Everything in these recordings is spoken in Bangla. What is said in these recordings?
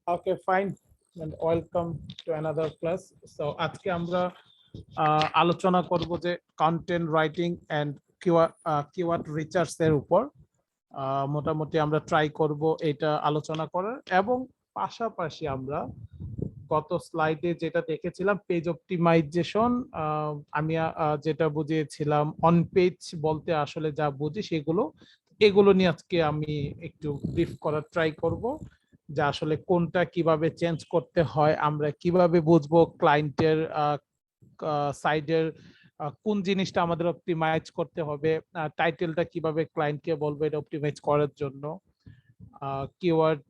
Okay, fine. And welcome to another class. So আজকে আমরা আলোচনা করব যে content writing and keyword research এর উপর মোটামুটি আমরা ট্রাই করব এটা আলোচনা করার, এবং পাশাপাশি আমরা গত স্লাইডে যেটা দেখেছিলাম পেজ অপটিমাইজেশন, আমি যেটা বুঝিয়েছিলাম অন পেজ বলতে আসলে যা বুঝি এগুলো নিয়ে আজকে আমি একটু ব্রিফ করার ট্রাই করব, যে আসলে কোনটা কিভাবে চেঞ্জ করতে হয়, আমরা কিভাবে বুঝবো ক্লায়েন্টের সাইডের কোন জিনিসটা আমাদের অপটিমাইজ করতে হবে, টাইটেলটা কিভাবে ক্লায়েন্টকে বলবো এটা অপটিমাইজ করার জন্য, কিওয়ার্ড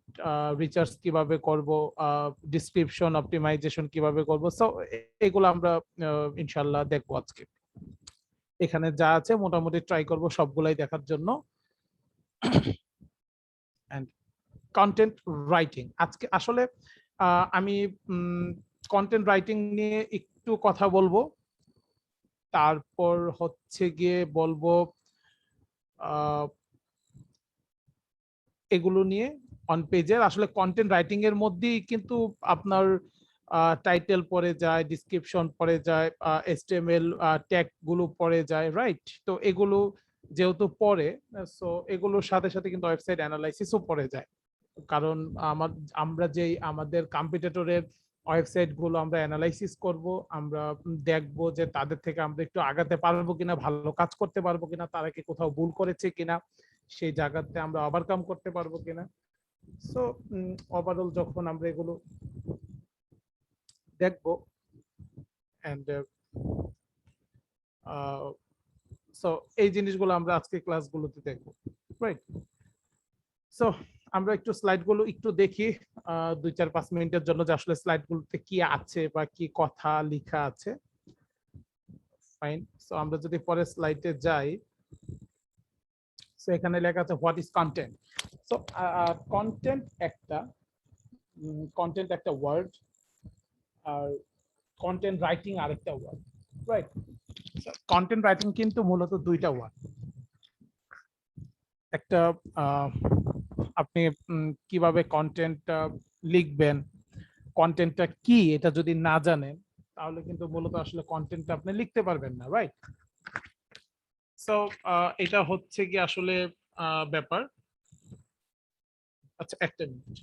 রিসার্চ কিভাবে করব, ডিসক্রিপশন অপটিমাইজেশন কিভাবে করব। সো এগুলো আমরা ইনশাল্লাহ দেখবো আজকে। এখানে যা আছে মোটামুটি ট্রাই করব সবগুলাই দেখার জন্য। এন্ড কন্টেন্ট রাইটিং আজকে আসলে আমি কন্টেন্ট রাইটিং নিয়ে একটু কথা বলবো, তারপর হচ্ছে গিয়ে বলবো এগুলো নিয়ে অন পেজের আসলে কন্টেন্ট রাইটিং এর মধ্যেই কিন্তু আপনার টাইটেল পড়ে যায়, ডিসক্রিপশন পড়ে যায়, এসটিএমএল ট্যাগ গুলো পড়ে যায়, রাইট? তো এগুলো যেহেতু পড়ে, সো এগুলোর সাথে সাথে কিন্তু ওয়েবসাইট অ্যানালাইসিসও পড়ে যায়। কারণ আমরা যেই আমাদের কম্পিটিটরের ওয়েবসাইট গুলো আমরা অ্যানালাইসিস করব, আমরা দেখব যে তাদের থেকে আমরা একটু আগাতে পারবো কিনা, ভালো কাজ করতে পারবো কিনা, তারা কি কোথাও ভুল করেছে কিনা, সেই জায়গাতে আমরা ওভারকাম করতে পারবো কিনা। সো ওভারঅল যখন আমরা এগুলো দেখবো, এন্ড সো এই জিনিসগুলো আমরা আজকে ক্লাসগুলোতে দেখবো, রাইট? সো আমরা একটু স্লাইড গুলো একটু দেখি 2-4-5 মিনিটের জন্য, যে আসলে স্লাইড গুলোতে কি আছে বা কি কথা লেখা আছে। ফাইন। সো আমরা যদি পরের স্লাইডে যাই, সো এখানে লেখা আছে what is content. So content একটা ওয়ার্ড, আর কন্টেন্ট রাইটিং আরেকটা ওয়ার্ড, রাইট? কন্টেন্ট রাইটিং কিন্তু মূলত দুইটা ওয়ার্ড। একটা আপনি কিভাবে কন্টেন্টটা লিখবেন, কন্টেন্টটা কি এটা যদি না জানেন, তাহলে কিন্তু মূলত আসলে কন্টেন্টটা আপনি লিখতে পারবেন না, রাইট? সো এটা হচ্ছে কি আসলে ব্যাপার। আচ্ছা, একটা মিনিট।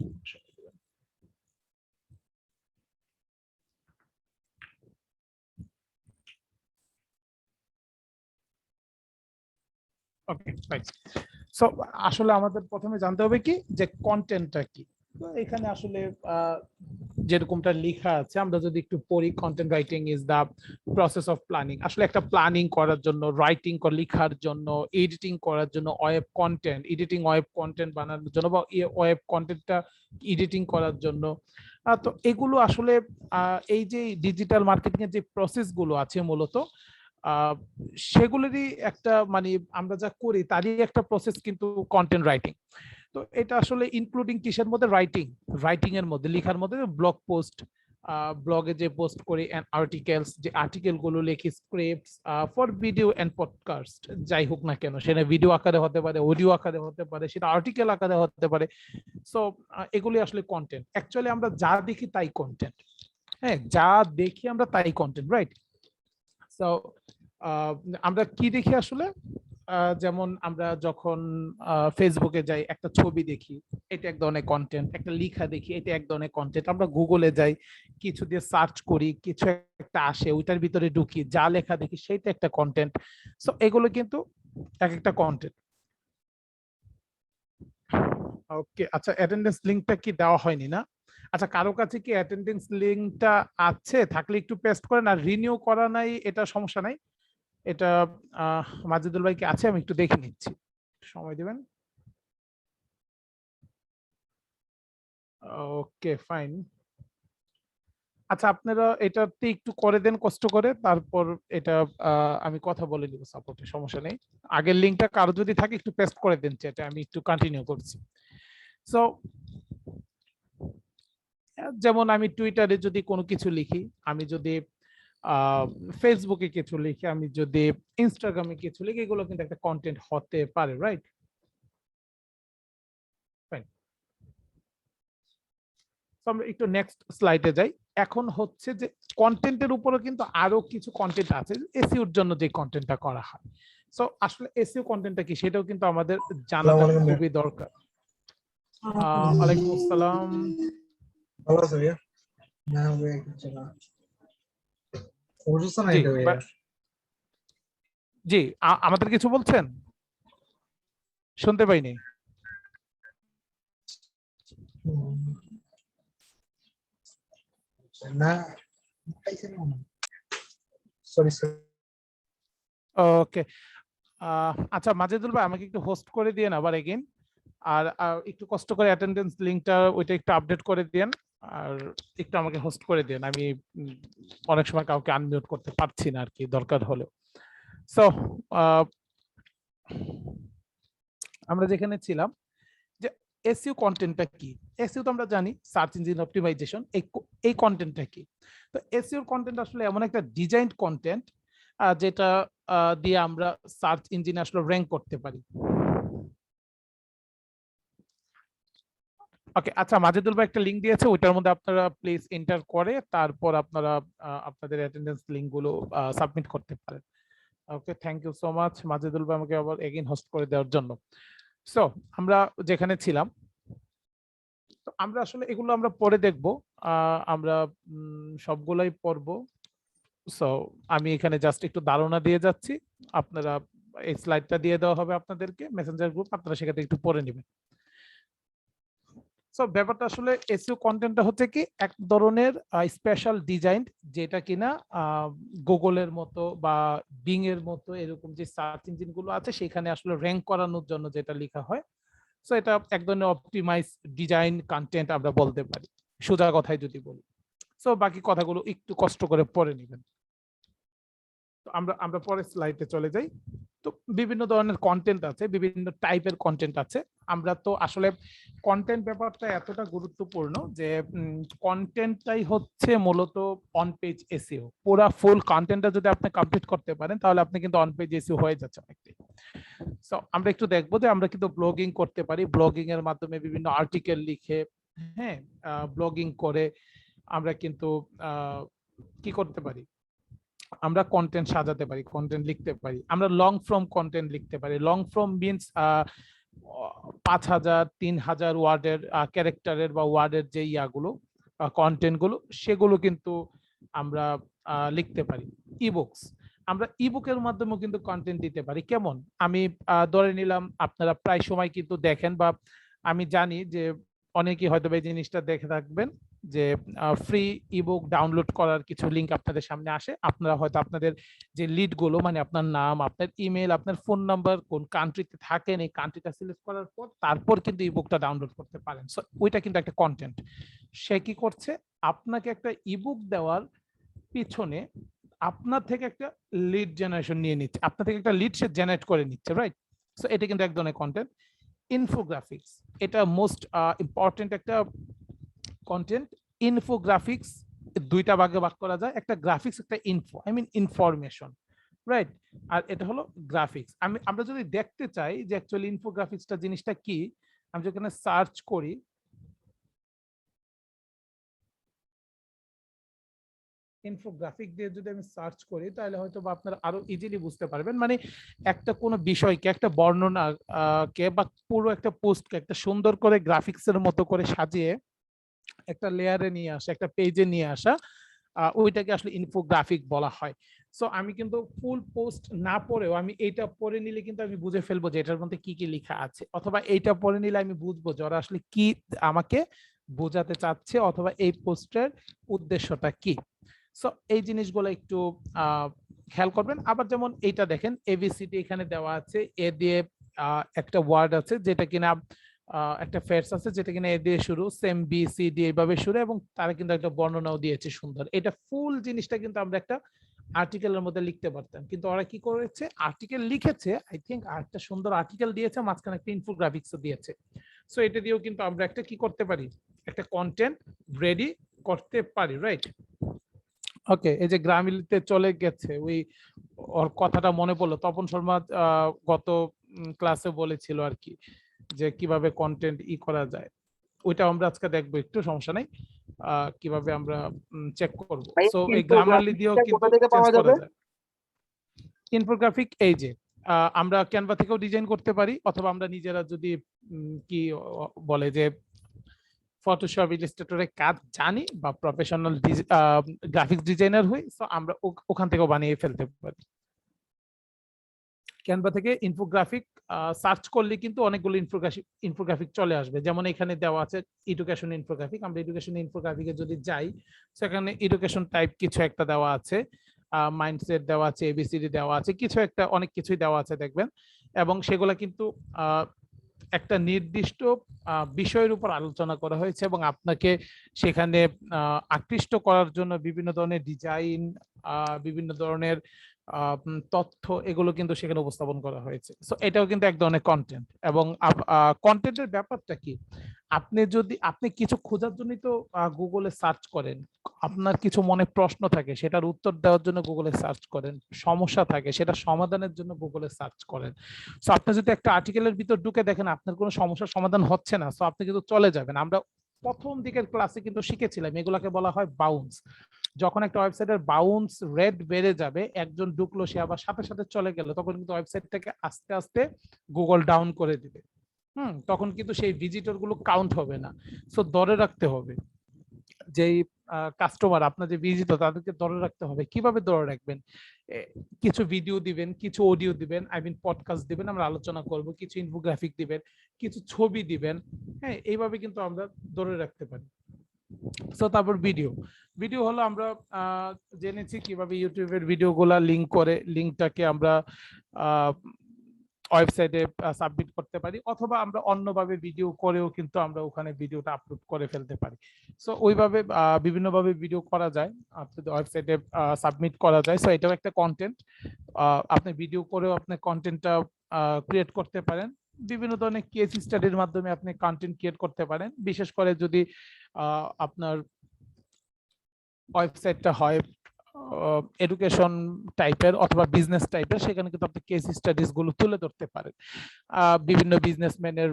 ওকে, রাইট। সো আসলে আমাদের প্রথমে জানতে হবে কি যে কন্টেন্টটা কি। তো এখানে আসলে যেরকমটা লেখা আছে আমরা যদি একটু পড়ি, content writing is the process of planning. আসলে একটা প্ল্যানিং করার জন্য, রাইটিং লেখার জন্য, এডিটিং করার জন্য, ওয়েব কন্টেন্ট বানানোর জন্য, বা ওয়েব কন্টেন্টটা এডিটিং করার জন্য। তো এগুলো আসলে এই যে ডিজিটাল মার্কেটিং এর যে প্রসেস গুলো আছে মূলত সেগুলোরই একটা, মানে আমরা যা করি তারই একটা প্রসেস কিন্তু কন্টেন্ট রাইটিং। তো এটা আসলে ইনক্লুডিং কিসের মধ্যে? রাইটিং এর মধ্যে, লেখার মধ্যে। ব্লগ পোস্ট, ব্লগে যে পোস্ট করি, এন্ড আর্টিকেলস, যে আর্টিকেল গুলো লিখি, scripts for video and podcast, যাই হোক না কেন, সেটা ভিডিও আকারে হতে পারে, অডিও আকারে হতে পারে, সেটা আর্টিকেল আকারে হতে পারে। সো এগুলি আসলে কন্টেন্ট। অ্যাকচুয়ালি আমরা যা দেখি তাই কন্টেন্ট। হ্যাঁ, যা দেখি আমরা তাই কন্টেন্ট, রাইট? সো আমরা কি দেখি আসলে? যেমন আমরা যখন ফেসবুকে যাই, একটা ছবি দেখি, এটা এক ধরনের কন্টেন্ট। একটা লেখা দেখি, এটা এক ধরনের কন্টেন্ট। আমরা গুগলে যাই, কিছু দিয়ে সার্চ করি, কিছু একটা আসে, ওইটার ভিতরে ঢুকি, যা লেখা দেখি সেটা একটা কন্টেন্ট। সো এগুলো কিন্তু এক একটা কন্টেন্ট। ওকে, আচ্ছা, অ্যাটেন্ডেন্স লিংকটা কি দেওয়া হয়নি না? আচ্ছা, কারো কাছে কি অ্যাটেন্ডেন্স লিংকটা আছে? থাকলে একটু পেস্ট করেন। আর রিনিউ করা নাই, এটা সমস্যা নাই। এটা মাজেদুল ভাই কি আছে? আমি একটু দেখে নিচ্ছি, সময় দিবেন। ওকে, ফাইন। আচ্ছা, আপনারা এটাতে একটু করে দেন কষ্ট করে, তারপর এটা আমি কথা বলে নিব সাপোর্টে, সমস্যা নেই। আগের লিংকটা কারো যদি থাকে একটু পেস্ট করে দেন চ্যাটে, আমি একটু কন্টিনিউ করছি। সো যেমন আমি টুইটারে যদি কোনো কিছু লিখি, আমি যদি ফেসবুকে কিছু লিখি, আমি যদি ইনস্টাগ্রামে কিছু লিখি, এগুলো কিন্তু একটা কন্টেন্ট হতে পারে, রাইট? ফাইন। আমরা একটু নেক্সট স্লাইডে যাই। এখন হচ্ছে যে কন্টেন্টের উপরও কিন্তু আরো কিছু কন্টেন্ট আছে এসইওর জন্য যে কন্টেন্টটা করা হয়। সো আসলে এসইও কন্টেন্টটা কি সেটাও কিন্তু আমাদের জানাটা খুবই দরকার। ওয়ালাইকুম আসসালাম। ভালো আছো ভাইয়া? না ভাইয়া কিছু না। বুঝছ না এটা ভাইয়া? জি, আমাদের কিছু বলছেন? শুনতে পাইনি। না সরি সরি। ওকে, আচ্ছা মাজেদুল ভাই আমাকে একটু হোস্ট করে দিয়েন আবার এগেইন, আর একটু কষ্ট করে অ্যাটেন্ডেন্স লিংকটা ওইটা একটু আপডেট করে দেন, আর একটু আমাকে হোস্ট করে দেন। আমি অনেক সময় কাউকে আনমিউট করতে পারছি না আর কি, দরকার হলে। সো আমরা যেখানে ছিলাম যে এসইও কন্টেন্টটা কি। এসইও তো আমরা জানি সার্চ ইঞ্জিন অপটিমাইজেশন, এই কন্টেন্টটা কি। তো এসইও কন্টেন্ট আসলে এমন একটা ডিজাইনড কন্টেন্ট যেটা দিয়ে আমরা সার্চ ইঞ্জিনে আসলে র‍্যাঙ্ক করতে পারি। ওকে, আচ্ছা মাজেদুল ভাই একটা লিংক দিয়েছে, ওইটার মধ্যে আপনারা প্লিজ এন্টার করে তারপর আপনারা আপনাদের অ্যাটেন্ডেন্স লিংক গুলো সাবমিট করতে পারেন। Okay, thank you so much Majedul ভাই আমাকে আবার এগেইন হোস্ট করে দেওয়ার জন্য। সো আমরা যেখানে ছিলাম, তো আমরা আসলে এগুলো আমরা পরে দেখব, আমরা সবগুলাই পড়বো। সো আমি এখানে জাস্ট একটু ধারণা দিয়ে যাচ্ছি, আপনারা এই স্লাইডটা দিয়ে দেওয়া হবে আপনাদেরকে মেসেঞ্জার গ্রুপ, আপনারা সেখানে একটু পড়ে নেবেন। সো ব্যাপারটা আসলে এসইও কন্টেন্টটা হচ্ছে কি এক ধরনের স্পেশাল ডিজাইন, যেটা কিনা গুগলের মতো বা বিং এর মতো এরকম যে সার্চ ইঞ্জিন গুলো আছে সেখানে আসলে র‍্যাঙ্ক করানোর জন্য যেটা লেখা হয়। সো এটা এক ধরনের অপটিমাইজ ডিজাইন কন্টেন্ট আমরা বলতে পারি, সোজা কথায় যদি বলি। সো বাকি কথাগুলো একটু কষ্ট করে পড়ে নেবেন। তো আমরা পরের স্লাইডে চলে যাই। তো বিভিন্ন ধরনের কন্টেন্ট আছে, বিভিন্ন টাইপের কন্টেন্ট আছে। আমরা তো আসলে কন্টেন্ট ব্যাপারটা এতটা গুরুত্বপূর্ণ যে কন্টেন্টটাই হচ্ছে মূলত অন পেজ এসইও। পুরো ফুল কন্টেন্টটা যদি আপনি কমপ্লিট করতে পারেন তাহলে আপনি কিন্তু অন পেজ এসইও হয়ে যাচ্ছে অনেকটাই। সো আমরা একটু দেখবো যে আমরা কিন্তু ব্লগিং করতে পারি, ব্লগিং এর মাধ্যমে বিভিন্ন আর্টিকেল লিখে, হ্যাঁ, ব্লগিং করে আমরা কিন্তু কি করতে পারি, আমরা কন্টেন্ট সাজাতে পারি, কন্টেন্ট লিখতে পারি। আমরা লং ফর্ম কন্টেন্ট লিখতে পারি। লং ফর্ম মিনস 5000 3000 ওয়ার্ডের ক্যারেক্টারের বা ওয়ার্ডের যে ইয়াগুলো কন্টেন্ট গুলো সেগুলো কিন্তু আমরা লিখতে পারি। ইবুকস, আমরা ইবুকের মাধ্যমেও কিন্তু কন্টেন্ট দিতে পারি। কেমন, আমি ধরে নিলাম আপনারা প্রায় সময় কিন্তু দেখেন, বা আমি জানি যে অনেকেই হয়তো এই জিনিসটা দেখে থাকবেন যে ফ্রি ইবুক ডাউনলোড করার কিছু লিংক আপনাদের সামনে আসে। আপনারা হয়তো আপনাদের যে লিড গুলো, মানে আপনার নাম, আপনার ইমেল, আপনার ফোন নাম্বার, কোন কান্ট্রিতে থাকেন, এই কান্ট্রিটা সিলেক্ট করার পর তারপর কিন্তু ইবুকটা ডাউনলোড করতে পারেন। সো ওইটা কিন্তু একটা কন্টেন্ট। সে কি করছে, আপনাকে একটা ইবুক দেওয়ার পিছনে আপনার থেকে একটা লিড জেনারেশন নিয়ে নিচ্ছে, আপনার থেকে একটা লিড সে জেনারেট করে নিচ্ছে, রাইট? সো এটা কিন্তু এক ধরনের কন্টেন্ট। ইনফোগ্রাফিক্স, এটা মোস্ট ইম্পর্টেন্ট একটা কন্টেন্ট। ইনফোগ্রাফিক্স দুইটা ভাগে ভাগ করা যায়, একটা গ্রাফিক্স, একটা info, I mean information, right? আর এটা হলো গ্রাফিক্স। আমরা যদি দেখতে চাই যে অ্যাকচুয়ালি ইনফোগ্রাফিক্সটা জিনিসটা কি, আমি যেখানে সার্চ করি, ইনফোগ্রাফিক দিয়ে যদি আমি সার্চ করি তাহলে হয়তো বা আপনারা আরো ইজিলি বুঝতে পারবেন। মানে একটা কোনো বিষয়কে, একটা বর্ণনা কে বা পুরো একটা পোস্টকে একটা সুন্দর করে গ্রাফিক্সের মতো করে সাজিয়ে একটা লেয়ারে নিয়ে আসা, একটা পেজে নিয়ে আসা, ওইটাকে আসলে ইনফোগ্রাফিক বলা হয়। সো আমি কিন্তু ফুল পোস্ট না পড়েও আমি এইটা পড়ে নিলে কিন্তু আমি বুঝে ফেলবো যে এটার মধ্যে কি কি লেখা আছে, অথবা এইটা পড়ে নিলে আমি বুঝবো যে ওরা আসলে কি আমাকে বোঝাতে চাচ্ছে, অথবা এই পোস্টের উদ্দেশ্যটা কি। সো এই জিনিসগুলো একটু খেয়াল করবেন। আবার যেমন এইটা দেখেন, এবিসিডি এখানে দেওয়া আছে, এ দিয়ে একটা ওয়ার্ড আছে যেটা কিনা একটা ফেয়ার্স আছে যেটা কিনা এ দিয়ে শুরু, সেম বি সি ডি এইভাবে শুরু, এবং তারা কিন্তু একটা বর্ণনাও দিয়েছে সুন্দর। এটা ফুল জিনিসটা কিন্তু আমরা একটা আর্টিকেলের মধ্যে লিখতে পারতাম, কিন্তু ওরা কি করেছে, আর্টিকেল লিখেছে, আই থিঙ্ক একটা সুন্দর আর্টিকেল দিয়েছে, মাঝখানে একটা ইনফোগ্রাফিক্সও দিয়েছে। সো এটা দিয়েও কিন্তু আমরা একটা কি করতে পারি, একটা কন্টেন্ট রেডি করতে পারি, রাইট? ওকে, এই যে গ্রামীণতে চলে গেছে, ওই ওর কথাটা মনে পড়লো, তপন শর্মা গত ক্লাসে বলেছিল আর কি, যে কিভাবে কন্টেন্ট করা যায়, ওইটা আমরা আজকে দেখবো, একটু সমস্যা নাই। কিভাবে আমরা চেক করব। ভাই সো এই গ্রামারলি দিয়েও ইনফোগ্রাফিক্সটা কিন্তু কোথা থেকে চেঞ্জ পাওয়া করা যাবে? যায়। ইনফোগ্রাফিক এই যে আমরা ক্যানভা থেকেও ডিজাইন করতে পারি, অথবা আমরা নিজেরা যদি কি বলে যে ফটোশপ ইলাস্ট্রেটরে কাজ জানি বা প্রফেশনাল গ্রাফিক্স ডিজাইনার হই, সো আমরা ওখান থেকেও বানিয়ে ফেলতে পারি। ক্যানভা থেকে ইনফোগ্রাফিক সার্চ করলে কিন্তু অনেকগুলো ইনফোগ্রাফিক চলে আসবে। যেমন এখানে দেওয়া আছে এডুকেশন ইনফোগ্রাফিক। আমরা এডুকেশন ইনফোগ্রাফিকে যদি যাই, সেখানে এডুকেশন টাইপ কিছু একটা দেওয়া আছে, মাইন্ডসেট দেওয়া আছে, এবিসিডি দেওয়া আছে, কিছু একটা অনেক কিছুই দেওয়া আছে দেখবেন। এবং সেগুলা কিন্তু একটা নির্দিষ্ট বিষয়ের উপর আলোচনা করা হয়েছে, এবং আপনাকে সেখানে আকৃষ্ট করার জন্য বিভিন্ন ধরনের ডিজাইন, বিভিন্ন ধরনের তথ্য, এগুলো কিন্তু সেখানে উপস্থাপন করা হয়েছে। সো এটাও কিন্তু এক ধরনের কন্টেন্ট। এবং কন্টেন্টের ব্যাপারটা কি, আপনি কিছু খোঁজার জন্য তো গুগলে সার্চ করেন, আপনার কিছু মনে প্রশ্ন থাকে সেটার উত্তর দেওয়ার জন্য গুগলে সার্চ করেন, সমস্যা থাকে সেটা সমাধানের জন্য গুগলে সার্চ করেন। সো আপনি যদি একটা আর্টিকেলের ভিতর ঢুকে দেখেন আপনার কোনো সমস্যার সমাধান হচ্ছে না, সো আপনি কিন্তু চলে যাবেন। আমরা প্রথম দিকের ক্লাসে কিন্তু শিখেছিলাম এগুলাকে বলা হয় বাউন্স। যখন একটা ওয়েবসাইটের বাউন্স রেট বেড়ে যাবে, একজন ঢুকলো সে আবার সাথে সাথে চলে গেল, তখন কিন্তু ওয়েবসাইটটাকে আস্তে আস্তে গুগল ডাউন করে দিবে। তখন কিন্তু সেই ভিজিটর গুলো কাউন্ট হবে না। সো ধরে রাখতে হবে যেই কাস্টমার, আপনার যে ভিজিটর, তাদেরকে ধরে রাখতে হবে। কিভাবে ধরে রাখবেন? কিছু ভিডিও দিবেন, কিছু অডিও দিবেন, পডকাস্ট দিবেন, আমরা আলোচনা করব, কিছু ইনফোগ্রাফিক দিবেন, কিছু ছবি দিবেন। হ্যাঁ, এইভাবে কিন্তু আমরা ধরে রাখতে পারি। সো তারপর ভিডিও হলো আমরা জেনেছি কিভাবে ইউটিউবের ভিডিওগুলা লিংক করে, লিংকটাকে আমরা ওয়েবসাইটে সাবমিট করতে পারি, অথবা আমরা অন্যভাবে ভিডিও করেও কিন্তু আমরা ওখানে ভিডিওটা আপলোড করে ফেলতে পারি। সো ওইভাবে বিভিন্নভাবে ভিডিও করা যায়, আপনাদের ওয়েবসাইটে সাবমিট করা যায়। সো এটাও একটা কন্টেন্ট। আপনি ভিডিও করেও আপনি কন্টেন্টটা ক্রিয়েট করতে পারেন। বিভিন্ন ধরনের কেস স্টাডির মাধ্যমে আপনি কন্টেন্ট ক্রিয়েট করতে পারেন। বিশেষ করে যদি আপনার ওয়েবসাইটটা হয় এডুকেশন টাইপের অথবা বিজনেস টাইপের, সেখানে কিন্তু আপনি কেস স্টাডিজ গুলো তুলে ধরতে পারেন। বিভিন্ন বিজনেসম্যানের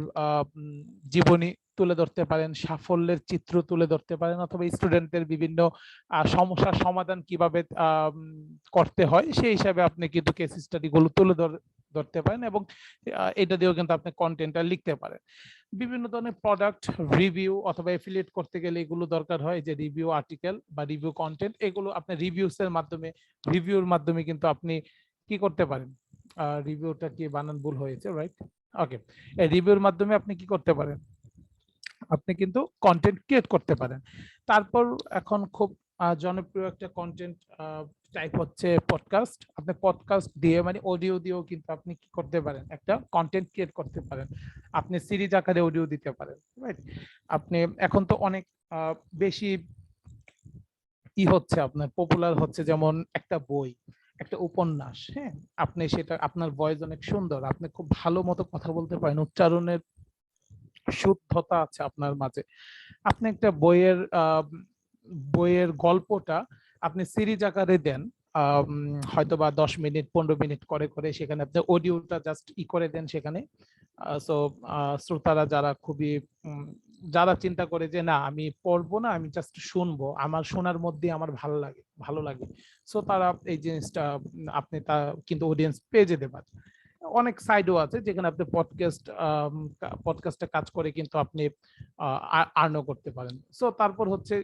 জীবনী তুলে ধরতে পারেন, সাফল্যের চিত্র তুলে ধরতে পারেন, অথবা স্টুডেন্টদের বিভিন্ন সমস্যার সমাধান কিভাবে করতে হয় সেই হিসাবে আপনি কিন্তু কেস স্টাডি গুলো তুলে ধরতে পারেন, এবং এটা দিয়েও কিন্তু আপনি কন্টেন্টটা লিখতে পারেন। বিভিন্ন ধরনের প্রোডাক্ট রিভিউ অথবা এফিলিয়েট করতে গেলে এগুলো দরকার হয়, যে রিভিউ আর্টিকেল বা রিভিউ কন্টেন্ট, এগুলো আপনি রিভিউর মাধ্যমে কিন্তু আপনি কি করতে পারেন। রিভিউটা কি বানান ভুল হয়েছে, রাইট? ওকে, এই রিভিউর মাধ্যমে আপনি কি করতে পারেন, আপনি কিন্তু কন্টেন্ট ক্রিয়েট করতে পারেন। তারপর এখন খুব জনপ্রিয় একটা কন্টেন্ট টাইপ হচ্ছে পডকাস্ট। আপনি পডকাস্ট দিয়ে মানে অডিও দিয়েও কিন্তু আপনি কি করতে পারেন, একটা কন্টেন্ট ক্রিয়েট করতে পারেন। আপনি সিরিজ আকারে অডিও দিতে পারেন, রাইট? আপনি এখন তো অনেক বেশি হচ্ছে, আপনার পপুলার হচ্ছে, যেমন একটা বই, একটা উপন্যাস। হ্যাঁ, আপনি সেটা, আপনার ভয়েস অনেক সুন্দর, আপনি খুব ভালো মতো কথা বলতে পারেন, উচ্চারণের শুদ্ধতা আছে আপনার মাঝে। আপনি একটা বইয়ের গল্পটা আপনি সিরিজ আকারে দেন, হয়তো বা 10 মিনিট 15 মিনিট করে করে, সেখানে আপনি অডিওটা জাস্ট করে দেন সেখানে। সো শ্রোতারা যারা খুবই যারা চিন্তা করে যে না আমি পড়বো না, আমি জাস্ট শুনবো, আমার শোনার মধ্যে আমার ভালো লাগে, সো তারা এই জিনিসটা আপনি তা কিন্তু অডিয়েন্স পেয়ে যেতে পারে। অনেক সাইডও আছে যেখানে আপনি পডকাস্টে কাজ করে কিন্তু আপনি আর্নও করতে পারেন। সো তারপর হচ্ছে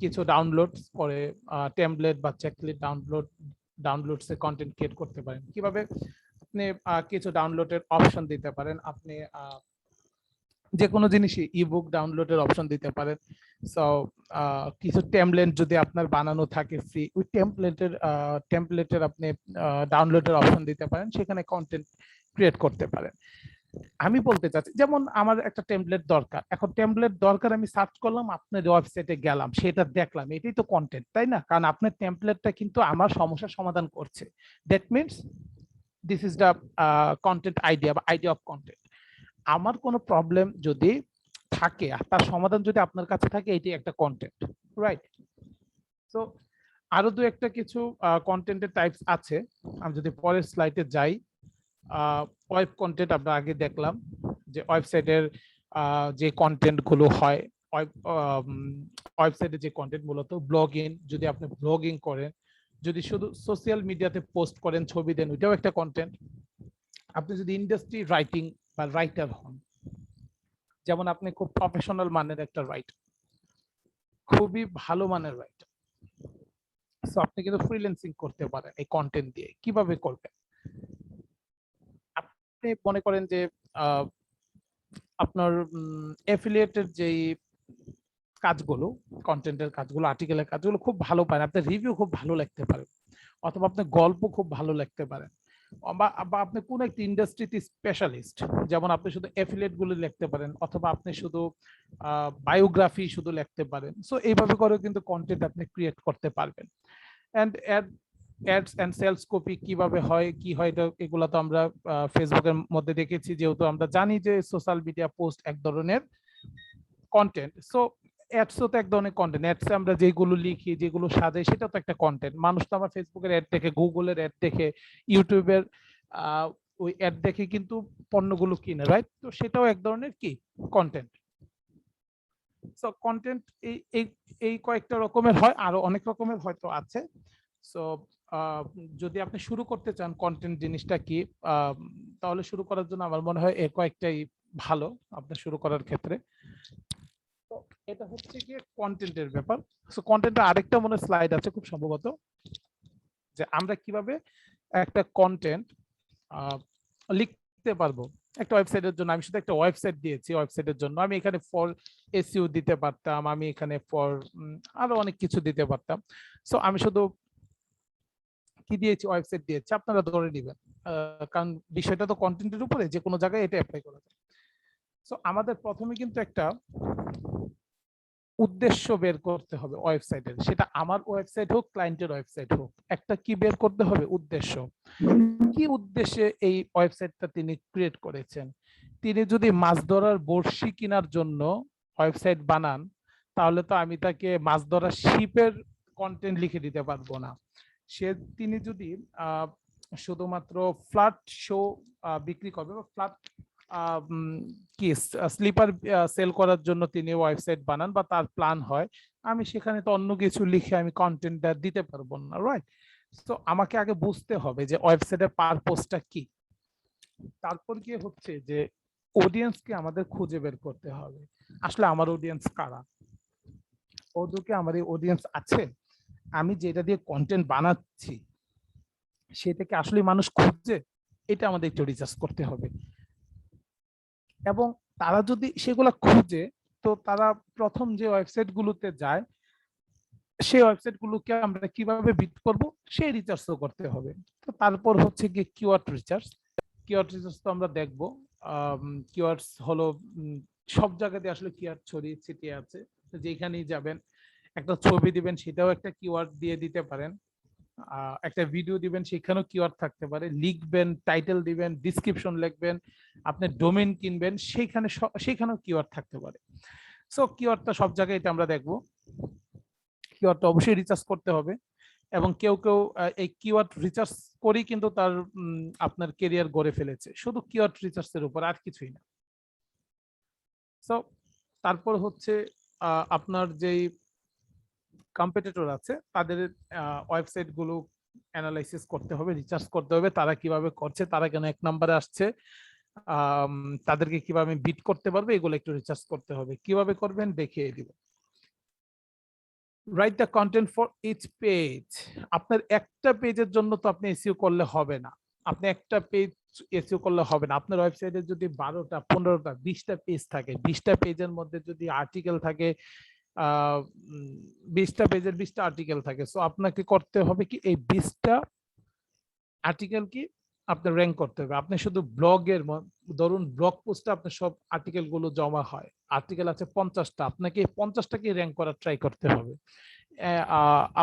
কিছু ডাউনলোড করে টেমপ্লেট বা চেকলিস্ট ডাউনলোডস এ কন্টেন্ট ক্রিয়েট করতে পারেন। কিভাবে আপনি কিছু ডাউনলোডের অপশন দিতে পারেন, আপনি যে কোনো জিনিসই ইবুক ডাউনলোডের অপশন দিতে পারেন। সো কিছু টেমপ্লেট যদি আপনার বানানো থাকে ফ্রি, ওই টেমপ্লেটের আপনি ডাউনলোডের অপশন দিতে পারেন, সেখানে কন্টেন্ট ক্রিয়েট করতে পারেন। আমি বলতে চাচ্ছি, যেমন আমার একটা টেমপ্লেট দরকার, এখন টেমপ্লেট দরকার, আমি সার্চ করলাম, আপনার ওয়েবসাইটে গেলাম, সেটা দেখলাম, এটাই তো কন্টেন্ট, তাই না? কারণ আপনার টেমপ্লেটটা কিন্তু আমার সমস্যার সমাধান করছে। That means this is the content idea বা আইডিয়া অফ কন্টেন্ট। আমার কোনো প্রবলেম যদি থাকে আর তার সমাধান যদি আপনার কাছে থাকে, এটি একটা কন্টেন্ট, রাইট? সো আরো দু একটা কিছু কন্টেন্টের টাইপস আছে। আমি যদি পরের স্লাইডে যাই, ওয়েব কন্টেন্ট আমরা আগে দেখলাম যে ওয়েবসাইটের যে কন্টেন্ট গুলো হয়, ওয়েবসাইটে যে কন্টেন্ট মূলত ব্লগিং, যদি আপনি ব্লগিং করেন, যদি শুধু সোশ্যাল মিডিয়াতে পোস্ট করেন, ছবি দেন, ওইটাও একটা কন্টেন্ট। আপনি যদি ইন্ডাস্ট্রি রাইটিং বা রাইটার হন, যেমন আপনি খুব প্রফেশনাল মানের একটা রাইটার, খুবই ভালো মানের রাইটার, সো আপনি কিন্তু ফ্রিল্যান্সিং করতে পারেন এই কন্টেন্ট দিয়ে। কিভাবে করবেন? আপনি মনে করেন যে আপনার অ্যাফিলিয়েটের যেই কাজগুলো, কন্টেন্টের কাজগুলো, আর্টিকেলের কাজগুলো খুব ভালো পারেন, আপনার রিভিউ খুব ভালো লিখতে পারেন, অথবা আপনার গল্প খুব ভালো লিখতে পারেন, বা আপনি কোন একটা ইন্ডাস্ট্রিতে স্পেশালিস্ট, যেমন আপনি শুধু অ্যাফিলিয়েট গুলো লিখতে পারেন, অথবা আপনি শুধু বায়োগ্রাফি শুধু লিখতে পারেন। সো এইভাবে করে কিন্তু কন্টেন্ট আপনি ক্রিয়েট করতে পারবেন। And ads and sales copy কিভাবে হয়, কি হয়, এগুলো তো আমরা ফেসবুকের মধ্যে দেখেছি, যেহেতু আমরা জানি যে সোশ্যাল মিডিয়া পোস্ট এক ধরনের কন্টেন্ট। সো অ্যাডসও তো এক ধরনের কন্টেন্ট। অ্যাডসে আমরা যেগুলো লিখি, যেগুলো সাজাই, সেটা তো একটা কন্টেন্ট। মানুষ তো আমার ফেসবুকের অ্যাড দেখে, গুগলের অ্যাড দেখে, ইউটিউবের ওই অ্যাড দেখে কিন্তু পণ্যগুলো কিনে, রাইট? তো সেটাও এক ধরনের কি কন্টেন্ট। সো কন্টেন্ট এই কয়েকটা রকমের হয়, আরো অনেক রকমের হয়তো আছে। সো যদি আপনি শুরু করতে চান কন্টেন্ট জিনিসটা কি, তাহলে শুরু করার জন্য আমার মনে হয় এই কয়েকটাই ভালো আপনার শুরু করার ক্ষেত্রে। তো এটা হচ্ছে কি কন্টেন্টের ব্যাপার। সো কন্টেন্টের আরেকটা মনে স্লাইড আছে খুব সম্ভবত, যে আমরা কিভাবে একটা কন্টেন্ট লিখতে পারবো একটা ওয়েবসাইটের জন্য। আমি শুধু একটা ওয়েবসাইট দিয়েছি, ওয়েবসাইটের জন্য আমি এখানে ফর এসইও দিতে পারতাম, আমি এখানে ফর আরো অনেক কিছু দিতে পারতাম। সো আমি শুধু কি দিয়েছি, ওয়েবসাইট দিয়েছি, আপনারা ধরে নেবেন, কারণ বিষয়টা তো কন্টেন্টের উপরে, যে কোনো জায়গায় এটা অ্যাপ্লাই করা যায়। সো আমাদের প্রথমে কিন্তু একটা উদ্দেশ্য বের করতে হবে ওয়েবসাইটের, সেটা আমার ওয়েবসাইট হোক, ক্লায়েন্টের ওয়েবসাইট হোক, একটা কি বের করতে হবে, উদ্দেশ্য। কি উদ্দেশ্যে এই ওয়েবসাইটটা তিনি ক্রিয়েট করেছেন? তিনি যদি মাছ ধরার বড়শি কেনার জন্য ওয়েবসাইট বানান, তাহলে তো আমি তাকে মাছ ধরার শিপের কন্টেন্ট লিখে দিতে পারবো না। তিনি যদি শুধুমাত্র ফ্ল্যাট শো বিক্রি করবে, বা ফ্ল্যাট কি স্লিপার সেল করার জন্য তিনি ওয়েবসাইট বানান, বা তার প্ল্যান হয়, আমি সেখানে তো অন্য কিছু লিখে আমি কন্টেন্টটা দিতে পারবো না, রাইট? তো আমাকে আগে বুঝতে হবে যে ওয়েবসাইটের পারপোজটা কি। তারপর কি হচ্ছে যে অডিয়েন্সকে আমাদের খুঁজে বের করতে হবে, আসলে আমার অডিয়েন্স কারা, ওদেরকে আমার এই অডিয়েন্স আছে, আমি যেটা দিয়ে কন্টেন্ট বানাচ্ছি সেটাকে আসলে মানুষ খুঁজছে, এটা আমাদের একটু রিসার্চ করতে হবে। এবং তারা যদি সেগুলা খুঁজে, তো তারা প্রথম যে ওয়েবসাইট গুলোতে যায়, সেই ওয়েবসাইট গুলোকে আমরা কিভাবে বিট করব সেই রিসার্চও করতে হবে। তো তারপর হচ্ছে কি কিওয়ার্ড রিসার্চ। কিওয়ার্ড রিসার্চ তো আমরা দেখবো, কিওয়ার্ডস হলো সব জায়গাতে আসলে কিওয়ার্ড ছড়িয়ে ছিটিয়ে আছে, যেখানেই যাবেন একটা ছবি দিবেন, সেটাও একটা কিওয়ার্ড দিয়ে দিতে পারেন, একটা ভিডিও দিবেন, সেখানেও কিওয়ার্ড থাকতে পারে, লিখবেন, টাইটেল দিবেন, ডিসক্রিপশন লিখবেন, আপনি ডোমেইন কিনবেন, সেখানেও কিওয়ার্ড থাকতে পারে। সো কিওয়ার্ডটা সব জায়গায়, এটা আমরা দেখবো। কিওয়ার্ডটা অবশ্যই রিসার্চ করতে হবে, এবং কেউ কেউ এই কিওয়ার্ড রিসার্চ করেই কিন্তু তার আপনার কেরিয়ার গড়ে ফেলেছে, শুধু কিওয়ার্ড রিসার্চের উপর, আর কিছুই না। সো তারপর হচ্ছে আপনার যেই কম্পিটিটর আছে তাদের ওয়েবসাইট গুলো অ্যানালাইসিস করতে হবে, রিসার্চ করতে হবে, তারা কিভাবে করছে, তারা কেন এক নম্বরে আসছে, তাদেরকে কিভাবে বিট করতে পারবে, এগুলো একটু রিসার্চ করতে হবে। কিভাবে করবেন দেখিয়ে দিব। Write the content for each page. আপনার একটা পেজের জন্য তো আপনি এসইও করলে হবে না, আপনি একটা পেজ এসইও করলে হবে না। আপনার ওয়েবসাইটে যদি 12টা 15টা 20টা পেজ থাকে, 20টা পেজের মধ্যে যদি আর্টিকেল থাকে, 20টা পেজের 20টা আর্টিকেল থাকে, সো আপনাকে করতে হবে কি এই 20টা আর্টিকেল কি আপনার র্যাঙ্ক করতে হবে। আপনি শুধু ব্লগের, ধরুন ব্লগ পোস্টে আপনার সব আর্টিকেল গুলো জমা হয়, আর্টিকেল আছে 50টা, আপনাকে এই 50টাকে র্যাঙ্ক করার ট্রাই করতে হবে।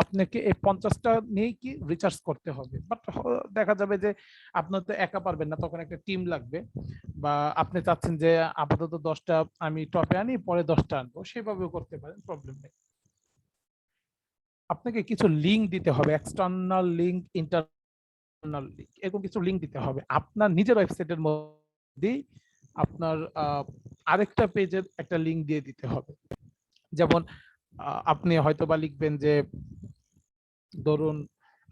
আপনাকে এই 50টা নিয়ে কি রিসার্চ করতে হবে। বাট দেখা যাবে যে আপনার তো একা পারবেন না, তখন একটা টিম লাগবে, বা আপনি চাচ্ছেন যে আপাতত 10টা আমি টপে আনি, পরে 10টা আনবো, সেভাবেও করতে পারেন, প্রবলেম নেই। আপনাকে কিছু লিঙ্ক দিতে হবে, এক্সটার্নাল লিঙ্ক, ইন্টারনাল লিঙ্ক, এরকম কিছু লিঙ্ক দিতে হবে আপনার নিজের ওয়েবসাইটের মধ্যে। আপনার আরেকটা পেজের একটা লিঙ্ক দিয়ে দিতে হবে। যেমন আপনি হয়তোবা লিখবেন যে ধরুন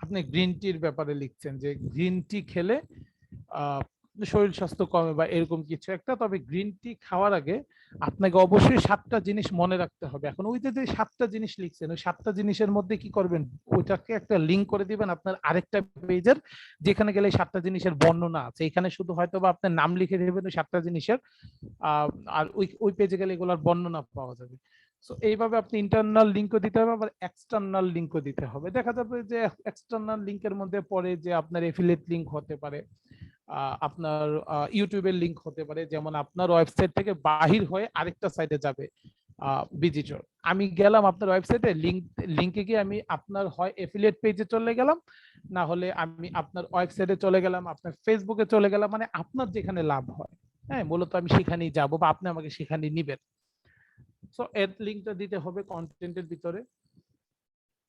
আপনি গ্রিন টির ব্যাপারে লিখছেন যে গ্রিন টি খেলে শরীর স্বাস্থ্য কমে বা এরকম কিছু একটা, তবে গ্রিন টি খাওয়ার আগে আপনাকে অবশ্যই 7টা জিনিস মনে রাখতে হবে। এখন ওই যে 7টা জিনিস লিখছেন, ওই 7টা জিনিসের মধ্যে কি করবেন, ওইটাকে একটা লিঙ্ক করে দিবেন আপনার আরেকটা পেজের, যেখানে গেলে 7টা জিনিসের বর্ণনা আছে। এখানে শুধু হয়তো বা আপনার নাম লিখে দেবেন ওই 7টা জিনিসের, আর ওই পেজে গেলে এগুলোর বর্ণনা পাওয়া যাবে। সো এইভাবে আপনি ইন্টারনাল লিঙ্কও দিতে হবে, আবার এক্সটার্নাল লিঙ্কও দিতে হবে। দেখা যাবে যে এক্সটার্নাল লিঙ্কের মধ্যে পড়ে যে আপনার এফিলিয়েট লিঙ্ক হতে পারে, আপনার ইউটিউবের লিঙ্ক হতে পারে, যেমন আপনার ওয়েবসাইট থেকে বাহির হয়ে আরেকটা সাইটে যাবে ভিজিটর। আমি গেলাম আপনার ওয়েবসাইটে, লিঙ্কে গিয়ে আমি আপনার হয় এফিলিয়েট পেজে চলে গেলাম, না হলে আমি আপনার ওয়েবসাইটে চলে গেলাম, আপনার ফেসবুকে চলে গেলাম, মানে আপনার যেখানে লাভ হয়, হ্যাঁ মূলত আমি সেখানেই যাব বা আপনি আমাকে সেখানেই নিবেন। সো এর লিঙ্কটা দিতে হবে কন্টেন্টের ভিতরে।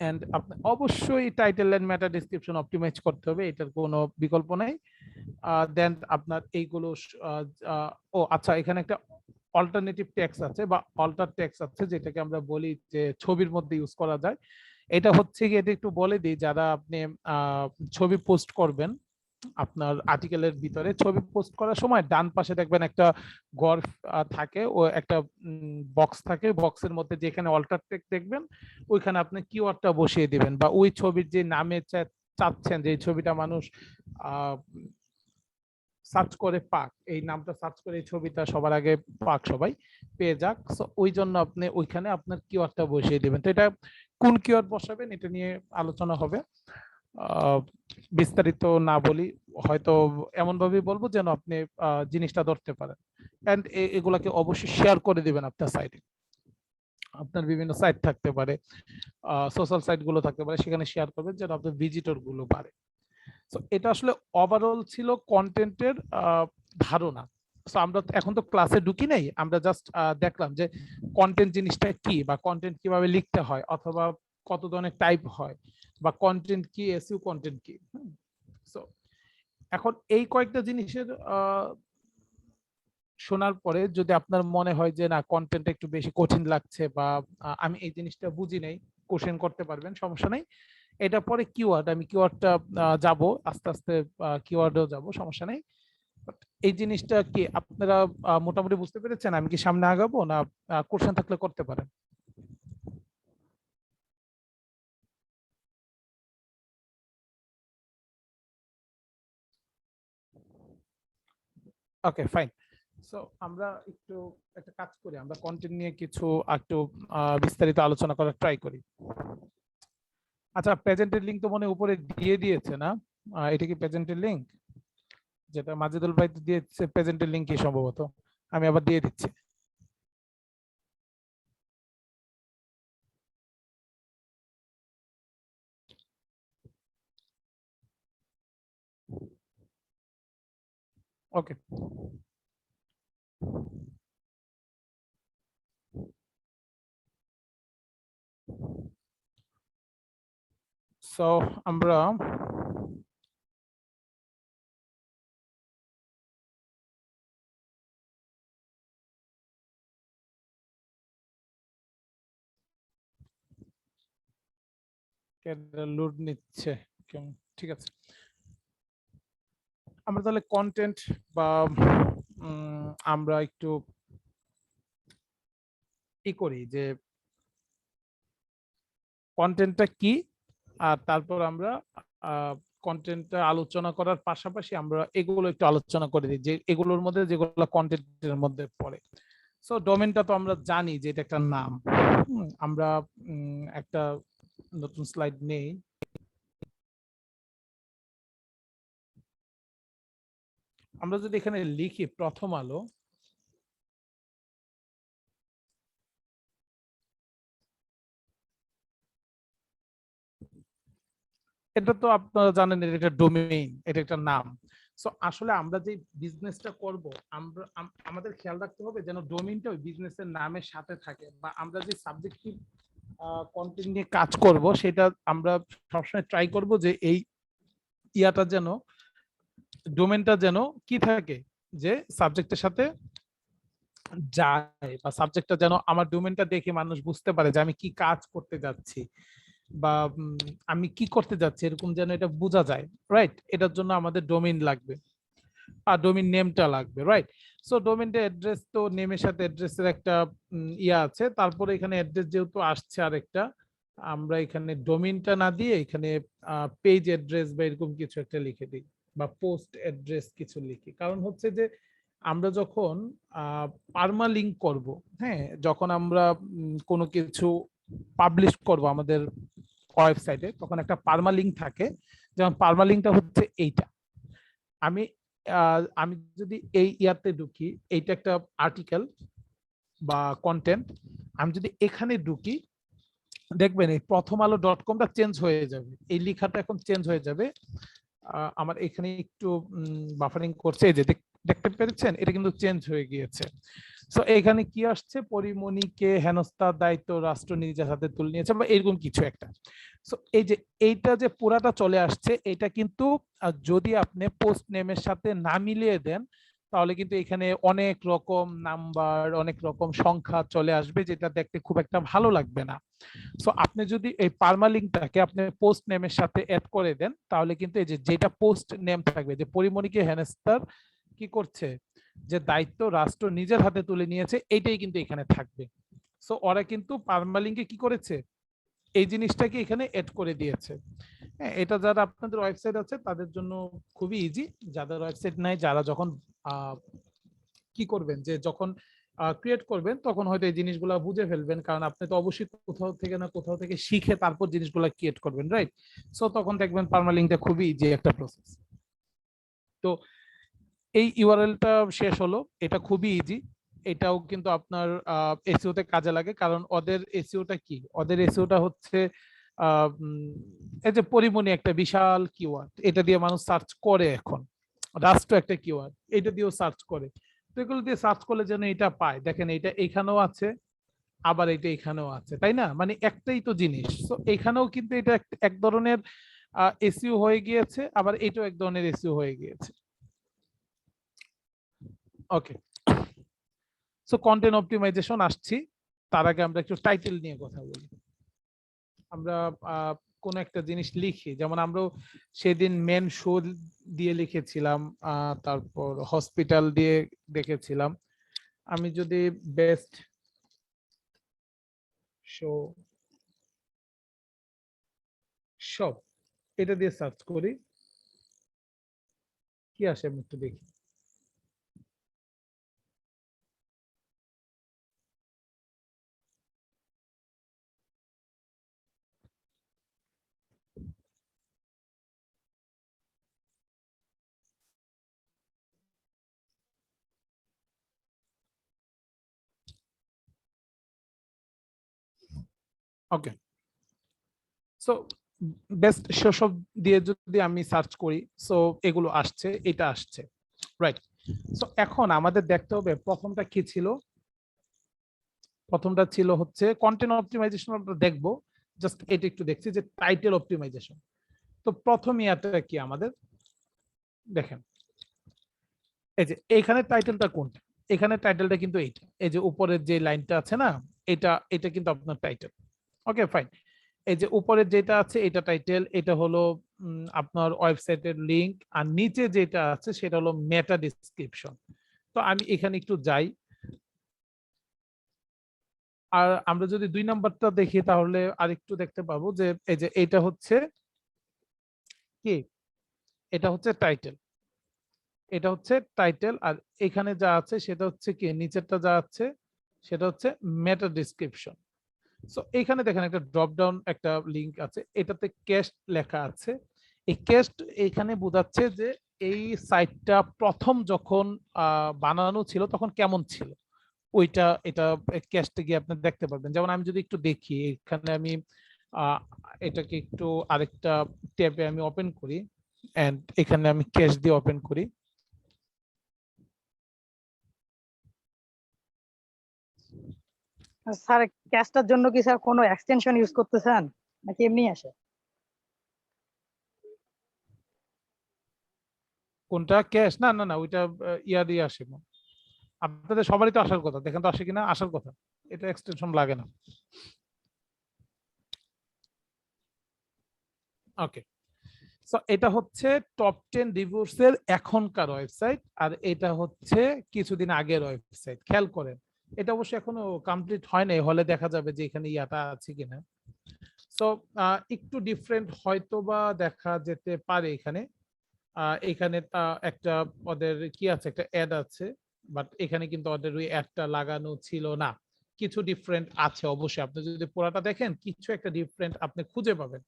এন্ড আপনি অবশ্যই title and meta description optimize করতে হবে, এটার কোনো বিকল্প নাই। দেন আপনার এইগুলো ও আচ্ছা, এখানে একটা অল্টারনেটিভ টেক্সট আছে বা অল্টার টেক্সট আছে, যেটাকে আমরা বলি যে ছবির মধ্যে ইউজ করা যায়। এটা হচ্ছে কি, এটা একটু বলে দিই, যারা আপনি ছবি পোস্ট করবেন আপনার আর্টিকেলের ভিতরে, ছবি পোস্ট করার সময় ডান পাশে দেখবেন একটা ঘর থাকে, ও একটা বক্স থাকে, বক্সের মধ্যে যেখানে অল্টার টেক্সট দেখবেন ওইখানে আপনি কিওয়ার্ডটা বসিয়ে দিবেন, বা ওই ছবির যে নামে চাচ্ছেন যে এই ছবিটা মানুষ সার্চ করে পাক, এই নামটা সার্চ করে এই ছবিটা সবার আগে পাক, সবাই পেয়ে যাক। সো ওই জন্য আপনি ওইখানে আপনার কিওয়ার্ডটা বসিয়ে দিবেন। তো এটা কোন কিওয়ার্ড বসাবেন এটা নিয়ে আলোচনা হবে, বিস্তারিত না বলি, হয়তো এমন ভাবে বলবো যেন আপনি জিনিসটা ধরতে পারেন। এন্ড এগুলাকে অবশ্যই শেয়ার করে দিবেন আপনার সাইটে। আপনার বিভিন্ন সাইট থাকতে পারে, সোশ্যাল সাইট গুলো থাকতে পারে, সেখানে শেয়ার করবেন যেন আপনার ভিজিটর গুলো বাড়ে। তো এটা আসলে ওভারঅল ছিল কন্টেন্টের ধারণা। সো আমরা এখন তো ক্লাসে ঢুকি নাই, আমরা জাস্ট দেখলাম যে কন্টেন্ট জিনিসটা কি, বা কন্টেন্ট কিভাবে লিখতে হয়, অথবা কত ধরনের টাইপ হয়, বা কন্টেন্ট কি, এসইও কন্টেন্ট কি। সো এখন এই কয়েকটা জিনিসের শোনার পরে যদি আপনার মনে হয় যে না কন্টেন্ট একটু বেশি কঠিন লাগছে, বা আমি এই জিনিসটা বুঝি নাই, কোশ্চেন করতে পারবেন, সমস্যা নাই। এটা পরে কিওয়ার্ড, আমি কিওয়ার্ডটা যাব আস্তে আস্তে, কিওয়ার্ডেও যাব, সমস্যা নেই। এই জিনিসটা কি আপনারা মোটামুটি বুঝতে পেরেছেন? আমি কি সামনে আগাবো, না কোশ্চেন থাকলে করতে পারেন? Okay fine. সো আমরা একটু একটা কাজ করি, আমরা কন্টেন্ট নিয়ে কিছু একটু বিস্তারিত আলোচনা করার ট্রাই করি। আচ্ছা, প্রেজেন্টের লিংক তো মনে হয় উপরে দিয়ে দিয়েছে না? এটা কি প্রেজেন্টের লিংক, যেটা মাজেদুল ভাই দিয়েছে? প্রেজেন্টের লিংক কি সম্ভবত, আমি আবার দিয়ে দিচ্ছি। ওকে, সো আমরা লোড নিচ্ছে, ঠিক আছে। আমরা তাহলে কন্টেন্ট বা আমরা একটু ই করি যে কন্টেন্টটা কি, আর তারপর আমরা কন্টেন্টটা আলোচনা করার পাশাপাশি আমরা এগুলো একটু আলোচনা করে দিই, যে এগুলোর মধ্যে যেগুলো কন্টেন্টের মধ্যে পড়ে। সো ডোমেনটা তো আমরা জানি যে এটা একটা নাম। আমরা একটা নতুন স্লাইড নেই। আমরা যদি এখানে লিখি প্রথম আলো, এটা তো আপনারা জানেন এটা একটা ডোমেইন, এটা একটা নাম। সো আসলে আমরা যে বিজনেসটা করব, আমরা আমাদের খেয়াল রাখতে হবে যেন ডোমেইনটা ওই বিজনেসের নামের সাথে থাকে, বা আমরা যে সাবজেক্টিভ কন্টেন্ট নিয়ে কাজ করব সেটা আমরা সবসময় ট্রাই করব যে এই ইয়াটা যেন, ডোমেনটা যেন কি থাকে, যে সাবজেক্টের সাথে যায় বা সাবজেক্টটা যেন আমার ডোমেনটা দেখে মানুষ বুঝতে পারে যে আমি কি কাজ করতে যাচ্ছি বা আমি কি করতে যাচ্ছি এরকম যেন এটা বোঝা যায়, রাইট? এটার জন্য আমাদের ডোমেইন লাগবে আর ডোমেইন নেমটা লাগবে, রাইট? সো ডোমেইনটা অ্যাড্রেস তো নেমের সাথে অ্যাড্রেসের একটা ইয়া আছে, তারপরে এখানে অ্যাড্রেস যেহেতু আসছে আরেকটা, আমরা এখানে ডোমেইনটা না দিয়ে এখানে পেজ অ্যাড্রেস বা এরকম কিছু একটা লিখে দিই বা পোস্ট অ্যাড্রেস কিছু লিখি। কারণ হচ্ছে যে আমরা যখন পার্মা লিঙ্ক করব, হ্যাঁ, যখন আমরা কোনো কিছু পাবলিশ করব আমাদের ওয়েবসাইটে, তখন একটা পার্মা লিঙ্ক থাকে। যেমন পার্মা লিঙ্কটা হচ্ছে এইটা। আমি আমি যদি এই ইয়াতে ঢুকি, এইটা একটা আর্টিকেল বা কন্টেন্ট, আমি যদি এখানে ঢুকি, দেখবেন এই প্রথম আলো .com-টা চেঞ্জ হয়ে যাবে, এই লেখাটা এখন চেঞ্জ হয়ে যাবে। আমার এখানে একটু বাফারিং করছে, এই যে দেখতে পেরেছেন, এটা কিন্তু চেঞ্জ হয়ে গিয়েছে। সো এখানে কি আসছে, পরিমণিকে হেনস্থার দায়িত্ব রাষ্ট্র নিজের হাতে তুলে নিয়েছে বা এরকম কিছু একটা। সো এই যে এইটা যে পুরাটা চলে আসছে, এটা কিন্তু যদি আপনি পোস্ট নেমের সাথে না মিলিয়ে দেন, তাহলে কিন্তু এখানে অনেক রকম নাম্বার, অনেক রকম সংখ্যা চলে আসবে, যেটা দেখতে খুব একটা ভালো লাগবে না। সো আপনি যদি এই পার্মালিংকটাকে আপনি পোস্ট নেমের সাথে অ্যাড করে দেন, তাহলে কিন্তু এই যে যেটা পোস্ট নেম থাকবে, যে পরিমণিকে হেনস্থার কি করছে, যে দায়িত্ব রাষ্ট্র নিজের হাতে তুলে নিয়েছে, এইটাই কিন্তু এখানে থাকবে। সো ওরা কিন্তু পার্মালিংকে কি করেছে, এই জিনিসটাকে এখানে এড করে দিয়েছে। হ্যাঁ, এটা যারা আপনাদের ওয়েবসাইট আছে তাদের জন্য খুবই ইজি। যাদের ওয়েবসাইট নাই, যারা যখন কি করবেন, যে যখন ক্রিয়েট করবেন তখন হয়তো এই জিনিসগুলো বুঝে ফেলবেন, কারণ আপনি তো অবশ্যই কোথাও থেকে না কোথাও থেকে শিখে তারপর জিনিসগুলো ক্রিয়েট করবেন, রাইট? সো তখন দেখবেন পার্মালিংকটা খুবই ইজি একটা প্রসেস। তো এই ইউআরএলটা শেষ হলো, এটা খুবই ইজি। এটাও কিন্তু আপনার এসইও তে কাজে লাগে, কারণ ওদের এসইওটা কি, ওদের এসইওটা হচ্ছে এই যে পরিমণি একটা বিশাল কিওয়ার্ড, এটা দিয়ে মানুষ সার্চ করে, এখন রাষ্ট্র একটা কিওয়ার্ড, এটা দিয়েও সার্চ করে। তো এগুলো দিয়ে সার্চ করলে যেন এটা পায়, দেখেন এটা এখানেও আছে, আবার এটা এখানেও আছে, তাই না? মানে একটাই তো জিনিস। তো এখানেও কিন্তু এটা এক ধরনের এসইও হয়ে গিয়েছে, আবার এটাও এক ধরনের এসইও হয়ে গিয়েছে। ওকে, সো কন্টেন্ট অপটিমাইজেশন আসছি, তার আগে আমরা একটু টাইটেল নিয়ে কথা বলি। আমরা কোন একটা জিনিস লিখি, যেমন আমরা সেদিন মেন শো দিয়ে লিখেছিলাম, তারপর হসপিটাল দিয়ে দেখেছিলাম। আমি যদি বেস্ট শো সব এটা দিয়ে সার্চ করি, কি আসে আমি একটু দেখি। ওকে, সো বেস্ট শো সব দিয়ে যদি আমি সার্চ করি, সো এগুলো আসছে, এটা আসছে, রাইট? সো এখন আমাদের দেখতে হবে প্রথমটা কি ছিল। প্রথমটা ছিল হচ্ছে কন্টেন্ট অপটিমাইজেশন, আমরা দেখবো। জাস্ট এটা একটু দেখছি যে টাইটেল অপটিমাইজেশন। তো প্রথম ইয়াটা কি আমাদের, দেখেন এই যে এইখানে টাইটেলটা কোনটা, এখানে টাইটেলটা কিন্তু এইটা, এই যে উপরের যে লাইনটা আছে না, এটা এটা কিন্তু আপনার টাইটেল। ওকে ফাইন, এই যে উপরের যেটা আছে এটা টাইটেল, এটা হলো আপনার ওয়েবসাইটের লিংক, আর নিচে যেটা আছে সেটা হলো মেটা ডেসক্রিপশন। তো আমি এখানে একটু যাই, আর আমরা যদি 2 নাম্বারটা দেখি তাহলে আরেকটু দেখতে পাবো যে এই যে এটা হচ্ছে কি, এটা হচ্ছে টাইটেল, এটা হচ্ছে টাইটেল, আর এখানে যা আছে সেটা হচ্ছে কি, নিচেরটা যা আছে সেটা হচ্ছে মেটা ডেসক্রিপশন। সো এখানে দেখেন একটা ড্রপ ডাউন একটা লিংক আছে, এটাতে ক্যাশ লেখা আছে। এই ক্যাশ এখানে বোঝাচ্ছে যে এই সাইটটা প্রথম যখন বানানো ছিল তখন কেমন ছিল, ওইটা এটা ক্যাশটা গিয়ে আপনি দেখতে পারবেন। যেমন আমি যদি একটু দেখি এখানে, আমি আহ, এটাকে একটু আরেকটা ট্যাবে আমি ওপেন করি, এন্ড এখানে আমি ক্যাশ দিয়ে ওপেন করি। স্যার, ক্যাশটার জন্য কি স্যার কোনো এক্সটেনশন ইউজ করতেছেন নাকি এমনি আসে? কোনটা ক্যাশ? না না না, ওইটা ইয়া দিয়ে আসে না। আপনাদের সবারই তো আসার কথা, দেখেন তো আসে কিনা, আসার কথা, এটা এক্সটেনশন লাগে না। ওকে, সো এটা হচ্ছে টপ 10 রিভিউস এর এখনকার ওয়েবসাইট, আর এটা হচ্ছে কিছুদিন আগের ওয়েবসাইট। খেয়াল করেন, এটা অবশ্য এখনো কমপ্লিট হয় নাই, হলে দেখা যাবে যে এখানে ইয়াটা আছে কিনা। সো একটু ডিফারেন্ট হয়তো বা দেখা যেতে পারে এখানে। এখানে একটা ওদের কি আছে, একটা অ্যাড আছে, বাট এখানে কিন্তু ওদের ওই অ্যাডটা লাগানো ছিল না। কিছু ডিফারেন্ট আছে অবশ্যই, আপনি যদি পুরাটা দেখেন কিছু একটা ডিফারেন্ট আপনি খুঁজে পাবেন।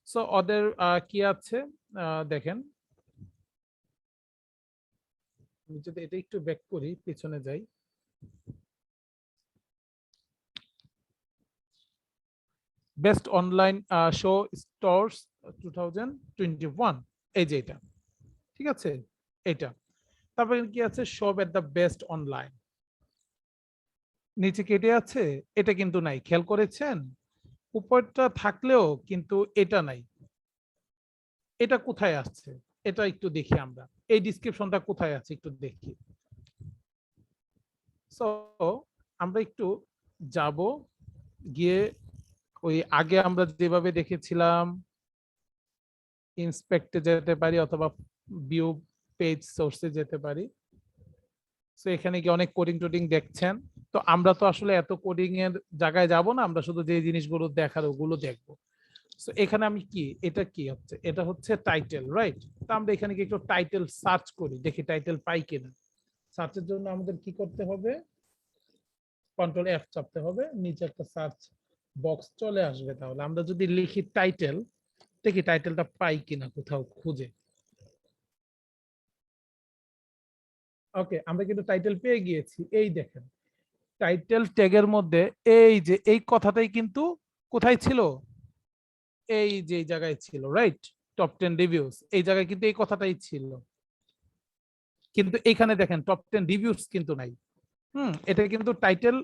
সো ওদের কি আছে দেখেন, আমি যদি এটা একটু ব্যাক করি, পিছনে যাই, বেস্ট অনলাইন শো স্টোরস 2021, এই যে এটা, ঠিক আছে এটা। তারপরে কি আছে, shop at the best online, নিচে কেটে আছে, এটা কিন্তু নাই, খেয়াল করেছেন? উপরটা থাকলেও কিন্তু এটা নাই, এটা কোথায় আসছে, এটা একটু দেখি আমরা, এই ডিসক্রিপশনটা কোথায় আছে একটু দেখি। সো আমরা একটু যাব, গিয়ে ওই আগে আমরা যেভাবে দেখেছিলাম ইন্সপেক্টে যেতে পারি, অথবা ভিউ পেজ সোর্সে যেতে পারি। তো এখানে কি অনেক কোডিং টোডিং দেখছেন, তো আমরা তো আসলে এত কোডিং এর জায়গায় যাব না, আমরা শুধু যে জিনিসগুলো দেখার ওগুলো দেখবো। তো এখানে আমি কি, এটা কি হচ্ছে, এটা হচ্ছে টাইটেল, রাইট? তো আমরা এখানে কি একটু টাইটেল সার্চ করি, দেখি টাইটেল পাই কিনা। সার্চের জন্য আমাদের কি করতে হবে, কন্ট্রোল এফ চাপতে হবে, নিচে একটা সার্চ বক্স চলে আসবে। তাহলে আমরা যদি লিখি টাইটেল, দেখি টাইটেলটা পাই কিনা কোথাও খুঁজে। ওকে, আমরা কিন্তু টাইটেল পেয়ে গিয়েছি, এই দেখেন টাইটেল ট্যাগের মধ্যে এই যে এই কথাটাই কিন্তু কোথায় ছিল, এই যে জায়গায় ছিল, রাইট? টপ 10 রিভিউস, এই জায়গায় কিন্তু এই কথাটাই ছিল, কিন্তু এখানে দেখেন টপ 10 রিভিউস কিন্তু নাই। এটা কিন্তু টাইটেল,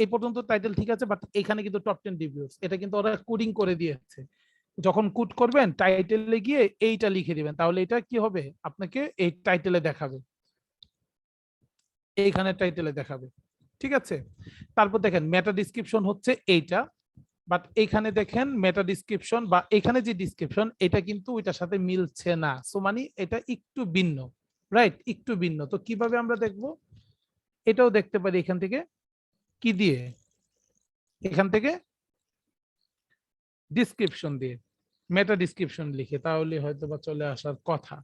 এই পর্যন্ত টাইটেল ঠিক আছে, বাট এখানে কিন্তু টপ 10 রিভিউস, এটা কিন্তু ওরা কোডিং করে দিয়েছে। যখন কোড করবেন টাইটেলে গিয়ে এইটা লিখে দিবেন, তাহলে এটা কি হবে, আপনাকে এই টাইটেলে দেখাবে, এইখানে টাইটেলে দেখাবে, ঠিক আছে? তারপর দেখেন মেটা ডিসক্রিপশন হচ্ছে এইটা, বাট এখানে দেখেন মেটা ডিসক্রিপশন বা এখানে যে ডিসক্রিপশন, এটা কিন্তু ওইটার সাথে মিলছে না। সো মানে এটা একটু ভিন্ন, রাইট? একটু ভিন্ন। তো কিভাবে আমরা দেখব, এটাও দেখতে পারি এখান থেকে, কি দিয়ে, এখান থেকে ডিসক্রিপশন দিয়ে, মেটা ডিসক্রিপশন লিখে, তাহলে হয়তো বা চলে আসার কথা।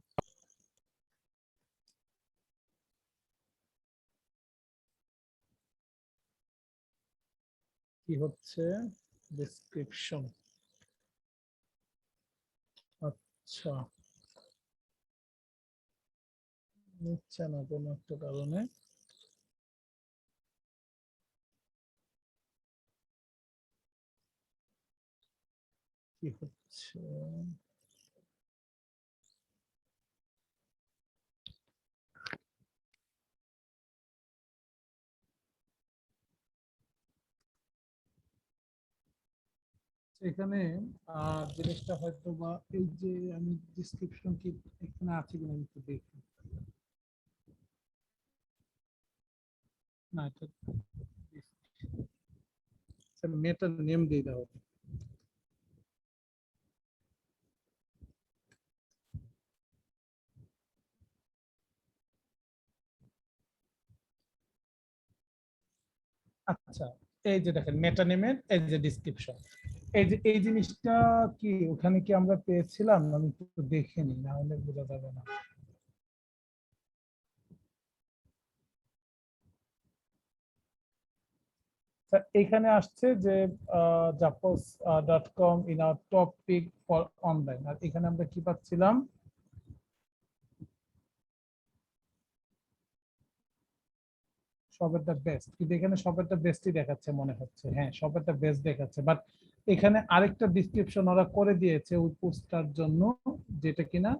কি হচ্ছে, ডিসক্রিপশন, আচ্ছা নিচ্ছে না কোনো একটা কারণে। কি হচ্ছে, এখানে জিনিসটা হয়তো বা এই যে আমি ডিসক্রিপশন কি এখানে আছে কিনা আমি একটু দেখি। না, এটা মেটার নেম দিয়ে দেওয়া হবে। আচ্ছা, এই যে দেখেন মেটা নেমের এই যে ডিসক্রিপশন, এই যে এই জিনিসটা কি ওখানে কি আমরা পেয়েছিলাম, আমি একটু দেখে নিই, না হলে বোঝা যাবে না। এখানে আসছে যে Zappos .com in our top pick for online, আর এখানে আমরা কি পাচ্ছিলাম, সবের দ্য বেস্ট, কিন্তু এখানে সবের দ্য বেস্টই দেখাচ্ছে মনে হচ্ছে, হ্যাঁ সবের দ্য বেস্ট দেখাচ্ছে, বাট এখানে আরেকটা ডিসক্রিপশন ওরা করে দিয়েছে ওই পোস্টটার জন্য, যেটা কিনা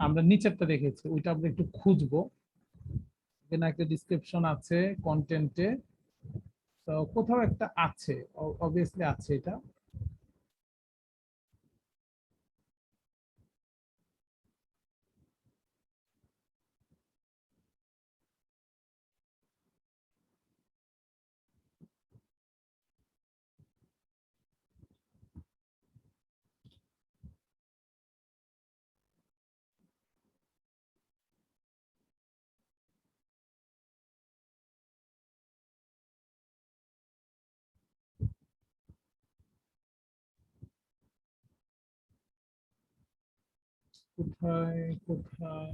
আমরা নিচেরটা দেখেছি, ওইটা আমরা একটু খুঁজবো। এখানে একটা ডিসক্রিপশন আছে কন্টেন্টে, তো কোথাও একটা আছে, অবভিয়াসলি আছে এটা। কোথায় কোথায়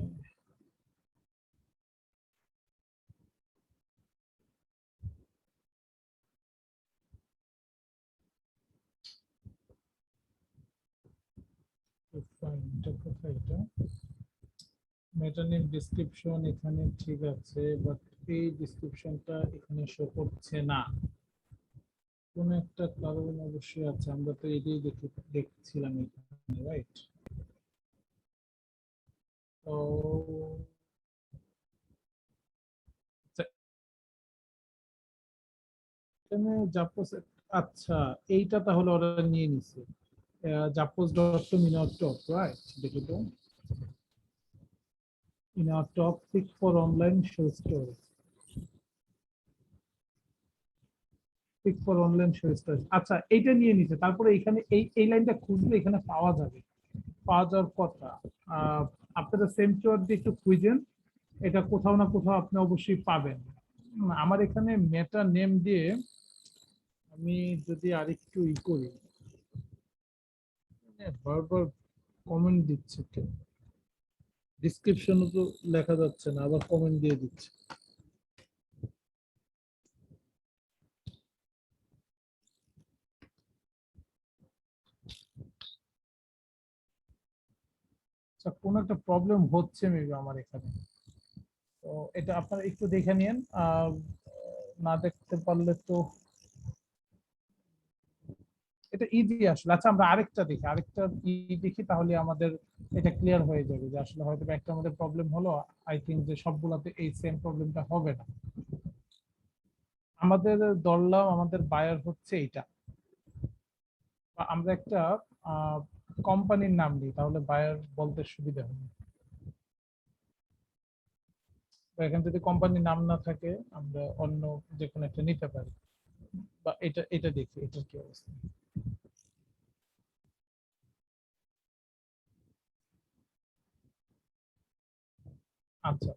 কোথায় এটা মেটা নেম ডেসক্রিপশন এখানে ঠিক আছে, বাট এই ডেসক্রিপশনটা এখানে শো করছে না। কোন একটা কারণ অবশ্যই আছে, আমরা তো এটাই দেখছিলাম এখানে, রাইট? তো এখানে জাপোস, আচ্ছা এইটা তাহলে ওরা নিয়ে নিছে, Zappos dot com in our top, right? দেখি তো, in our top pick for online show story, pick for online show story, আচ্ছা এইটা নিয়ে নিছে। তারপরে এখানে এই লাইনটা খুঁজলে এখানে পাওয়া যাবে, পাওয়া যাওয়ার কথা। আহ, আপনারা সেম কিওয়ার্ড দিয়ে একটু খুঁজেন, এটা কোথাও না কোথাও আপনি অবশ্যই পাবেন। আমার এখানে মেটা নেম দিয়ে আমি যদি আরেকটু করি, বারবার কমেন্ট দিচ্ছে কেউ, ডিসক্রিপশনে তো লেখা যাচ্ছে না, আবার কমেন্ট দিয়ে দিচ্ছে। আচ্ছা কোন একটা প্রবলেম হচ্ছে মেবি আমার এখানে, তো এটা আপনারা একটু দেখে নিন। না দেখতে পারলে তো এটা ইজি আসলে। আচ্ছা আমরা আরেকটা দেখি, আরেকটা দেখি, তাহলে আমাদের এটা ক্লিয়ার হয়ে যাবে যে আসলে হয়তো একটা আমাদের প্রবলেম হলো। আই থিঙ্ক যে সবগুলাতে এই সেম প্রবলেমটা হবে না। আমাদের ধরলাম আমাদের বায়ার হচ্ছে এটা, বা আমরা একটা কোম্পানির নাম দিই, তাহলে বায়ার বলতে সুবিধা হবে। তো এখানে যদি কোম্পানির নাম না থাকে আমরা অন্য যে কোনো একটা নিতে পারি, বা এটা এটা দেখি এটার কি অবস্থা। আচ্ছা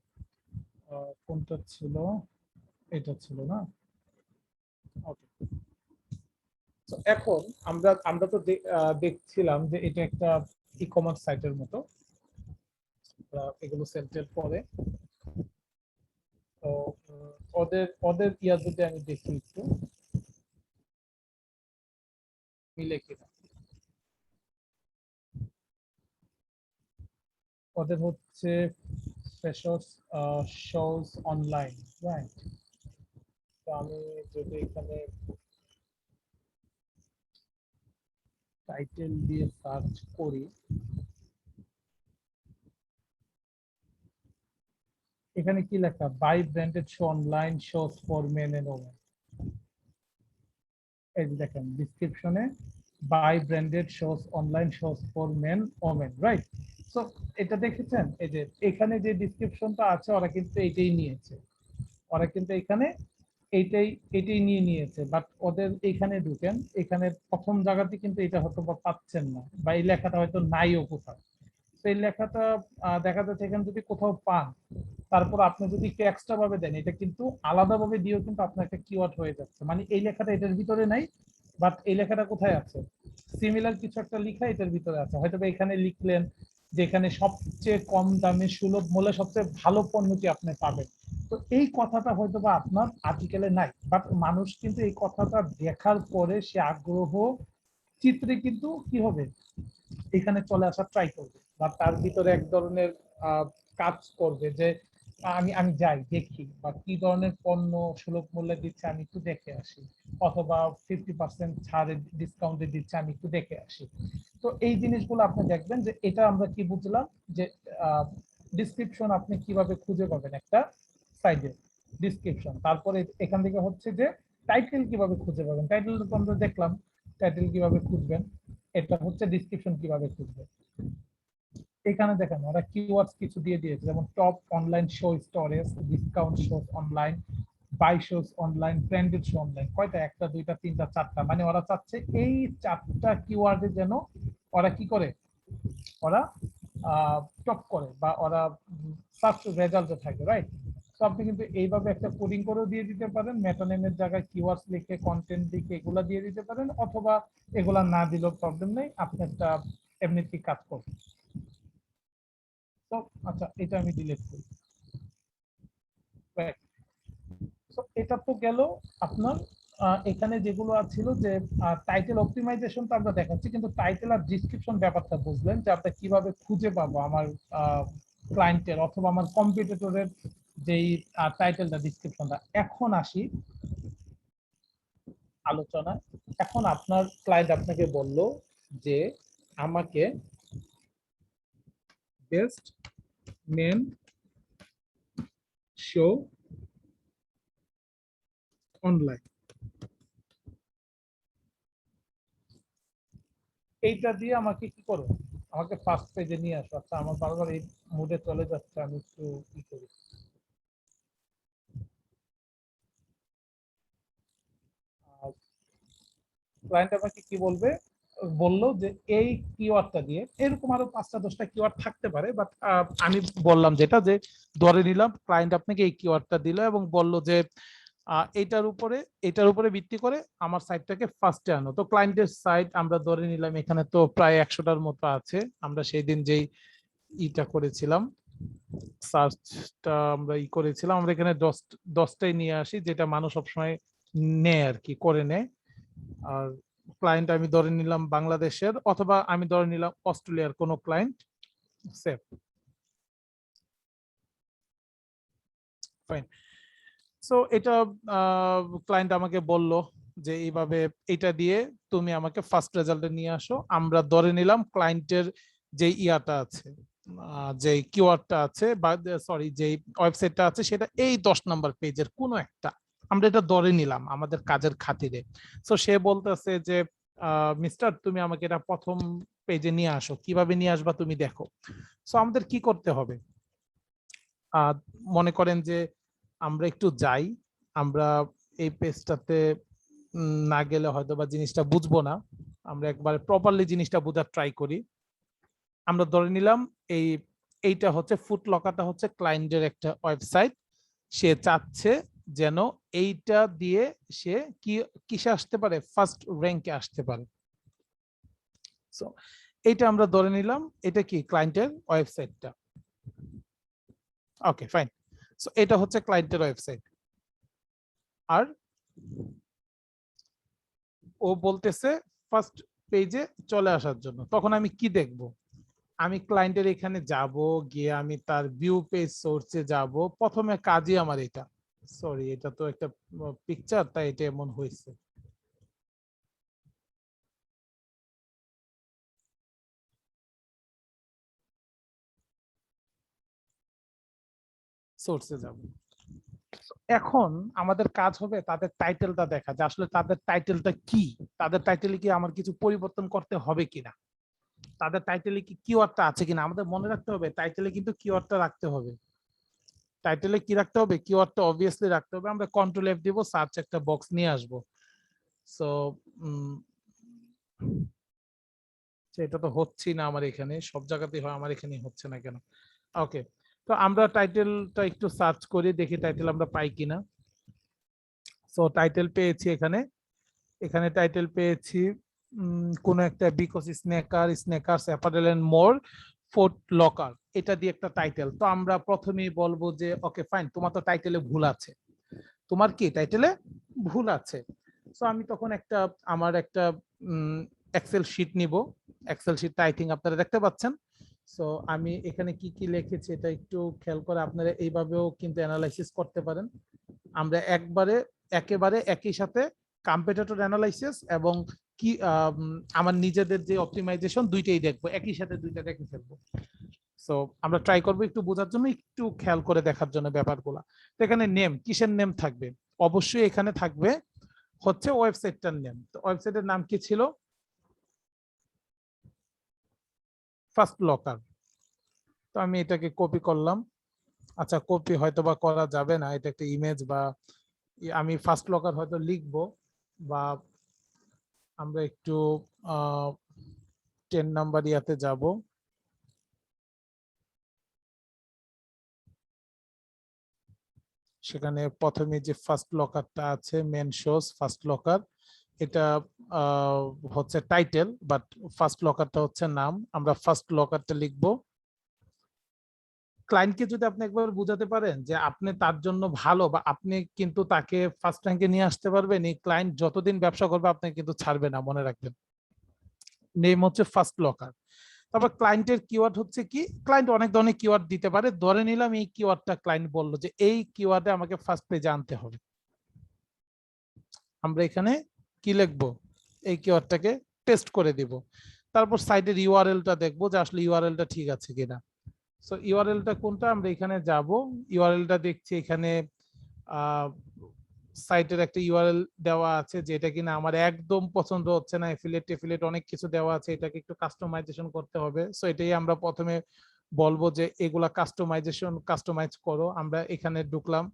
কোনটা ছিল, এটা ছিল না? ওকে। তো এখন আমরা আমরা তো দেখছিলাম যে এটা একটা ই কমার্স সাইটের মতো, এগুলো সেল টেল করে। তো ওদের ওদের ইয়া যদি আমি দেখি একটু মিলে কিনা। ওদের হচ্ছে ফ্রেশার্স শোজ অনলাইন, রাইট? তো আমি যদি এখানে টাইটেল দিয়ে সার্চ করি, এখানে কি লেখা, buy branded shoe online shoes for men and women. এই যে দেখেন ডিসক্রিপশনে buy branded shoes online shoes for men women, right? So এটা দেখেছেন, এই যে এখানে যে ডিসক্রিপশনটা আছে ওরা কিন্তু এইটাই নিয়েছে, ওরা কিন্তু এখানে এইটাই এটাই নিয়ে নিয়েছে। বাট ওদের এখানে ঢুকেন, এখানে প্রথম জায়গাতে কিন্তু এটা হয়তো বা পাচ্ছেন না, বা এই লেখাটা হয়তো নাইও কোথাও। সেই লেখাটা দেখা যাচ্ছে এখানে যদি কোথাও পান, তারপর আপনি যদি একটু এক্সট্রা ভাবে দেন, এটা কিন্তু আলাদাভাবে দিয়েও কিন্তু আপনার একটা কিওয়ার্ড হয়ে যাচ্ছে। মানে এই লেখাটা এটার ভিতরে নাই, বাট এই লেখাটা কোথায় আছে, সিমিলার কিছু একটা লেখা এটার ভিতরে আছে। হয়তো এখানে লিখলেন যে এখানে সবচেয়ে কম দামে সুলভ মূল্যে সবচেয়ে ভালো পণ্যটি আপনি পাবেন। তো এই কথাটা হয়তো বা আপনার আর্টিকেলে নাই, বাট মানুষ কিন্তু এই কথাটা দেখার পরে সে আগ্রহ চিত্রে কিন্তু কি হবে, এখানে চলে আসার ট্রাই করবে, বা তার ভিতরে এক ধরনের কাজ করবে যে আমি আমি যাই দেখি, বা কি ধরনের পণ্য সুলভ মূল্যে দিচ্ছে আমি একটু দেখে আসি, অথবা 50% ছাড়ে ডিসকাউন্টে দিচ্ছে আমি একটু দেখে আসি। তো এই জিনিসগুলো আপনি দেখবেন যে এটা আমরা কি বুঝলাম, যে ডিসক্রিপশন আপনি কিভাবে খুঁজে পাবেন একটা সাইডে ডিসক্রিপশন। তারপরে এখান থেকে হচ্ছে যে টাইটেল কিভাবে খুঁজে পাবেন, টাইটেল তো আমরা দেখলাম, টাইটেল কিভাবে খুঁজবেন, এটা হচ্ছে ডিসক্রিপশন কিভাবে খুঁজবেন। এখানে দেখেন ওরা কিওয়ার্ডস কিছু দিয়ে দিয়েছে, যেমন top online shoe storage, discount shoes online, buy shoes online, branded shoe online. কয়টা, একটা দুইটা তিনটা চারটা, মানে ওরা চাচ্ছে এই চারটা কিওয়ার্ডে যেন ওরা কি করে, ওরা টপ করে, বা ওরা সার্চ রেজাল্টে থাকে, রাইট? তো আপনি কিন্তু এইভাবে একটা কোডিং করেও দিয়ে দিতে পারেন, মেটানেমের জায়গায় কিওয়ার্ডস লিখে কন্টেন্ট লিখে এগুলা দিয়ে দিতে পারেন, অথবা এগুলা না দিলেও প্রবলেম নেই, আপনি একটা এমনিতেই কাজ করবেন। তো আচ্ছা, এটা আমি ডিলিট করি। So, এটা তো গেল আপনার এখানে যেগুলো ছিল যে টাইটেল অপটিমাইজেশন তো আমরা দেখাচ্ছি, কিন্তু টাইটেল আর ডেসক্রিপশন ব্যাপারটা বুঝলেন যে আমরা কিভাবে খুঁজে পাবো আমার ক্লায়েন্টের অথবা আমার কম্পিটিটরের যেই টাইটেলটা ডেসক্রিপশনটা। এখন আসি আলোচনা। এখন আপনার ক্লায়েন্ট আপনাকে বলল যে আমাকে বেস্ট নেম শো অনলাইন, এইটা দিয়ে আমাকে কি করো, আমাকে ফার্স্ট পেজে নিয়ে আসো। আচ্ছা, আমার বারবার এই মুডে চলে যাচ্ছে, আমি একটু কি করি, ক্লায়েন্ট আমাকে কি বলবে, বললো যে এই কিওয়ার্ডটা দিয়ে, এরকম আরো 5টা 10টা কিওয়ার্ড থাকতে পারে, বাট আমি বললাম যেটা যে ধরে নিলাম ক্লায়েন্ট আপনাকে এই কিওয়ার্ডটা দিল এবং বলল যে এটার উপরে ভিত্তি করে আমার সাইটটাকে ফার্স্টে আনো। তো ক্লায়েন্টের সাইট আমরা ধরে নিলাম এখানে তো প্রায় 100টার মতো আছে। আমরা সেই দিন যেই ইটা করেছিলাম, সার্চটা আমরা করেছিলাম, আমরা এখানে 10টাই নিয়ে আসি যেটা মানুষ সবসময় নেয় আর কি, করে নেয়। আর ক্লায়েন্ট আমি ধরে নিলাম বাংলাদেশের, অথবা আমি ধরে নিলাম অস্ট্রেলিয়ার কোনো ক্লায়েন্ট, সেভ। ফাইন। সো এটা ক্লায়েন্ট আমাকে বলল যে এইভাবে এটা দিয়ে তুমি আমাকে ফার্স্ট রেজাল্টে নিয়ে আসো। আমরা ধরে নিলাম ক্লায়েন্টের যে ইয়াটা আছে, যে কিওয়ার্ডটা আছে বা সরি যে ওয়েবসাইটটা আছে সেটা এই 10 নম্বর পেজের কোনো একটা, আমরা এটা ধরে নিলাম আমাদের কাজের খাতিরে। সো সে বলতেছে যে মিস্টার তুমি আমাকে এটা প্রথম পেজে নিয়ে আসো, কিভাবে নিয়ে আসবা তুমি দেখো। সো আমাদের কি করতে হবে, মনে করেন যে আমরা একটু যাই, আমরা এই পেজটাতে না গেলে হয়তো বা জিনিসটা বুঝবো না, আমরা একবার প্রপারলি জিনিসটা বোঝার ট্রাই করি। আমরা ধরে নিলাম এইটা হচ্ছে ফুটলকারটা হচ্ছে ক্লায়েন্টের একটা ওয়েবসাইট, সে চাচ্ছে যেন এইটা দিয়ে সে কিসে আসতে পারে, ফার্স্ট র্যাঙ্কে আসতে পারে। সো এইটা আমরা ধরে নিলাম এটা কি ক্লায়েন্টের ওয়েবসাইটটা। Okay fine. সো এটা হচ্ছে ক্লায়েন্টের ওয়েবসাইট। আর ও বলতেছে ফার্স্ট পেজে চলে আসার জন্য। তখন আমি কি দেখব, আমি ক্লায়েন্টের এখানে যাব, গিয়ে আমি তার ভিউ পেজ সোর্সে যাব। প্রথমে কাজই আমার এটা, সরি এটা তো একটা পিকচার, তাই এটা এমন হয়েছে। সোর্সে যাব। এখন আমাদের কাজ হবে তাদের টাইটেলটা দেখা, যে আসলে তাদের টাইটেলটা কি, তাদের টাইটেলে কি আমার কিছু পরিবর্তন করতে হবে কিনা, তাদের টাইটেলে কি কিওয়ার্ডটা আছে কিনা। আমাদের মনে রাখতে হবে টাইটেলে কিন্তু কিওয়ার্ডটা রাখতে হবে। টাইটেলে কি রাখতে হবে, কিওয়ার্ডটা অবভিয়াসলি রাখতে হবে। আমরা কন্ট্রোল এফ দিব, সার্চ একটা বক্স নিয়ে আসবো। সো এটা তো হচ্ছেই না আমার এখানে, সব জায়গাতেই হয়, আমার এখানে হচ্ছে না কেন। ওকে, তো আমরা টাইটেলটা একটু সার্চ করি, দেখি টাইটেল আমরা পাই কিনা। সো টাইটেল পেয়েছি এখানে, এখানে টাইটেল পেয়েছি কোন একটা because sneakers apparel and more Foot Locker, এটা দিয়ে একটা টাইটেল। তো আমরা প্রথমেই বলবো যে ওকে ফাইন, তোমার তো টাইটেলে ভুল আছে, তোমার কি টাইটেলে ভুল আছে। সো আমি তখন আমার একটা এক্সেল শিট নিব, এক্সেল শিটটা আই থিঙ্ক আপনারা দেখতে পাচ্ছেন। সো আমি এখানে কি কি লিখেছি এটা একটু খেয়াল করে আপনারা এইভাবেও কিন্তু অ্যানালাইসিস করতে পারেন। আমরা একেবারে একই সাথে কম্পিটিটর অ্যানালাইসিস এবং কি আমার নিজেদের যে অপটিমাইজেশন দুইটাই দেখবো, একই সাথে দুইটা দেখে ফেলবো। সো আমরা ট্রাই করবো একটু বোঝার জন্য, একটু খেয়াল করে দেখার জন্য ব্যাপারগুলা। তো এখানে নেম, কিসের নেম থাকবে, অবশ্যই এখানে থাকবে হচ্ছে ওয়েবসাইটটার নেম। তো ওয়েবসাইটের নাম কি ছিল, ফার্স্ট লকার। তো আমি এটাকে কপি করলাম। আচ্ছা, কপি হয়তো বা করা যাবে না, এটা একটা ইমেজ, বা আমি ফার্স্ট লকার হয়তো লিখবো, বা আমরা একটু 10 নাম্বার ইয়াতে যাব। সেখানে প্রথমে যে ফার্স্ট লকারটা আছে, মেন শোস ফার্স্ট লকার, এটা হচ্ছে টাইটেল, বাট ফার্স্ট লকারটা হচ্ছে নাম। আমরা ফার্স্ট লকারটা লিখবো। ক্লায়েন্টকে যদি আপনি একবার বুঝাতে পারেন যে আপনি তার জন্য ভালো বা আপনি কিন্তু তাকে ফার্স্ট র্যাঙ্কে নিয়ে আসতে পারবেন, এই ক্লায়েন্ট যতদিন ব্যবসা করবে আপনি কিন্তু ছাড়বে না, মনে রাখবেন। নেম হচ্ছে ফার্স্ট লকার। তারপর ক্লায়েন্টের কিওয়ার্ড হচ্ছে কি, ক্লায়েন্ট অনেক ধরনের কিওয়ার্ড দিতে পারে। ধরে নিলাম এই কিওয়ার্ডটা ক্লায়েন্ট বললো যে এই কিওয়ার্ডে আমাকে ফার্স্ট পেজে আনতে হবে, আমরা এখানে কি লিখবো, এই কিওয়ার্ডটাকে টেস্ট করে দিব। তারপর সাইটের ইউআরএলটা দেখবো যে আসলে ইউআরএলটা ঠিক আছে কিনা। সো ইউআরএলটা কোনটা, আমরা এখানে যাব, ইউআরএলটা দেখছি এখানে সাইটের একটা ইউআরএল দেওয়া আছে যেটা কিনা আমার একদম পছন্দ হচ্ছে না, এফিলিয়েট অনেক কিছু দেওয়া আছে, এটাকে একটু কাস্টমাইজেশন করতে হবে। সো এটাই আমরা প্রথমে বলবো যে এগুলা কাস্টমাইজ করো। আমরা এখানে ঢুকলাম,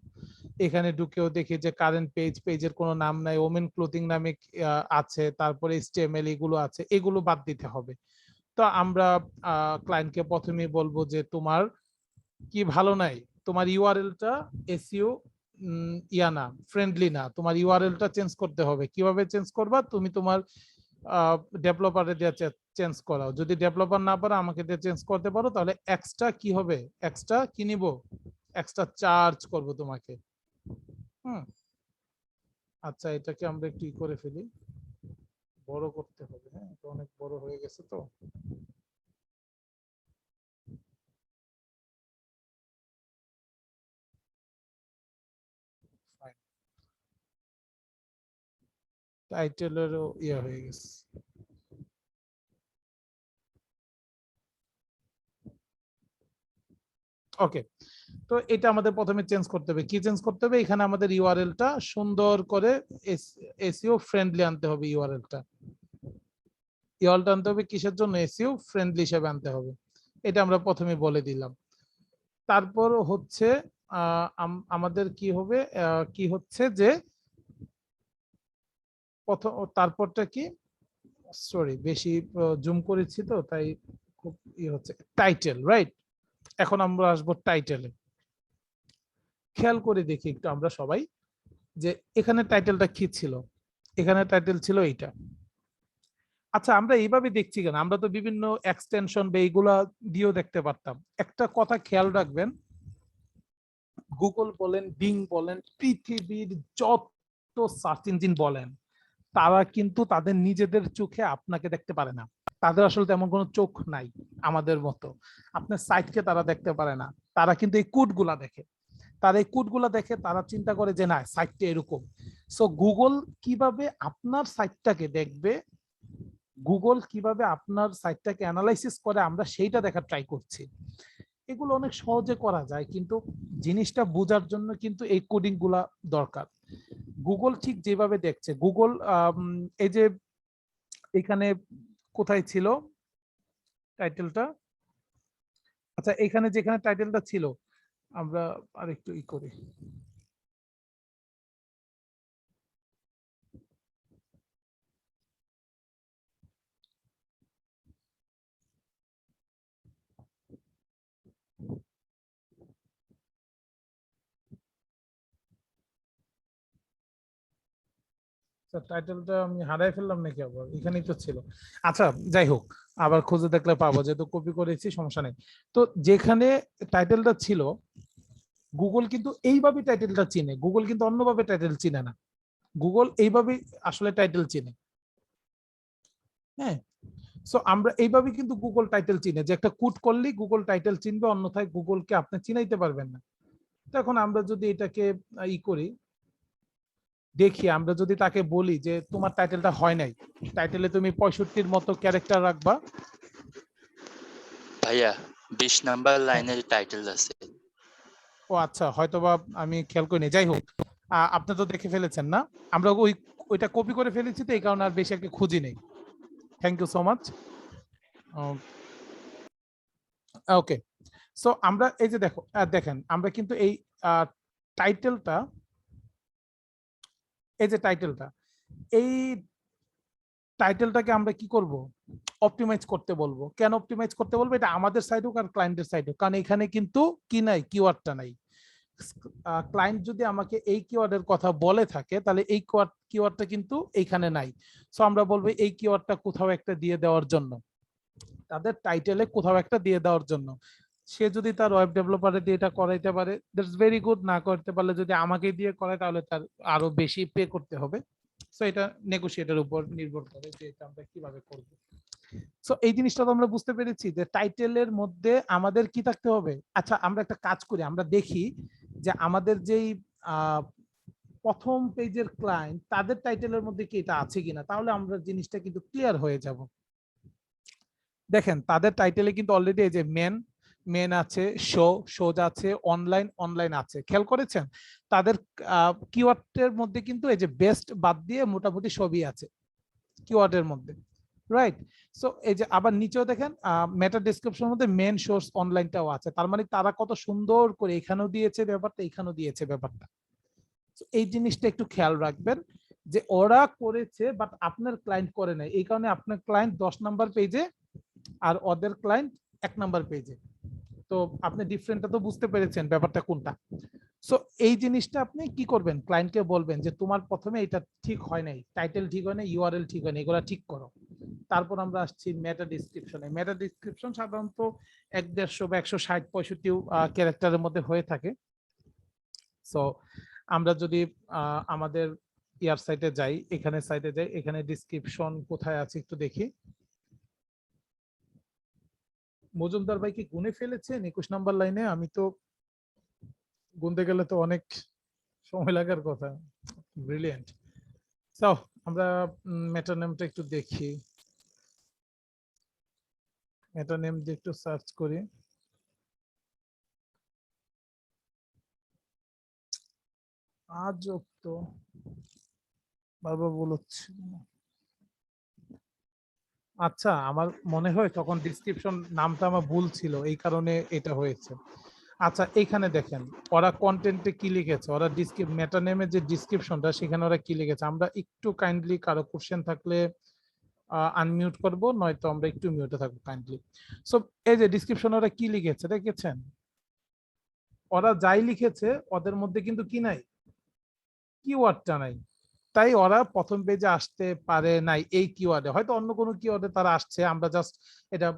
এখানে ঢুকেও দেখি যে কারেন্ট পেজের কোনো নাম নাই, ওমেন ক্লোথিং নামে আছে, তারপরে HTML এগুলো আছে, এগুলো বাদ দিতে হবে। তো আমরা ক্লায়েন্টকে প্রথমেই বলবো যে তোমার কি ভালো নাই, তোমার ইউআরএলটা এসইও না, ফ্রেন্ডলি না, তোমার ইউআরএলটা চেঞ্জ করতে হবে। কিভাবে চেঞ্জ করবা, তুমি তোমার ডেভেলপারে দিয়ে চেঞ্জ করাও, যদি ডেভেলপার না পারো আমাকে দিয়ে চেঞ্জ করতে পারো, তাহলে এক্সট্রা কি হবে, এক্সট্রা কি নিব, এক্সট্রা চার্জ করব তোমাকে। আচ্ছা, এটাকে আমরা একটু করে ফেলি, বড় করতে হবে। হ্যাঁ, এটা অনেক বড় হয়ে গেছে তো। টাইটেলেরও হয়ে গেছে। ওকে, তো এটা আমাদের প্রথমে চেঞ্জ করতে হবে। কি চেঞ্জ করতে হবে, এখানে আমাদের ইউআরএলটা সুন্দর করে এসইও ফ্রেন্ডলি আনতে হবে। ইউআরএলটা আনতে হবে কিসের জন্য, এসইও ফ্রেন্ডলি হিসেবে আনতে হবে, এটা আমরা প্রথমে বলে দিলাম। তারপর হচ্ছে আমাদের কি হবে, কি হচ্ছে যে প্রথম, তারপরটা কি, সরি বেশি জুম করেছি তো তাই খুব হচ্ছে, টাইটেল, রাইট। এখন আমরা আসবো টাইটেলে। খেয়াল করে দেখি একটু আমরা সবাই যে এখানে টাইটেলটা কি ছিল, এখানে টাইটেল ছিল এইটা। আচ্ছা, আমরা এইভাবে দেখছি কেন, আমরা তো বিভিন্ন এক্সটেনশন বা এইগুলা দিয়েও দেখতে পারতাম। একটা কথা খেয়াল রাখবেন, গুগল বলেন, বিং বলেন, পৃথিবীর যত সার্চ ইঞ্জিন বলেন, তারা কিন্তু তাদের নিজেদের চোখে আপনাকে দেখতে পারে না। তাদের আসলে তেমন কোনো চোখ নাই আমাদের মতো। আপনার সাইটকে তারা দেখতে পারে না, তারা কিন্তু এই কোডগুলা দেখে। তারা এই কোডগুলা দেখে, তারা চিন্তা করে যে না, সাইটটা এরকম। সো গুগল কিভাবে আপনার সাইটটাকে দেখবে, গুগল কিভাবে আপনার সাইটটাকে অ্যানালাইসিস করে, আমরা সেইটা দেখার ট্রাই করছি। এগুলো অনেক সহজে করা যায়, কিন্তু জিনিসটা বোঝার জন্য কিন্তু এই কোডিং গুলা দরকার। গুগল ঠিক যেভাবে দেখছে, গুগল এই যে এখানে কোথায় ছিল টাইটেলটা, আচ্ছা এখানে যেখানে টাইটেলটা ছিল, আমরা আরেকটু করি। টাইটেলটা আমি হারাই ফেললাম নাকি, আবার এখানেই তো ছিল। আচ্ছা যাই হোক, আবার খুঁজে দেখলে পাবো, যেহেতু কপি করেছি সমস্যা নেই। তো যেখানে টাইটেলটা ছিল, গুগল কিন্তু এইভাবে টাইটেলটা চিনে, গুগল কিন্তু অন্যভাবে টাইটেল চিনে না, গুগল এইভাবে আসলে টাইটেল চিনে। হ্যাঁ, সো আমরা এইভাবে কিন্তু গুগল টাইটেল চিনে, যে একটা কোড করলেই গুগল টাইটেল চিনবে, অন্যথায় গুগলকে আপনি চিনাইতে পারবেন না। তো এখন আমরা যদি এটাকে করি, দেখি আমরা যদি তাকে বলি যে তোমার টাইটেলটা হয় নাই, টাইটেলে তুমি 65-র মতো ক্যারেক্টার রাখবা। ভাইয়া 20 নাম্বার লাইনের টাইটেল আছে। ও আচ্ছা, হয়তোবা আমি খেয়াল করিনি। যাই হোক, আপনি তো দেখে ফেলেছেন না, আমরা ওইটা কপি করে ফেলেছি, তো এই কারণে আর বেশি একটা খুঁজি নেই। Thank you so much. Okay, so আমরা এই যে দেখেন, আমরা কিন্তু এই টাইটেলটা, এই যে টাইটেলটা, এই টাইটেলটাকে আমরা কি করব, অপটিমাইজ করতে বলবো। কেন অপটিমাইজ করতে বলবো, এটা আমাদের সাইড হোক আর ক্লায়েন্টের সাইড হোক, কারণ এখানে কিন্তু কি নাই, কিওয়ার্ডটা নাই। ক্লায়েন্ট যদি আমাকে এই কিওয়ার্ডের কথা বলে থাকে, তাহলে এই কিওয়ার্ডটা কিন্তু এইখানে নাই। সো আমরা বলবো এই কিওয়ার্ডটা কোথাও একটা দিয়ে দেওয়ার জন্য, তাদের টাইটেলে কোথাও একটা দিয়ে দেওয়ার জন্য। সে যদি তার ওয়েব ডেভেলপারে দিয়ে এটা করাইতে পারে দ্যাটস ভেরি গুড, না করতে পারলে যদি আমাকে দিয়ে করায় তাহলে তার আরো বেশি পে করতে হবে। সো এটা নেগোশিয়েটের উপর নির্ভর করে যে এটা আমরা কিভাবে করব। সো এই জিনিসটা তো আমরা বুঝতে পেরেছি যে টাইটেলের মধ্যে আমাদের কি থাকতে হবে। আচ্ছা আমরা একটা কাজ করি, আমরা দেখি যে আমাদের যেই প্রথম পেজের ক্লায়েন্ট তাদের টাইটেলের মধ্যে কি এটা আছে কিনা, তাহলে আমরা জিনিসটা কিন্তু ক্লিয়ার হয়ে যাব। দেখেন তাদের টাইটেলে কিন্তু অলরেডি এই যে মেন আছে, শোজ আছে, অনলাইন আছে, খেয়াল করেছেন? তাদের কিওয়ার্ডের মধ্যে কিন্তু এই যে বেস্ট বাদ দিয়ে মোটামুটি সবই আছে কিওয়ার্ডের মধ্যে, রাইট? সো এই যে আবার নিচেও দেখেন মেটা ডেসক্রিপশনের মধ্যে মেন সোর্স অনলাইনটাও আছে, তার মানে তারা কত সুন্দর করে এখানেও দিয়েছে ব্যাপারটা, এখানেও দিয়েছে ব্যাপারটা। এই জিনিসটা একটু খেয়াল রাখবেন যে ওরা করেছে বাট আপনার ক্লায়েন্ট করে নাই, এই কারণে আপনার ক্লায়েন্ট 10 নাম্বার পেজে আর ওদের ক্লায়েন্ট 1 নাম্বার পেজে। তো আপনি ডিফারেন্টটা তো বুঝতে পেরেছেন ব্যাপারটা কোনটা। সো এই জিনিসটা আপনি কি করবেন, ক্লায়েন্টকে বলবেন যে তোমার প্রথমে এটা ঠিক হয় নাই, টাইটেল ঠিক হয় নাই, ইউআরএল ঠিক হয় নাই, এগুলো ঠিক করো। তারপর আমরা আসছি মেটা ডিসক্রিপশনে। মেটা ডিসক্রিপশন সাধারণত 150 বা 160 65 ক্যারেক্টারের মধ্যে হয়ে থাকে। সো আমরা যদি আমাদের ইয়ার সাইটে যাই, এখানে সাইটে যাই, এখানে ডিসক্রিপশন কোথায় আছে একটু দেখি। মজুমদার ভাই কি গুনে ফেলেছেন 21 নাম্বার লাইনে? আমি তো গুনতে গেলে তো অনেক সময় লাগার কথা। ব্রিলিয়েন্ট। সো আমরা মেটানেমটা একটু দেখি, মেটানেম দিয়ে একটু সার্চ করি। আজব তো, বারবার বলছি। আচ্ছা আমার মনে হয় তখন ডিসক্রিপশন নামটা আমার ভুল ছিল, এই কারণে এটা হয়েছে। আচ্ছা এখানে দেখেন ওরা কন্টেন্টে কি লিখেছে, ওরা মেটা নেমে যে ডিসক্রিপশনটা সেখানে ওরা কি লিখেছে। আমরা একটু কাইন্ডলি কারো কোশ্চেন থাকলে আনমিউট করব, নয়তো আমরা একটু মিউটে থাকবো কাইন্ডলি। সো এই যে ডিসক্রিপশন ওরা কি লিখেছে দেখেছেন? ওরা যাই লিখেছে ওদের মধ্যে কিন্তু কি নাই, কিওয়ার্ডটা নাই। তাই ওরা প্রথম পেজে আসতে পারে নাই এই কিওয়ার্ডে, হয়তো অন্য কোনো কিওয়ার্ডে তারা আসছে, আমরা জাস্ট এটা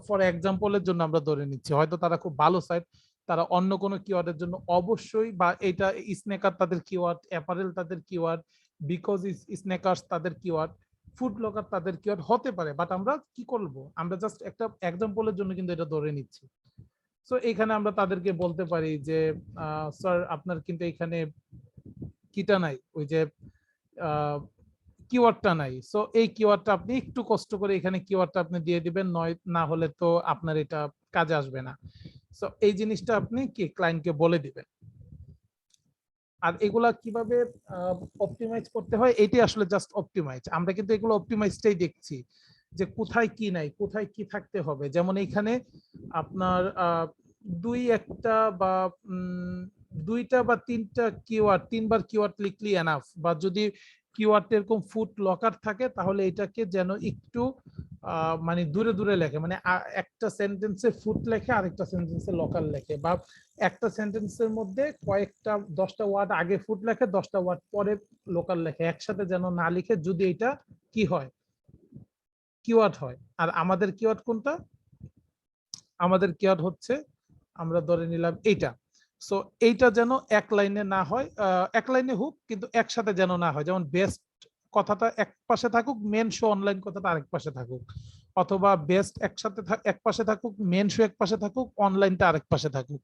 ফর এক্সাম্পলের জন্য আমরা ধরে নিচ্ছি। হয়তো তারা খুব ভালো সাইট, তারা অন্য কোনো কিওয়ার্ডের জন্য অবশ্যই, বা এটা স্নেকার তাদের কিওয়ার্ড, অ্যাপারেল তাদের কিওয়ার্ড, বিকজ স্নেকার্স তাদের কিওয়ার্ড, ফুড লকার তাদের কিওয়ার্ড হতে পারে। বাট আমরা কি করব, আমরা জাস্ট একটা এক্সাম্পলের জন্য কিন্তু এটা ধরে নিচ্ছি। সো এখানে আমরা তাদেরকে বলতে পারি যে স্যার আপনার কিন্তু এখানে কিটা নাই, ওই যে কিওয়ার্ডটা নাই। সো এই কিওয়ার্ডটা আপনি একটু কষ্ট করে এখানে কিওয়ার্ডটা আপনি দিয়ে দিবেন, নয় না হলে তো আপনার এটা কাজে আসবে না। সো এই জিনিসটা আপনি কি ক্লায়েন্টকে বলে দিবেন। আর এগুলা কিভাবে অপটিমাইজ করতে হয়, এটি আসলে জাস্ট অপটিমাইজ। আমরা কিন্তু এগুলো অপটিমাইজটাই দেখছি যে কোথায় কি নাই, কোথায় কি থাকতে হবে। যেমন এখানে আপনার একটা বা দুইটা বা তিনটা কিওয়ার্ড, 3বার কিওয়ার্ড লিখলি এনাফ। বা যদি কিওয়ার্ড এরকম ফুড লকার থাকে তাহলে এটাকে যেন একটু মানে দূরে দূরে লেখে, মানে একটা সেন্টেন্সে ফুড লেখে আরেকটা সেন্টেন্সে লকার লেখে, বা একটা সেন্টেন্সের মধ্যে কয়েকটা 10টা ওয়ার্ড আগে ফুড লেখে, 10টা ওয়ার্ড পরে লোকাল লেখে, একসাথে যেন না লিখে, যদি এটা কি হয় কিওয়ার্ড হয়। আর আমাদের কিওয়ার্ড কোনটা, আমাদের কিওয়ার্ড হচ্ছে, আমরা ধরে নিলাম এইটা। সো এইটা যেন এক লাইনে না হয়, এক লাইনে হোক কিন্তু একসাথে যেন না হয়। যেমন বেস্ট কথাটা এক পাশে থাকুক, মেন শো অনলাইন কথাটা আরেক পাশে থাকুক, অথবা বেস্ট একসাথে এক পাশে থাকুক, মেন শো এক পাশে থাকুক, অনলাইনটা আরেক পাশে থাকুক।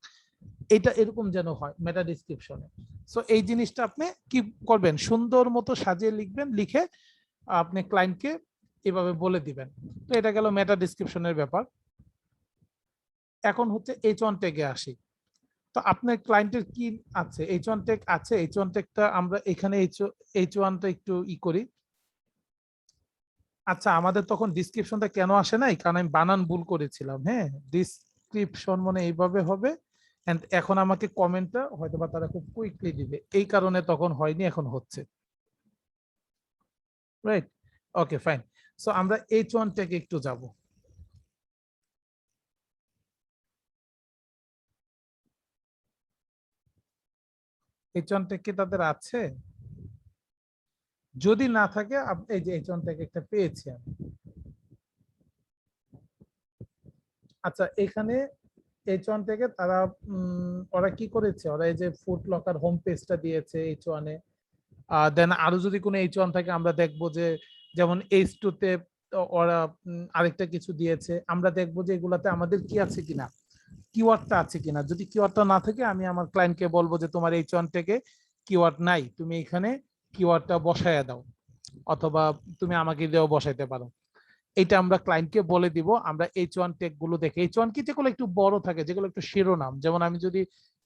এটা এরকম যেন হয় মেটা ডিসক্রিপশনে। সো এই জিনিসটা আপনি কি করবেন, সুন্দর মতো সাজিয়ে লিখবেন, লিখে আপনি ক্লায়েন্টকে এভাবে বলে দিবেন। তো এটা গেল মেটা ডিসক্রিপশনের ব্যাপার। এখন হচ্ছে H1 ট্যাগে আসি। তো আপনার ক্লায়েন্টের কি আছে, H1 ট্যাগ আছে। H1 ট্যাগটা আমরা এখানে H1টা একটু করি। আচ্ছা আমাদের তখন ডিসক্রিপশনটা কেন আসে নাই, কারণ আমি বানান ভুল করেছিলাম। হ্যাঁ, ডিসক্রিপশন মানে এইভাবে হবে, এন্ড এখন আমাকে কমেন্টটা হয়তো বা তারা খুব কুইকলি দিবে, এই কারণে তখন হয়নি, এখন হচ্ছে। Right, okay fine. সো আমরা H1 ট্যাগে একটু যাব। H1 ট্যাগ কি তাদের আছে? যদি না থাকে এই যে H1 ট্যাগ একটা পেয়েছি আমি। আচ্ছা এখানে H1 থেকে তারা ওরা কি করেছে, ওরা এই যে ফুড লকার হোম পেজটা দিয়েছে H1 এ। দেন আরো যদি কোনো H1 থাকে আমরা দেখবো যে যেমন H2 তে ওরা আরেকটা কিছু দিয়েছে, আমরা দেখবো যে এগুলাতে আমাদের কি আছে কিনা, কিওয়ার্ডটা আছে কিনা। যদি কিওয়ার্ডটা না থাকে আমি আমার ক্লায়েন্টকে বলবো যে তোমার H1 থেকে কিওয়ার্ড নাই, তুমি এখানে কিওয়ার্ডটা বসায়া দাও, অথবা তুমি আমাকে দিয়েও বসাইতে পারো। এটা আমরা ক্লায়েন্টকে বলে দিব। আমরা H1 ট্যাগ গুলো দেখে, H1 কি যেগুলো একটু বড় থাকে, যেগুলো একটু শিরোনাম, যেমন আমি যদি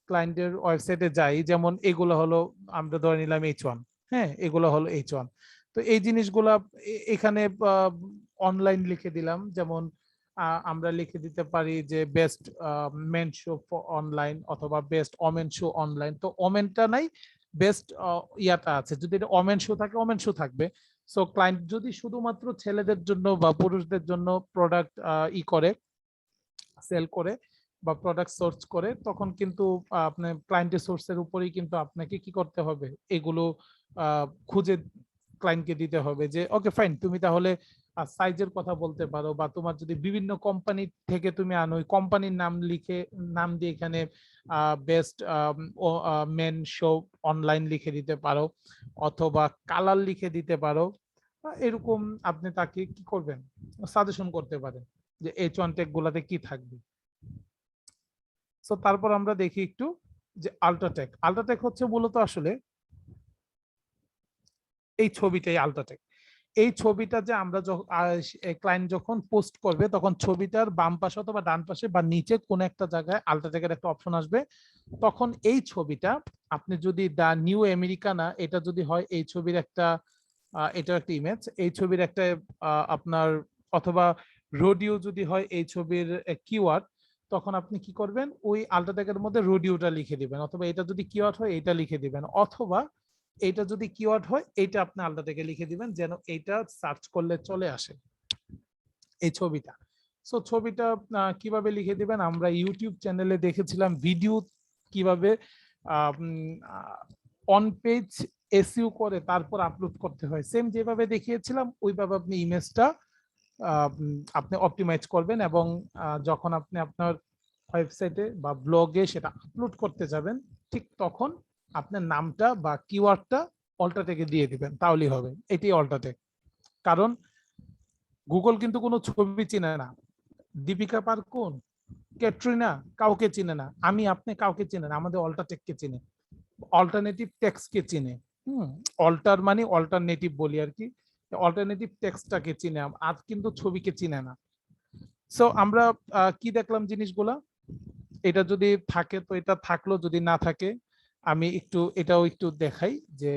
ক্লায়েন্টের ওয়েবসাইটে যাই, যেমন এগুলো হলো আমরা ধরে নিলাম H1, হ্যাঁ এগুলো হলো H1। তো এই জিনিসগুলা এখানে অনলাইন লিখে দিলাম, যেমন আমরা লিখে দিতে পারি যে বেস্ট মেন শো অনলাইন অথবা বেস্ট ওমেন শো অনলাইন। তো ওমেনটা নাই, বেস্ট ইয়াটা আছে, যদি এটা ওমেন শো থাকে ওমেন শো থাকবে। সো ক্লায়েন্ট যদি শুধুমাত্র ছেলেদের জন্য বা পুরুষদের জন্য প্রোডাক্ট করে, সেল করে বা প্রোডাক্ট সোর্স করে, তখন কিন্তু আপনার ক্লায়েন্টের সোর্সের উপরেই কিন্তু আপনাকে কি করতে হবে, এগুলো খুঁজে ক্লায়েন্টকে দিতে হবে যে ওকে ফাইন, তুমি তাহলে সাইজের কথা বলতে পারো, বা তোমার যদি বিভিন্ন কোম্পানি থেকে তুমি আনো, ওই কোম্পানির নাম লিখে, নাম দিয়ে এখানে বেস্ট মেন শো অনলাইন লিখে দিতে পারো, অথবা কালার লিখে দিতে পারো। এরকম আপনি তাকে কি করবেন, সাজেশন করতে পারেন যে H1 ট্যাগ গুলাতে কি থাকবে। সো তারপর আমরা দেখি একটু যে আল্ট্রাটেক। আল্ট্রাটেক হচ্ছে মূলত আসলে এই ছবিটাই আল্ট্রাটেক। এই ছবিটা যে আমরা ক্লায়েন্ট যখন পোস্ট করবে, তখন ছবিটার বাম পাশে অথবা ডান পাশে বা নিচে কোন একটা জায়গায় আল্ট্রাটেকের একটা অপশন আসবে। তখন এই ছবিটা আপনি যদি দা নিউ আমেরিকানা এটা যদি হয়, এই ছবির একটা এটা একটা ইমেজ, এই ছবির একটা আপনার, অথবা রোডিও যদি হয় এই ছবির কিওয়ার্ড, তখন আপনি কি করবেন, ওই আল্ট্রাটেকের মধ্যে রোডিওটা লিখে দিবেন, অথবা এটা যদি কিওয়ার্ড হয় এটা লিখে দিবেন, অথবা এইটা যদি কিওয়ার্ড হয় এইটা আপনি আল্ট্রাটেকে লিখে দিবেন, যেন এইটা সার্চ করলে চলে আসে এই ছবিটা। সো ছবিটা কিভাবে লিখে দিবেন, আমরা ইউটিউব চ্যানেলে দেখেছিলাম ভিডিও কিভাবে অন পেজ এসইও করে তারপর আপলোড করতে হয়, সেম যেভাবে দেখিয়েছিলাম ওইভাবে আপনি ইমেজটা আপনি অপটিমাইজ করবেন, এবং যখন আপনি আপনার ওয়েবসাইটে বা ব্লগে সেটা আপলোড করতে যাবেন, ঠিক তখন আপনার নামটা বা কিওয়ার্ডটা অল্টাটেকে দিয়ে দিবেন, তাহলেই হবে। এটি অল্টাটেক। কারণ গুগল কিন্তু কোনো ছবি চিনে না, দীপিকা পাড়ুকোন, ক্যাটরিনা কাউকে চিনে না, আমি আপনি কাউকে চিনে না, আমাদের অল্টাটেককে চিনে, অল্টারনেটিভ টেক্সটকে চিনে। অল্টার মানে অল্টারনেটিভ বলি আর কি, অল্টারনেটিভ টেক্সটটাকে চিনে, আর কিন্তু ছবিকে চিনে না। সো আমরা কি দেখলাম জিনিসগুলা, এটা যদি থাকে তো এটা থাকলো, যদি না থাকে আমি একটু এটাও একটু দেখাই যে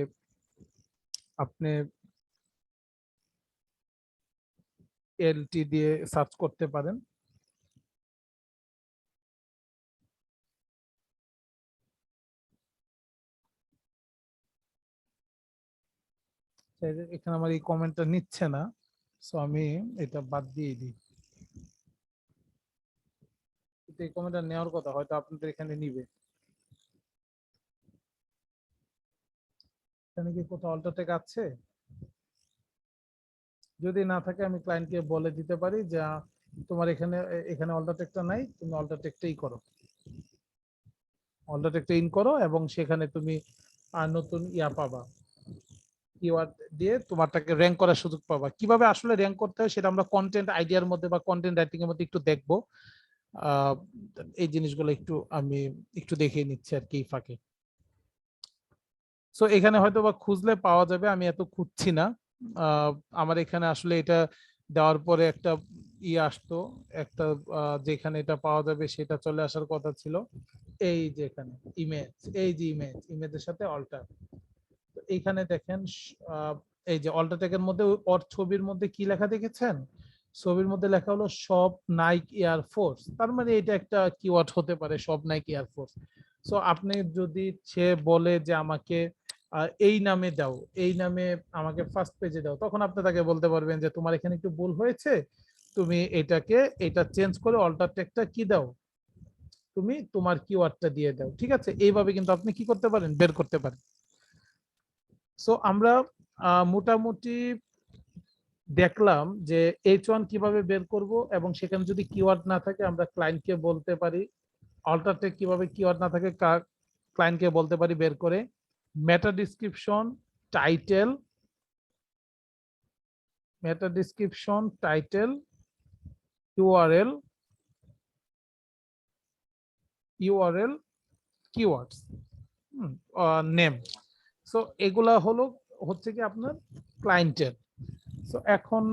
আপনি এলটি দিয়ে সার্চ করতে পারেন। এখানে আমার এই কমেন্টটা নিচ্ছে না, সো আমি এটা বাদ দিয়ে দিই। এই কমেন্টটা নেওয়ার কথা, হয়তো আপনাদের এখানে নিবে। এখানে কি কোথাও অল্টারটেক আছে? যদি না থাকে আমি ক্লায়েন্টকে বলে দিতে পারি যে তোমার এখানে এখানে অল্টারটেকটা নাই, তুমি অল্টারটেকটাই করো, অল্টারটেকটা ইন করো, এবং সেখানে তুমি নতুন ইয়া পাবা, কিওয়ার্ড দিয়ে তোমারটাকে র্যাঙ্ক করার সুযোগ পাবা। কিভাবে আসলে র্যাঙ্ক করতে হয় সেটা আমরা কন্টেন্ট আইডিয়ার মধ্যে বা কন্টেন্ট রাইটিং এর মধ্যে একটু দেখবো। এই জিনিসগুলো একটু আমি একটু দেখিয়ে নিচ্ছি আর কি ফাঁকে। সো এখানে হয়তো বা খুঁজলে পাওয়া যাবে, আমি এত খুঁজছি না। আমার এখানে আসলে এটা দেওয়ার পরে একটা আসতো, একটা যেখানে এটা পাওয়া যাবে সেটা চলে আসার কথা ছিল, এই যে এখানে ইমেজ, এই যে ইমেজের সাথে অল্টার। তো এইখানে দেখেন এই যে অল্টারটেকের মধ্যে ওর ছবির মধ্যে কি লেখা দেখেছেন, ছবির মধ্যে লেখা হলো সব নাইক এয়ার ফোর্স, তার মানে এটা একটা কিওয়ার্ড হতে পারে, সব নাইক এয়ার ফোর্স। সো আপনি যদি সে বলে যে আমাকে এই নামে দাও, এই নামে আমাকে ফার্স্ট পেজে দাও, তখন আপনি তাকে বলতে পারবেন যে তোমার এখানে একটু ভুল হয়েছে, তুমি এটাকে এটা চেঞ্জ করে অল্টারটেকটা কি দাও, তুমি তোমার কিওয়ার্ডটা দিয়ে দাও, ঠিক আছে। এইভাবে কিন্তু আপনি কি করতে পারেন, বের করতে পারেন। সো আমরা মোটামুটি দেখলাম যে H1 কিভাবে বের করব, এবং সেখানে যদি কিওয়ার্ড না থাকে আমরা ক্লায়েন্টকে বলতে পারি অল্টারটেক কিভাবে কিওয়ার্ড না থাকে ক্লায়েন্টকে বলতে পারি বের করে meta description title URL keywords name. So এগুলা হচ্ছে কি আপনার ক্লায়েন্টের। সো এখন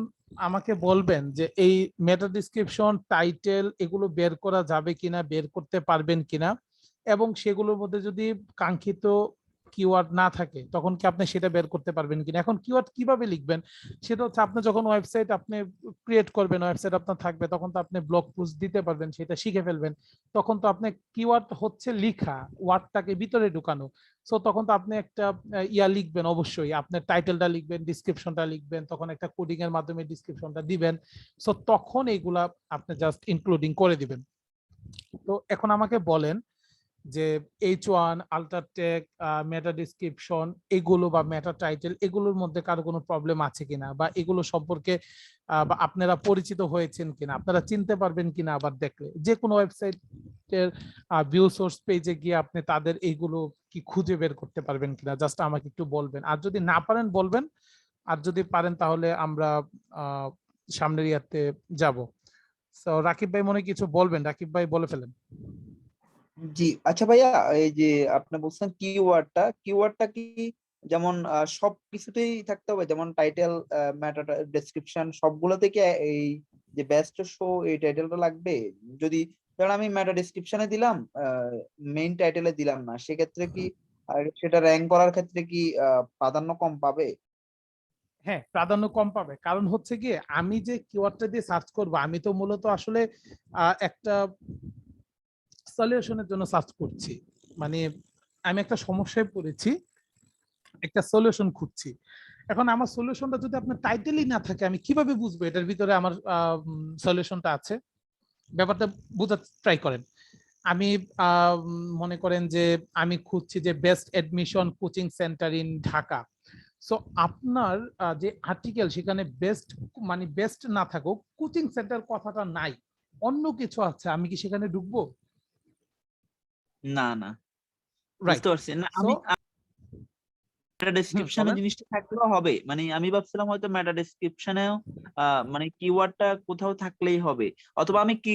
আমাকে বলবেন যে এই মেটা ডিসক্রিপশন টাইটেল এগুলো বের করা যাবে কিনা, বের করতে পারবেন কিনা, এবং সেগুলোর মধ্যে যদি কাঙ্ক্ষিত কিওয়ার্ড না থাকে তখন কি আপনি সেটা বের করতে পারবেন কিনা। এখন কিওয়ার্ড কিভাবে লিখবেন সেটা হচ্ছে আপনি যখন ওয়েবসাইট আপনি ক্রিয়েট করবেন, ওয়েবসাইট আপনার থাকবে, তখন তো আপনি ব্লগ পোস্ট দিতে পারবেন, সেটা শিখে ফেলবেন। তখন তো আপনি কিওয়ার্ড হচ্ছে লিখা, ওয়ার্ডটাকে ভিতরে ঢুকানো। সো তখন তো আপনি একটা লিখবেন, অবশ্যই আপনার টাইটেলটা লিখবেন, ডিসক্রিপশনটা লিখবেন, তখন একটা কোডিং এর মাধ্যমে ডিসক্রিপশনটা দিবেন। সো তখন এইগুলা আপনি জাস্ট ইনক্লুডিং করে দিবেন। তো এখন আমাকে বলেন যে H1 আল্ট্রাটেক মেটা ডিসক্রিপশন এগুলো বা মেটা টাইটেল এগুলোর মধ্যে কারো কোনো প্রবলেম আছে কিনা, বা এগুলো সম্পর্কে বা আপনারা পরিচিত হয়েছেন কিনা, আপনারা চিনতে পারবেন কিনা। আবার দেখলে যে কোনো ওয়েবসাইটের ভিউ সোর্স পেজে গিয়ে আপনি তাদের এইগুলো কি খুঁজে বের করতে পারবেন কিনা, জাস্ট আমাকে একটু বলবেন। আর যদি না পারেন বলবেন, আর যদি পারেন তাহলে আমরা সামনের ইয়াতে যাব। সো রাকিব ভাই মনে কিছু বলবেন, রাকিব ভাই বলে ফেলেন। জি আচ্ছা ভাইয়া, এই যে আপনি বলছেন কিওয়ার্ডটা কি যেমন সব কিছুতেই থাকতে হবে, যেমন টাইটেল মেটা ডেসক্রিপশন সবগুলোতে কি এই যে বেস্ট শো এই টাইটেলটা লাগবে? যদি ধরেন আমি মেটা ডেসক্রিপশনে দিলাম, মেইন টাইটেলে দিলাম না, সেক্ষেত্রে কি সেটা র্যাঙ্ক করার ক্ষেত্রে কি প্রাধান্য কম পাবে? হ্যাঁ, প্রাধান্য কম পাবে। কারণ হচ্ছে গিয়ে আমি যে কিওয়ার্ডটা দিয়ে সার্চ করব, আমি তো মূলত আসলে একটা সলিউশনের জন্য সার্চ করছি। মানে আমি একটা সমস্যায় পড়েছি, একটা সলিউশন খুঁজছি। এখন আমার সলিউশনটা যদি আপনার টাইটেলই না থাকে, আমি কিভাবে বুঝবো এটার ভিতরে আমার সলিউশনটা আছে? ব্যাপারটা বোঝার ট্রাই করেন। আমি মনে করেন যে আমি খুঁজছি যে best admission coaching centre in Dhaka. So আপনার যে আর্টিকেল সেখানে বেস্ট মানে বেস্ট না থাকুক, কোচিং সেন্টার কথাটা নাই, অন্য কিছু আছে, আমি কি সেখানে ঢুকবো? না না, রাইট। বুঝতে পারছি না। সো মেটা ডেসক্রিপশনে জিনিসটা থাকলেও হবে, মানে আমি ভাবছিলাম হয়তো মেটা ডেসক্রিপশনেও মানে কিওয়ার্ডটা কোথাও থাকলেই হবে, অথবা আমি কি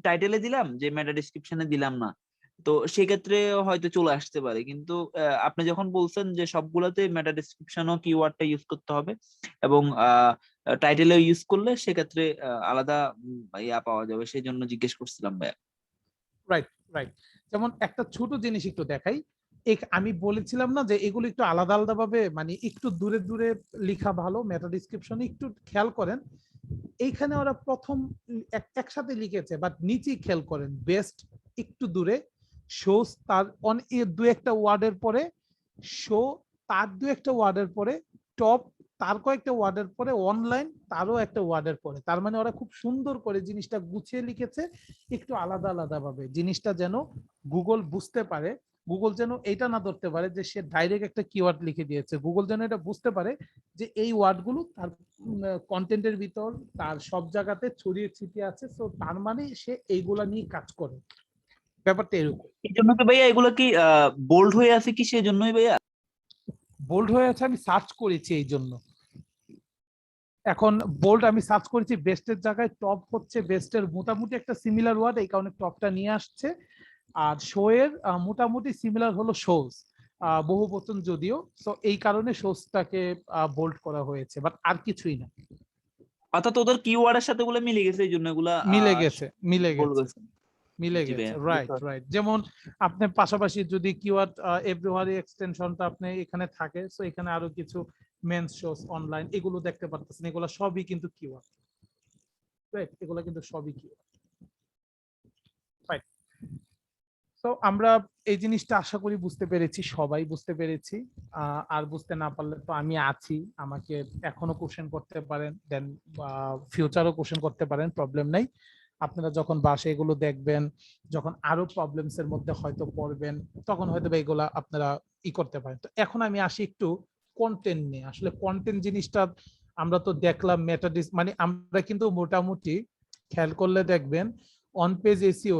টাইটেলে দিলাম যে মেটা ডেসক্রিপশনে দিলাম না, তো সেক্ষেত্রে হয়তো চলে আসতে পারে। কিন্তু আপনি যখন বলছেন যে সবগুলোতে মেটা ডেসক্রিপশনও কিওয়ার্ডটা ইউজ করতে হবে এবং টাইটেলে ইউজ করলে সেক্ষেত্রে আলাদা ইয়া পাওয়া যাবে, সেই জন্য জিজ্ঞেস করছিলাম ভাইয়া। Right, right. যেমন একটা ছোট জিনিস একটু দেখাই, আমি বলেছিলাম না যে এগুলো একটু আলাদা আলাদা ভাবে মানে একটু দূরে দূরে লেখা ভালো। মেটা ডিসক্রিপশনে একটু খেয়াল করেন, এইখানে ওরা প্রথম একসাথে লিখেছে, বাট নিচে খেয়াল করেন বেস্ট একটু দূরে, শোস তার দু একটা ওয়ার্ডের পরে, শো তার দু একটা ওয়ার্ডের পরে, টপ তার কয়েকটা ওয়ার্ডের পরে, অনলাইন তারও একটা ওয়ার্ডের পরে। তার মানে ওরা খুব সুন্দর করে জিনিসটা গুছিয়ে লিখেছে, একটু আলাদা আলাদা ভাবে, জিনিসটা যেন গুগল বুঝতে পারে। গুগল যেন এটা না ধরতে পারে যে সে ডাইরেক্ট একটা কিওয়ার্ড লিখে দিয়েছে, গুগল যেন এটা বুঝতে পারে যে এই ওয়ার্ডগুলো তার কন্টেন্টের ভিতর তার সব জায়গাতে ছড়িয়ে ছিটিয়ে আছে। তো তার মানে সে এইগুলা নিয়ে কাজ করে, ব্যাপারটা এরকম। এই জন্য কি ভাইয়া এগুলো কি বোল্ড হয়ে আছে কি সেই জন্যই ভাইয়া? বোল্ড হয়ে আছে, আমি সার্চ করেছি এই জন্য। এখন বোল্ড আমি সার্চ করেছি বেস্টের জায়গায়, টপ হচ্ছে বেস্টের মোটামুটি একটা সিমিলার ওয়ার্ড, এই কারণে টপটা নিয়ে আসছে। আর শো এর মোটামুটি সিমিলার হলো শোজ, বহুবচন যদিও। সো এই কারণে শোজটাকে বোল্ড করা হয়েছে, বাট আর কিছুই না। অর্থাৎ ওদের কিওয়ার্ডের সাথে ওগুলো মিলে গেছে, এই জন্য এগুলা মিলে গেছে, মিলে bold গেছে, হয়েছে। মিলে জি গেছে। ভাইয়া, রাইট, বুঝতে পারছি। রাইট। যেমন আপনি পাশাপাশি যদি কিওয়ার্ড এভরিওয়ারি এক্সটেনশনটা আপনি এখানে থাকে, সো এখানে আরো কিছু মেন্স শোস অনলাইন এগুলো দেখতে পারতেছেন, এগুলো সবই কিন্তু কিওয়ার্ড। রাইট, এগুলো কিন্তু সবই কিওয়ার্ড। রাইট। তো আমরা এই জিনিসটা আশা করি বুঝতে পেরেছি, সবাই বুঝতে পেরেছি। আর বুঝতে না পারলে তো আমি আছি, আমাকে এখনো কোশ্চেন করতে পারেন, দেন ফিউচারও কোশ্চেন করতে পারেন, প্রবলেম নাই। আপনারা যখন বাসে এগুলো দেখবেন, যখন আরো প্রবলেমস এর মধ্যে হয়তো পড়বেন, তখন হয়তো এগুলা আপনারা করতে পারেন। তো এখন আমি আসি একটু কন্টেন্ট নিয়ে। আসলে কন্টেন্ট জিনিসটা আমরা তো দেখলাম, মানে আমরা কিন্তু মোটামুটি খেয়াল করলে দেখবেন on page SEO,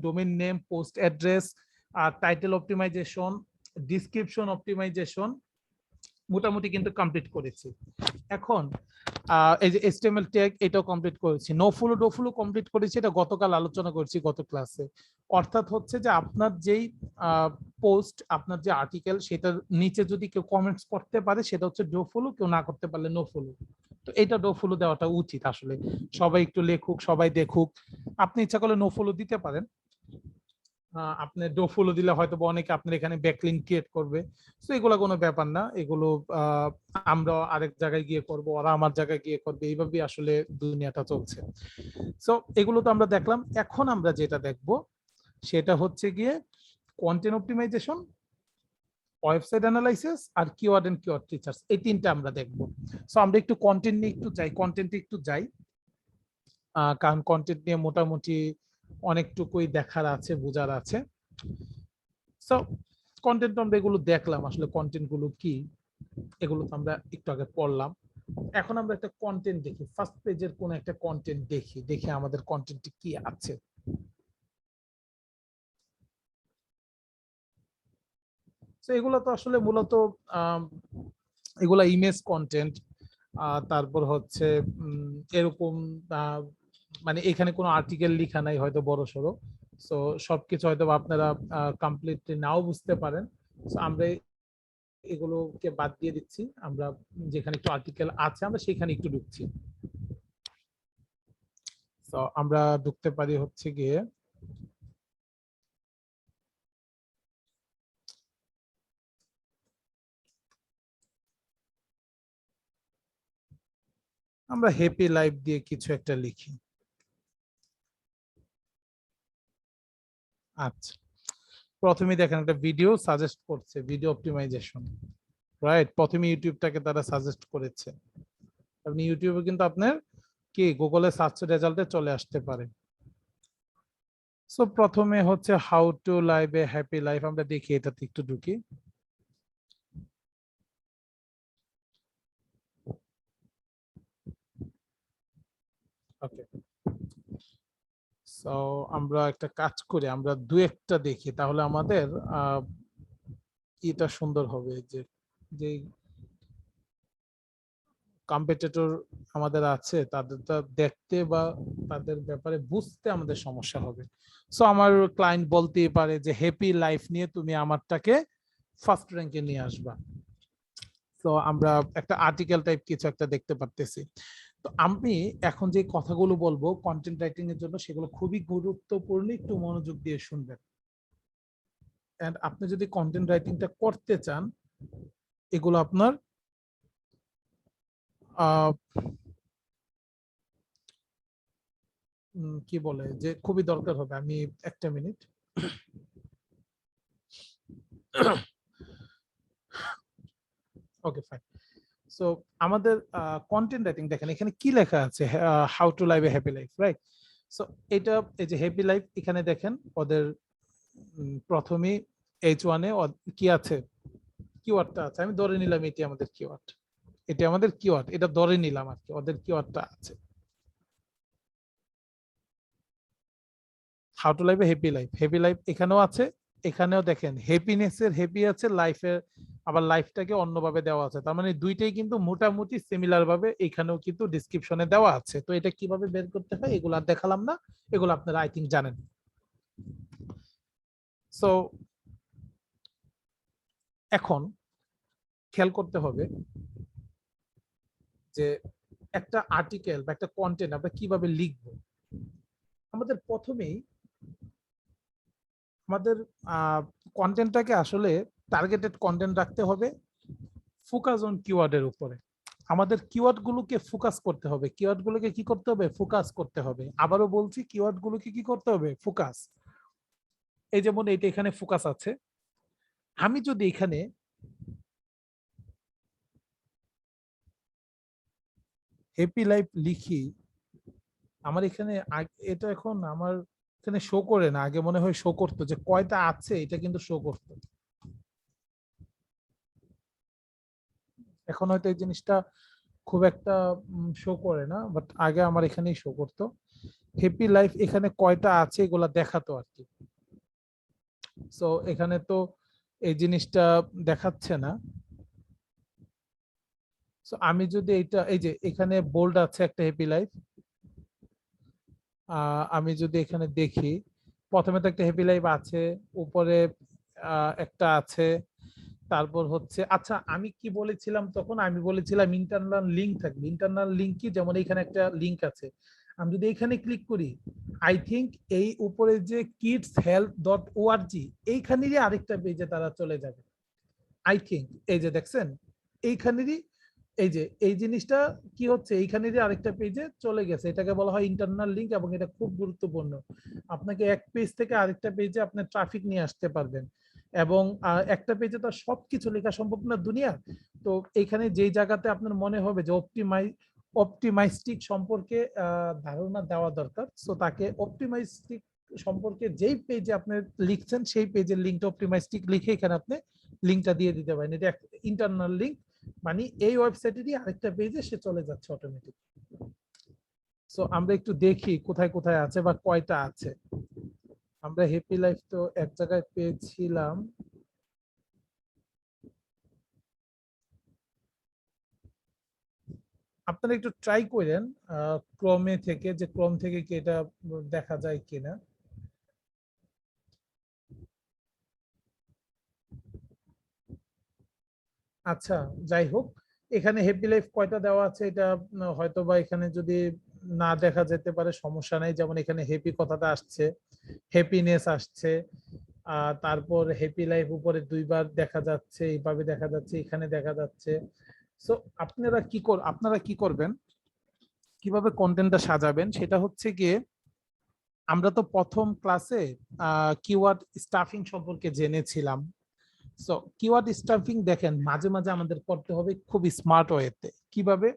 domain name, post address, title optimization, description optimization মোটামুটি কিন্তু কমপ্লিট করেছি। এখন এই যে HTML ট্যাগ এটাও কমপ্লিট করেছি, নো ফলো কমপ্লিট করেছি, এটা গতকাল আলোচনা করেছি গত ক্লাসে। অর্থাৎ হচ্ছে যে আপনার যেই পোস্ট, আপনার যে আর্টিকেল, সেটার নিচে যদি কেউ কমেন্টস করতে পারে সেটা হচ্ছে ডো ফলো, কেউ না করতে পারলে নো ফলো। তো এটা ডো ফলো দেওয়াটা উচিত আসলে, সবাই একটু লেখুক, সবাই দেখুক। আপনি ইচ্ছা করলে নো ফলো দিতে পারেন, আপনি ডো ফলো দিলে হয়তো অনেকে আপনার এখানে ব্যাকলিঙ্ক ক্রিয়েট করবে। তো এগুলো কোনো ব্যাপার না, এগুলো আমরা আরেক জায়গায় গিয়ে করব, ওরা আমার জায়গায় গিয়ে করবে, এইভাবেই আসলে দুনিয়াটা চলছে। সো এগুলো তো আমরা দেখলাম। এখন আমরা যেটা দেখব সেটা হচ্ছে গিয়ে কন্টেন্ট অপটিমাইজেশন, ওয়েবসাইট অ্যানালাইসিস আর কিওয়ার্ড এন্ড কিওয়ার্ড রিসার্চ, এই তিনটা আমরা দেখব। সো আমরা একটু কন্টেন্ট নিয়ে একটু যাই, কারণ কন্টেন্ট নিয়ে মোটামুটি অনেকটুকুই দেখার আছে, বোঝার আছে। সো কন্টেন্ট আমরা এগুলো দেখলাম, আসলে কন্টেন্ট গুলো কি এগুলো তো আমরা একটু আগে পড়লাম। এখন আমরা একটা কন্টেন্ট দেখি, ফার্স্ট পেজের কোন একটা কন্টেন্ট দেখি আমাদের কন্টেন্টে কি আছে। তো এগুলো তো আসলে মূলত এগুলা ইমেজ কন্টেন্ট, তারপর হচ্ছে এরকম মানে এখানে কোনো আর্টিকেল লেখা নাই হয়তো বড় সড়ো, সো সবকিছু হয়তো আপনারা কমপ্লিটলি নাও বুঝতে পারেন। সো আমরা এগুলোকে বাদ দিয়ে দিচ্ছি, আমরা যেখানে একটু আর্টিকেল আছে আমরা সেখানে একটু ঢুকছি। তো আমরা ঢুকতে পারি হচ্ছে গিয়ে আমরা হ্যাপি লাইফ দিয়ে কিছু একটা লিখি। আচ্ছা, প্রথমে দেখেন একটা ভিডিও সাজেস্ট করছে, ভিডিও অপটিমাইজেশন, রাইট? প্রথমে ইউটিউবটাকে তারা সাজেস্ট করেছে। আপনি ইউটিউবে কিন্তু আপনার কি গুগলে সার্চ রেজাল্টে চলে আসতে পারে। সো প্রথমে হচ্ছে how to live A happy life, আমরা দেখি এটাতে একটু ঢুকি। ওকে, সো আমরা একটা কাজ করি, আমরা দু একটা দেখি, তাহলে আমাদের এটা সুন্দর হবে, যে যে কম্পিটিটর আমাদের আছে তাদেরটা দেখতে বা তাদের ব্যাপারে বুঝতে আমাদের সমস্যা হবে। সো আমার ক্লায়েন্ট বলতেই পারে যে হ্যাপি লাইফ নিয়ে তুমি আমারটাকে ফার্স্ট র্যাঙ্কে নিয়ে আসবা। তো আমরা একটা আর্টিকেল টাইপ কিছু একটা দেখতে পারতেছি। তো আমি এখন যে কথাগুলো বলবো কন্টেন্ট রাইটিং এর জন্য, সেগুলো খুবই গুরুত্বপূর্ণ, একটু মনোযোগ দিয়ে শুনবেন। এন্ড আপনি যদি কন্টেন্ট রাইটিংটা করতে চান, এগুলো আপনার কি বলে যে খুবই দরকার হবে। আমি একটা মিনিট, ওকে ফাইন। সো আমাদের কন্টেন্ট রাইটিং দেখেন এখানে কি লেখা আছে, how to live A happy life, right? So এটা এই যে হ্যাপি লাইফ, এখানে দেখেন ওদের প্রথমেই H1 এ কি আছে, কিওয়ার্ডটা আছে। আমি ধরে নিলাম এটি আমাদের কিওয়ার্ড, এটা আমাদের কিওয়ার্ড, এটা ধরে নিলাম আর কি, ওদের কিওয়ার্ডটা আছে how to live A happy life. Happy life এখানেও আছে, এখানেও দেখেন হ্যাপিনেসের হ্যাপি আছে, লাইফের আবার লাইফটাকে অন্যভাবে দেওয়া আছে। তার মানে দুইটাই কিন্তু মোটামুটি সিমিলার ভাবে এখানেও কিন্তু ডেসক্রিপশনে দেওয়া আছে। তো এটা কিভাবে বের করতে হয় এগুলো আর দেখালাম না, এগুলো আপনারা আই থিঙ্ক জানেন। সো এখন খেয়াল করতে হবে যে একটা আর্টিকেল বা একটা কন্টেন্ট আমরা কিভাবে লিখবো। আমাদের প্রথমেই আমাদের কন্টেন্টটাকে আসলে টার্গেটেড কন্টেন্ট রাখতে হবে, ফোকাস অন কিওয়ার্ডের উপরে। আমাদের কিওয়ার্ড গুলোকে ফোকাস করতে হবে, কিওয়ার্ড গুলোকে কি করতে হবে, ফোকাস করতে হবে। আবারও বলছি, কিওয়ার্ড গুলোকে কি করতে হবে, ফোকাস। এই যেমন এইটা এখানে ফোকাস আছে, আমি যদি এখানে হ্যাপি লাইফ লিখি, আমার এখানে এটা এখন আমার এখানে শো করে না, আগে মনে হয় শো করতো, যে কয়টা আছে এটা কিন্তু শো করতো। এখন হয়তো এই জিনিসটা খুব একটা শো করে না, বাট আগে আমার এখানেই শো করতো। হ্যাপি লাইফ এখানে কয়টা আছে এগুলা দেখাতো আর কি। সো এখানে তো এই জিনিসটা দেখাচ্ছে না। সো আমি যদি এইটা, এই যে এখানে বোল্ড আছে একটা হ্যাপি লাইফ, আমি যদি এখানে দেখি, প্রথমে তো একটা হ্যাপি লাইফ আছে, উপরে একটা আছে, তারপর হচ্ছে, আচ্ছা আমি কি বলেছিলাম তখন, আমি বলেছিলাম ইন্টারনাল লিঙ্ক থাকবে। ইন্টারনাল লিঙ্ক কি, যেমন এখানে একটা লিঙ্ক আছে, আমি যদি এখানে ক্লিক করি, আই থিংক এই উপরে যে kidshealth.org এইখানেরই আরেকটা পেজে তারা চলে যাবে আই থিংক। এই যে দেখছেন এইখানেরই, এই যে এই জিনিসটা কি হচ্ছে, এইখানেরই আরেকটা পেজে চলে গেছে, এটাকে বলা হয় ইন্টারনাল লিঙ্ক, এবং এটা খুব গুরুত্বপূর্ণ। আপনাকে এক পেজ থেকে আরেকটা পেজে আপনার ট্রাফিক নিয়ে আসতে পারবেন, এবং একটা পেজে তো সবকিছু লেখা সম্ভব না দুনিয়া। তো এখানে যেই জায়গাতে আপনার মনে হবে যে অপটিমাইস্টিক সম্পর্কে ধারণা দেওয়া দরকার, সো তাকে অপটিমাইস্টিক সম্পর্কে যেই পেজে আপনি লিখছেন সেই পেজের লিঙ্কটা অপটিমাইস্টিক লিখে এখানে আপনি লিঙ্কটা দিয়ে দিতে পারেন। এটা ইন্টারনাল লিঙ্ক, মানে এই ওয়েবসাইটেরই আরেকটা পেজে সে চলে যাচ্ছে অটোমেটিক। সো আমরা একটু দেখি কোথায় কোথায় আছে বা কয়টা আছে। আমরা হ্যাপি লাইফ তো এক জায়গায় পেয়েছিলাম, আপনারা একটু ট্রাই করেন ক্রমে থেকে, যে ক্রম থেকে কি এটা দেখা যায় কিনা। আচ্ছা যাই হোক, এখানে হ্যাপি লাইফ কয়টা দেওয়া আছে এটা হয়তো বা এখানে যদি না দেখা যেতে পারে সমস্যা নাই। যেমন এখানে হ্যাপি কথাটা আসছে, হ্যাপিনেস আসছে, তারপর হ্যাপি লাইফ উপরে দুইবার দেখা যাচ্ছে, এইভাবে দেখা যাচ্ছে, এখানে দেখা যাচ্ছে। সো আপনারা কি করবেন, কিভাবে কন্টেন্টটা সাজাবেন, সেটা হচ্ছে গিয়ে, আমরা তো প্রথম ক্লাসে কিওয়ার্ড স্টাফিং সম্পর্কে জেনেছিলাম। সো কিওয়ার্ড স্টাফিং দেখেন মাঝে মাঝে আমাদের করতে হবে খুব স্মার্ট ওয়েতে। কিভাবে,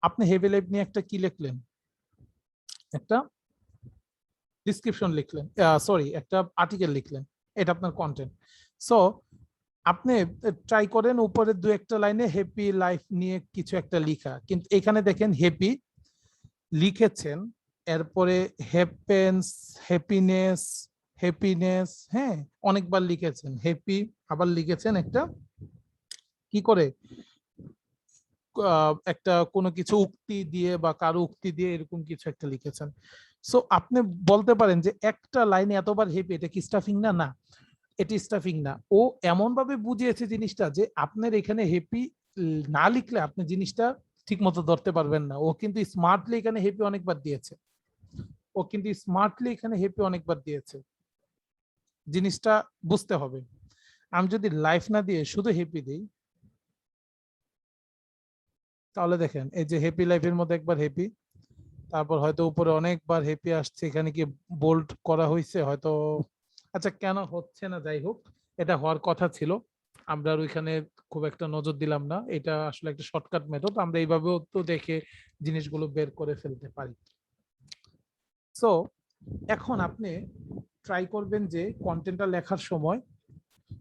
আপনি হেভি লাইফ নিয়ে একটা কি লিখলেন, একটা ডিসক্রিপশন লিখলেন, সরি একটা আর্টিকেল লিখলেন, এটা আপনার কন্টেন্ট। সো আপনি ট্রাই করেন উপরে দু একটা লাইনে হ্যাপি লাইফ নিয়ে কিছু একটা লিখা, কিন্তু এখানে দেখেন হ্যাপি লিখেছেন, এরপরে হ্যাপেন্স, হ্যাপিনেস, হ্যাপিনেস, হ্যাঁ অনেকবার লিখেছেন হ্যাপি, আবার লিখেছেন একটা কি করে, একটা কোনো কিছু উক্তি দিয়ে বা কারো উক্তি দিয়ে এরকম কিছু একটা লিখেছেন। সো আপনি বলতে পারেন যে একটা লাইনে এতবার হ্যাপি, এটা কি স্টাফিং না? না, এটি স্টাফিং না। ও এমন ভাবে বুঝিয়েছে জিনিসটা যে আপনার এখানে হ্যাপি না লিখলে আপনি জিনিসটা ঠিক মতো ধরতে পারবেন না। ও কিন্তু স্মার্টলি এখানে হ্যাপি অনেকবার দিয়েছে, ও কিন্তু স্মার্টলি এখানে হ্যাপি অনেকবার দিয়েছে, জিনিসটা বুঝতে হবে। আমি যদি লাইফ না দিয়ে শুধু হ্যাপি দিই, তাহলে দেখেন এই যে হ্যাপি লাইফের মধ্যে একবার হ্যাপি, তারপর হয়তো উপরে অনেকবার হ্যাপি আসছে, এখানে কি বোল্ড করা হয়েছে হয়তো, আচ্ছা কেন হচ্ছে না, যাই হোক এটা হওয়ার কথা ছিল, আমরা আর ওইখানে খুব একটা নজর দিলাম না। এটা আসলে একটা শর্টকাট মেথড, আমরা এইভাবেও তো দেখে জিনিসগুলো বের করে ফেলতে পারি। সো এখন আপনি ট্রাই করবেন যে কন্টেন্টটা লেখার সময়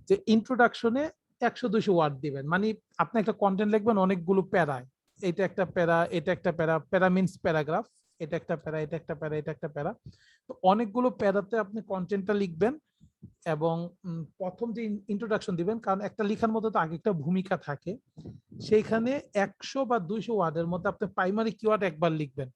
যে ইন্ট্রোডাকশনে 100-200 ওয়ার্ড দিবেন, মানে আপনি একটা কন্টেন্ট লিখবেন অনেকগুলো প্যারায়, এটা একটা প্যারা, এটা একটা প্যারা, প্যারা মিন্স প্যারাগ্রাফ, এটা একটা প্যারা, এটা একটা প্যারা, এটা একটা প্যারা, তো অনেকগুলো প্যারাতে আপনি কন্টেন্টটা লিখবেন। এবং প্রথম যে ইন্ট্রোডাকশন দিবেন, কারণ একটা লেখার মধ্যে তো আগে একটা ভূমিকা থাকে, সেইখানে 100 বা 200 ওয়ার্ডের মধ্যে আপনি প্রাইমারি কিওয়ার্ড একবার লিখবেন,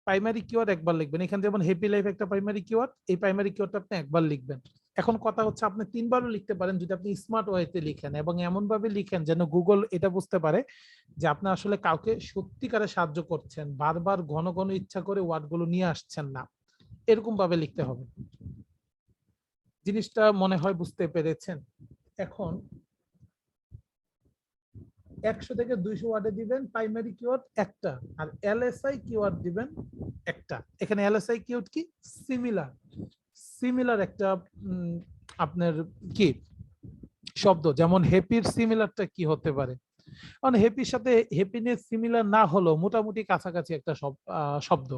প্রাইমারি কিওয়ার্ড একবার লিখবেন। এখানে যেমন হ্যাপি লাইফ একটা প্রাইমারি কিওয়ার্ড, এই প্রাইমারি কিওয়ার্ডটা আপনি একবার লিখবেন। এখন কথা হচ্ছে আপনি 3বারও লিখতে পারেন যদি আপনি স্মার্ট ওয়েতে লিখেন, এবং এমন ভাবে লিখেন যেন গুগল এটা বুঝতে পারে যে আপনি আসলে কাউকে সত্যিকারে সাহায্য করছেন, বারবার ঘন ঘন ইচ্ছা করে ওয়ার্ডগুলো নিয়ে আসছেন না, এরকম ভাবে লিখতে হবে। জিনিসটা মনে হয় বুঝতে পেরেছেন। এখন 100 থেকে 200 ওয়ার্ডে দিবেন প্রাইমারি কিওয়ার্ড একটা, আর এলএসআই কিওয়ার্ড দিবেন একটা। এখানে এলএসআই কিওয়ার্ড কি, সিমিলার, সিমিলার একটা আপনার কি শব্দ, যেমন হ্যাপির সিমিলারটা কি হতে পারে, কারণ হ্যাপির সাথে হ্যাপিনেস সিমিলার না হলেও মোটামুটি কাছাকাছি একটা শব্দ।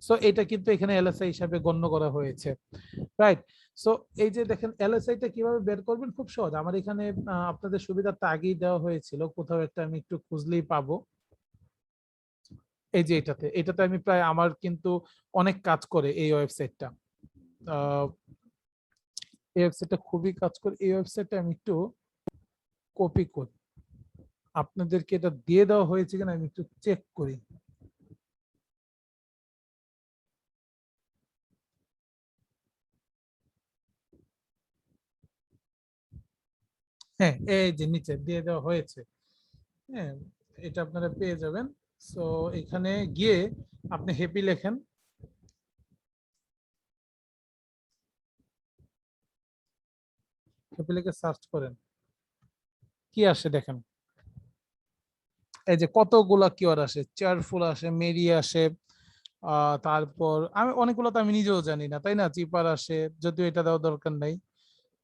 সো এটা কিন্তু এখানে এলএসআই হিসাবে গণ্য করা হয়েছে, রাইট? সো এই যে দেখেন এলএসআইটা কিভাবে বের করবেন, খুব সহজ। আমার এখানে আপনাদের সুবিধার্থে আগেই দেওয়া হয়েছিল, কোথাও একটা আমি একটু খুঁজলেই পাবো। এই যে এটাতে আমি প্রায়, আমার কিন্তু অনেক কাজ করে এই ওয়েবসাইটটা। এই ওয়েবসাইটটা খুবই কাজ করে। এই ওয়েবসাইটটা আমি একটু কপি করি, আপনাদেরকে এটা দিয়ে দেওয়া হয়েছে কিনা আমি একটু চেক করি। হ্যাঁ, এই যে নিচে দিয়ে দেওয়া হয়েছে। হ্যাঁ, এটা আপনারা পেয়ে যাবেন। সো এখানে গিয়ে আপনি হ্যাপি লেখেন, হ্যাপি লিখে সার্চ করেন, কি আসে দেখেন। এই যে কতগুলা কিওয়ার্ড আসে, চেয়ারফুল আসে, মেরি আসে, তারপর আমি অনেকগুলো তো আমি নিজেও জানি না, তাই না? চিপার আসে, যদিও এটা দেওয়ার দরকার নাই।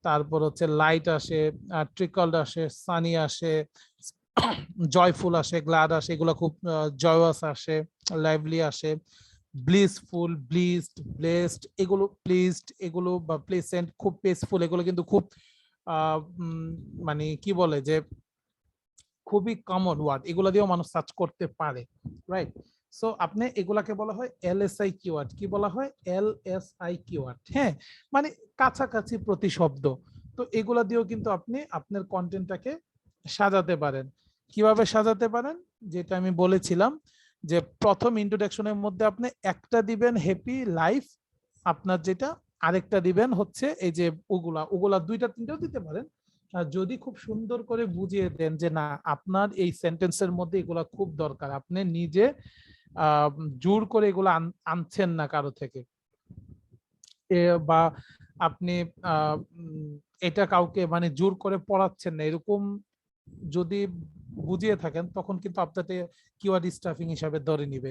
তারপর হচ্ছে লাইট আসে, ট্রিকলড আসে, সানি আসে, জয়ফুল আসে, গ্লাড আসে, এগুলো খুব জয়াস আসে, লাইভলি আসে, ব্লিসফুল, ব্লিসড, ব্লেসড, এগুলো প্লিজড, এগুলো বা প্লেসেন্ট, খুব পেসফুল, এগুলো কিন্তু খুব মানে কি বলে যে খুবই কমন ওয়ার্ড, এগুলা দিয়েও মানুষ সার্চ করতে পারে, রাইট? সো আপনি এগুলাকে বলা হয় এলএসআই কিওয়ার্ড। কি বলা হয়? LSI keyword. হ্যাঁ, মানে কাছাকাছি প্রতিশব্দ। তো এগুলা দিয়েও কিন্তু আপনি আপনার কন্টেন্টটাকে সাজাতে পারেন। কিভাবে সাজাতে পারেন? যেটা আমি বলেছিলাম যে প্রথম ইন্ট্রোডাকশনের মধ্যে আপনি একটা দিবেন হ্যাপি লাইফ, আপনার যেটা, আরেকটা দিবেন হচ্ছে এই যে ওগুলা দুইটা তিনটাও দিতে পারেন। আর যদি খুব সুন্দর করে বুঝিয়ে দেন যে না, আপনার এই সেন্টেন্সের মধ্যে এগুলা খুব দরকার, আপনি নিজে জোর করে এগুলো আনছেন না কারো থেকে, বা আপনি এটা কাউকে মানে জোর করে পড়াচ্ছেন না, এরকম যদি বুঝিয়ে থাকেন তখন কিন্তু আপনাকে কিওয়ার্ড স্টাফিং হিসাবে ধরে নিবে।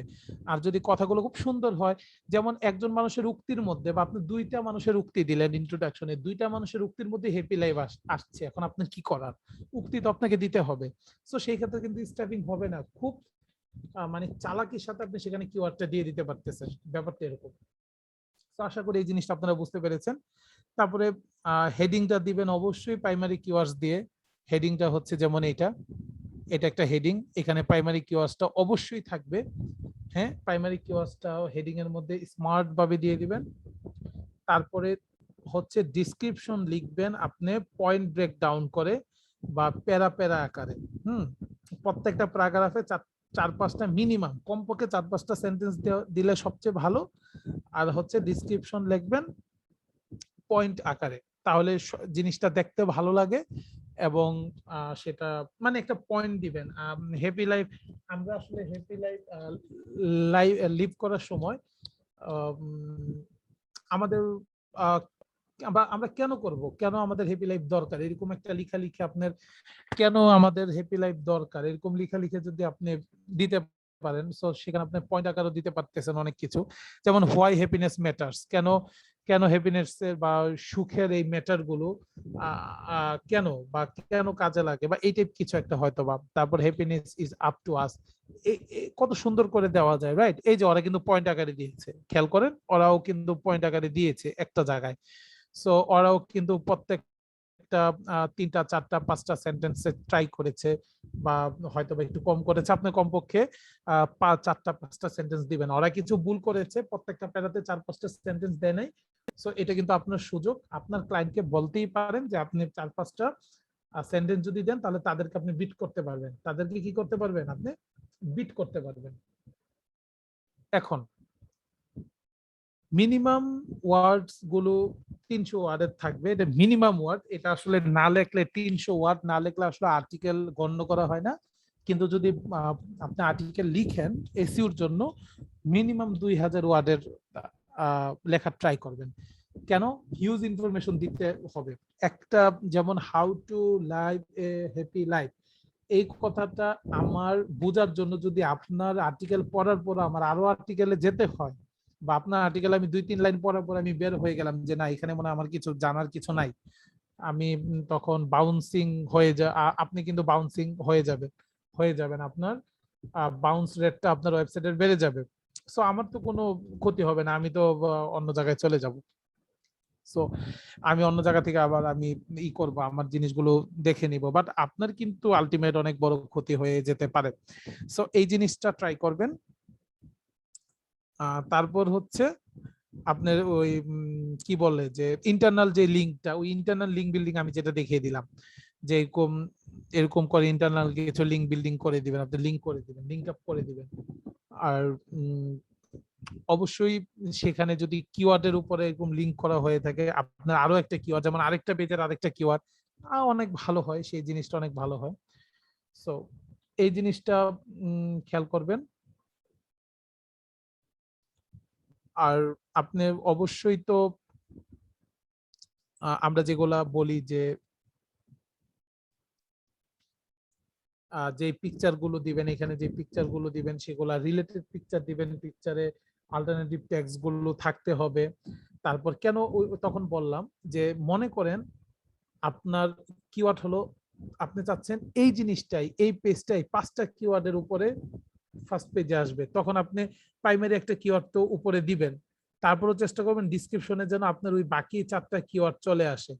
আর যদি কথাগুলো খুব সুন্দর হয়, যেমন একজন মানুষের উক্তির মধ্যে, বা আপনি দুইটা মানুষের উক্তি দিলেন ইন্ট্রোডাকশনে, দুইটা মানুষের উক্তির মধ্যে হ্যাপি লাইফ আসছে, এখন আপনার কি করার? উক্তি তো আপনাকে দিতে হবে। সো সেই ক্ষেত্রে কিন্তু স্টাফিং হবে না, খুব মানে চালাকির সাথে আপনি সেখানে কিওয়ার্ডটা দিয়ে দিতে পারতেছেন, ব্যাপারটা এরকম। তো আশা করি এই জিনিসটা আপনারা বুঝতে পেরেছেন। তারপরে হেডিংটা দিবেন অবশ্যই প্রাইমারি কিওয়ার্ডস দিয়ে। হেডিংটা হচ্ছে যেমন এটা একটা হেডিং, এখানে প্রাইমারি কিওয়ার্ডসটা অবশ্যই থাকবে। হ্যাঁ, প্রাইমারি কিওয়ার্ডসটা হেডিং এর মধ্যে স্মার্ট ভাবে দিয়ে দিবেন। তারপরে হচ্ছে ডিসক্রিপশন লিখবেন আপনি পয়েন্ট ব্রেক ডাউন করে বা প্যারা প্যারা আকারে। প্রত্যেকটা প্যারাগ্রাফে চার পাঁচটা মিনিমাম, কমপক্ষে 4-5টা সেন্টেন্স দিলে সবচেয়ে ভালো। আর হচ্ছে ডিসক্রিপশন লিখবেন পয়েন্ট আকারে, তাহলে জিনিসটা দেখতে ভালো লাগে এবং সেটা মানে একটা পয়েন্ট দিবেন। হ্যাপি লাইফ, আমরা আসলে হ্যাপি লাইফ লিভ করার সময় আমাদের আমরা কেন করব, কেন আমাদের হ্যাপি লাইফ দরকার, এরকম একটা লেখা লিখে আপনার কেন আমাদের হ্যাপি লাইফ দরকার, এরকম লেখা লিখে যদি আপনি দিতে পারেন, সো সেখানে আপনি পয়েন্ট আকারও দিতে পারতেছেন অনেক কিছু। যেমন হোয়াই হ্যাপিনেস ম্যাটার্স, কেন কেন হ্যাপিনেস এর বা সুখের এই ম্যাটার গুলো কেন বা কেন কাজে লাগে, বা এই টাইপ কিছু একটা হয়তো বা। তারপর happiness is up to us, কত সুন্দর করে দেওয়া যায়, রাইট? এই যে ওরা কিন্তু পয়েন্ট আকারে দিয়েছে, খেয়াল করেন, ওরাও কিন্তু পয়েন্ট আকারে দিয়েছে একটা জায়গায়। সো ওরাও কিন্তু প্রত্যেক 3টা 4টা 5টা সেন্টেন্সে ট্রাই করেছে, বা হয়তো বা একটু কম করেছে। আপনি কমপক্ষে 4টা 5টা সেন্টেন্স দিবেন। ওরা কিছু ভুল করেছে, প্রত্যেকটা প্যারাতে 4-5টা সেন্টেন্স দেয় নাই। সো এটা কিন্তু আপনার সুযোগ, আপনার ক্লায়েন্টকে বলতেই পারেন যে আপনি 4-5টা সেন্টেন্স যদি দেন তাহলে তাদেরকে আপনি বিট করতে পারবেন। তাদেরকে কি করতে পারবেন? আপনি বিট করতে পারবেন। এখন মিনিমাম ওয়ার্ডস গুলো 300 ওয়ার্ডের থাকবে, এটা মিনিমাম ওয়ার্ড। এটা আসলে না লেখলে 300 ওয়ার্ড না লেখলে আসলে আর্টিকেল গণ্য করা হয় না। কিন্তু যদি আপনি আর্টিকেল লিখেন এসইউর জন্য, মিনিমাম 2000 ওয়ার্ডের লেখা ট্রাই করবেন। কেন? হিউজ ইনফরমেশন দিতে হবে। একটা যেমন how to live A happy life, এই কথাটা আমার বোঝার জন্য যদি আপনার আর্টিকেল পড়ার পর আমার আরো আর্টিকেলে যেতে হয়, বা আপনার আর্টিকেল আমি 2-3 লাইন পড়ার পর আমি বের হয়ে গেলাম যে না, এখানে মনে আমার কিছু জানার কিছু নাই, আমি তখন বাউন্সিং হয়ে আপনি কিন্তু বাউন্সিং হয়ে যাবে, হয়ে যাবেন, আপনার বাউন্স রেটটা আপনার ওয়েবসাইটের বেড়ে যাবে। সো আমার তো কোনো ক্ষতি হবে না, আমি তো অন্য জায়গায় চলে যাব। সো আমি অন্য জায়গা থেকে আবার আমি করব, আমার জিনিসগুলো দেখে নিব, বাট আপনার কিন্তু আলটিমেট অনেক বড় ক্ষতি হয়ে যেতে পারে। সো এই জিনিসটা ট্রাই করবেন। তারপর হচ্ছে আপনার ওই কি বলে যে ইন্টারনাল যে লিঙ্কটা, ওই ইন্টারনাল লিঙ্ক বিল্ডিং আমি যেটা দেখিয়ে দিলাম, যে এরকম করে ইন্টারনাল কিছু লিঙ্ক বিল্ডিং করে দিবেন, আপনি লিঙ্ক করে দিবেন, লিঙ্ক আপ করে দিবেন। আর অবশ্যই সেখানে যদি কিওয়ার্ডের উপরে এরকম লিঙ্ক করা হয়ে থাকে, আপনার আরো একটা কিওয়ার্ড, যেমন আরেকটা পেজের আরেকটা কিওয়ার্ড অনেক ভালো হয়, সেই জিনিসটা অনেক ভালো হয়। সো এই জিনিসটা খেয়াল করবেন। আর আপনি অবশ্যই তো আমরা যেগুলা বলি যে যে পিকচার গুলো দিবেন, এখানে যে পিকচার গুলো দিবেন সেগুলা রিলেটেড পিকচার দিবেন, পিকচারে অল্টারনেটিভ টেক্সট গুলো থাকতে হবে। তারপর কেন তখন বললাম যে মনে করেন আপনার কিওয়ার্ড হলো, আপনি চাচ্ছেন এই জিনিসটাই, এই পেজটাই 5টা কিওয়ার্ডের উপরে ফার্স্ট পেজে আসবে, তখন আপনি প্রাইমারি একটা কিওয়ার্ড তো উপরে দিবেন, তারপরও চেষ্টা করবেন ডিসক্রিপশনে যেন আপনার ওই বাকি 4টা কিওয়ার্ড চলে আসে।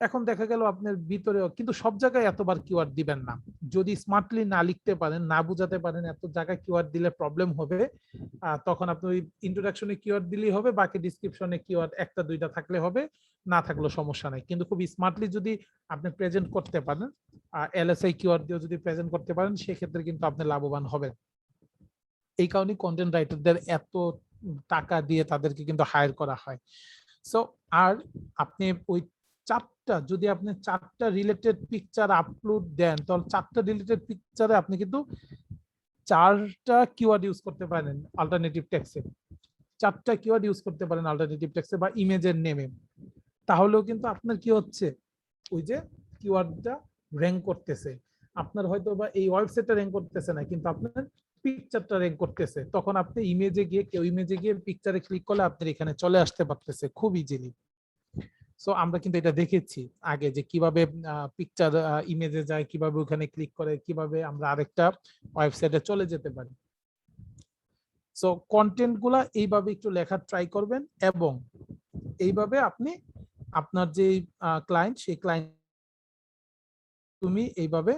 এখন দেখা গেল আপনার ভিতরেও কিন্তু সব জায়গায় এতবার কিওয়ার্ড দিবেন না, যদি স্মার্টলি না লিখতে পারেন, না বুঝাতে পারেন, এত জায়গায় কিওয়ার্ড দিলে প্রবলেম হবে। তখন আপনি ওই ইন্ট্রোডাকশনে কিওয়ার্ড দিলেই হবে, বাকি ডিসক্রিপশনে কিওয়ার্ড 1টা 2টা থাকলে হবে, না থাকলেও সমস্যা নাই। কিন্তু খুব স্মার্টলি যদি আপনি প্রেজেন্ট করতে পারেন, এলএসআই কিওয়ার্ড দিয়ে যদি প্রেজেন্ট করতে পারেন, সেক্ষেত্রে কিন্তু আপনি লাভবান হবেন। এই কারণে কন্টেন্ট রাইটারদের এত টাকা দিয়ে তাদেরকে কিন্তু হায়ার করা হয়। সো আর আপনি ওই যদি আপনি 4টা রিলেটেড পিকচার আপলোড দেন, তাহলে 4টা রিলেটেড পিকচারে আপনি কিন্তু 4টা কিওয়ার্ড ইউজ করতে পারেন অল্টারনেটিভ টেক্সটে, 4টা কিওয়ার্ড ইউজ করতে পারেন অল্টারনেটিভ টেক্সটে বা ইমেজের নেমে। তাহলেও কিন্তু আপনার কি হচ্ছে, ওই যে কিওয়ার্ডটা র্যাঙ্ক করতেছে, আপনার হয়তো বা এই ওয়েবসাইটটা র্যাঙ্ক করতেছে না, কিন্তু আপনার পিকচারটা র্যাঙ্ক করতেছে, তখন আপনি ইমেজে গিয়ে পিকচারে ক্লিক করলে আপনার এখানে চলে আসতে পারতেছে খুব ইজিলি। সো আমরা কিন্তু এটা দেখেছি আগে যে কিভাবে পিকচার ইমেজে যায়, কিভাবে ওখানে ক্লিক করে, কিভাবে আমরা আরেকটা ওয়েবসাইটে চলে যেতে পারি। সো কন্টেন্ট গুলা এইভাবে একটু লেখার ট্রাই করবেন, এবং এইভাবে আপনি আপনার যে ক্লায়েন্ট, সেই ক্লায়েন্ট তুমি এইভাবে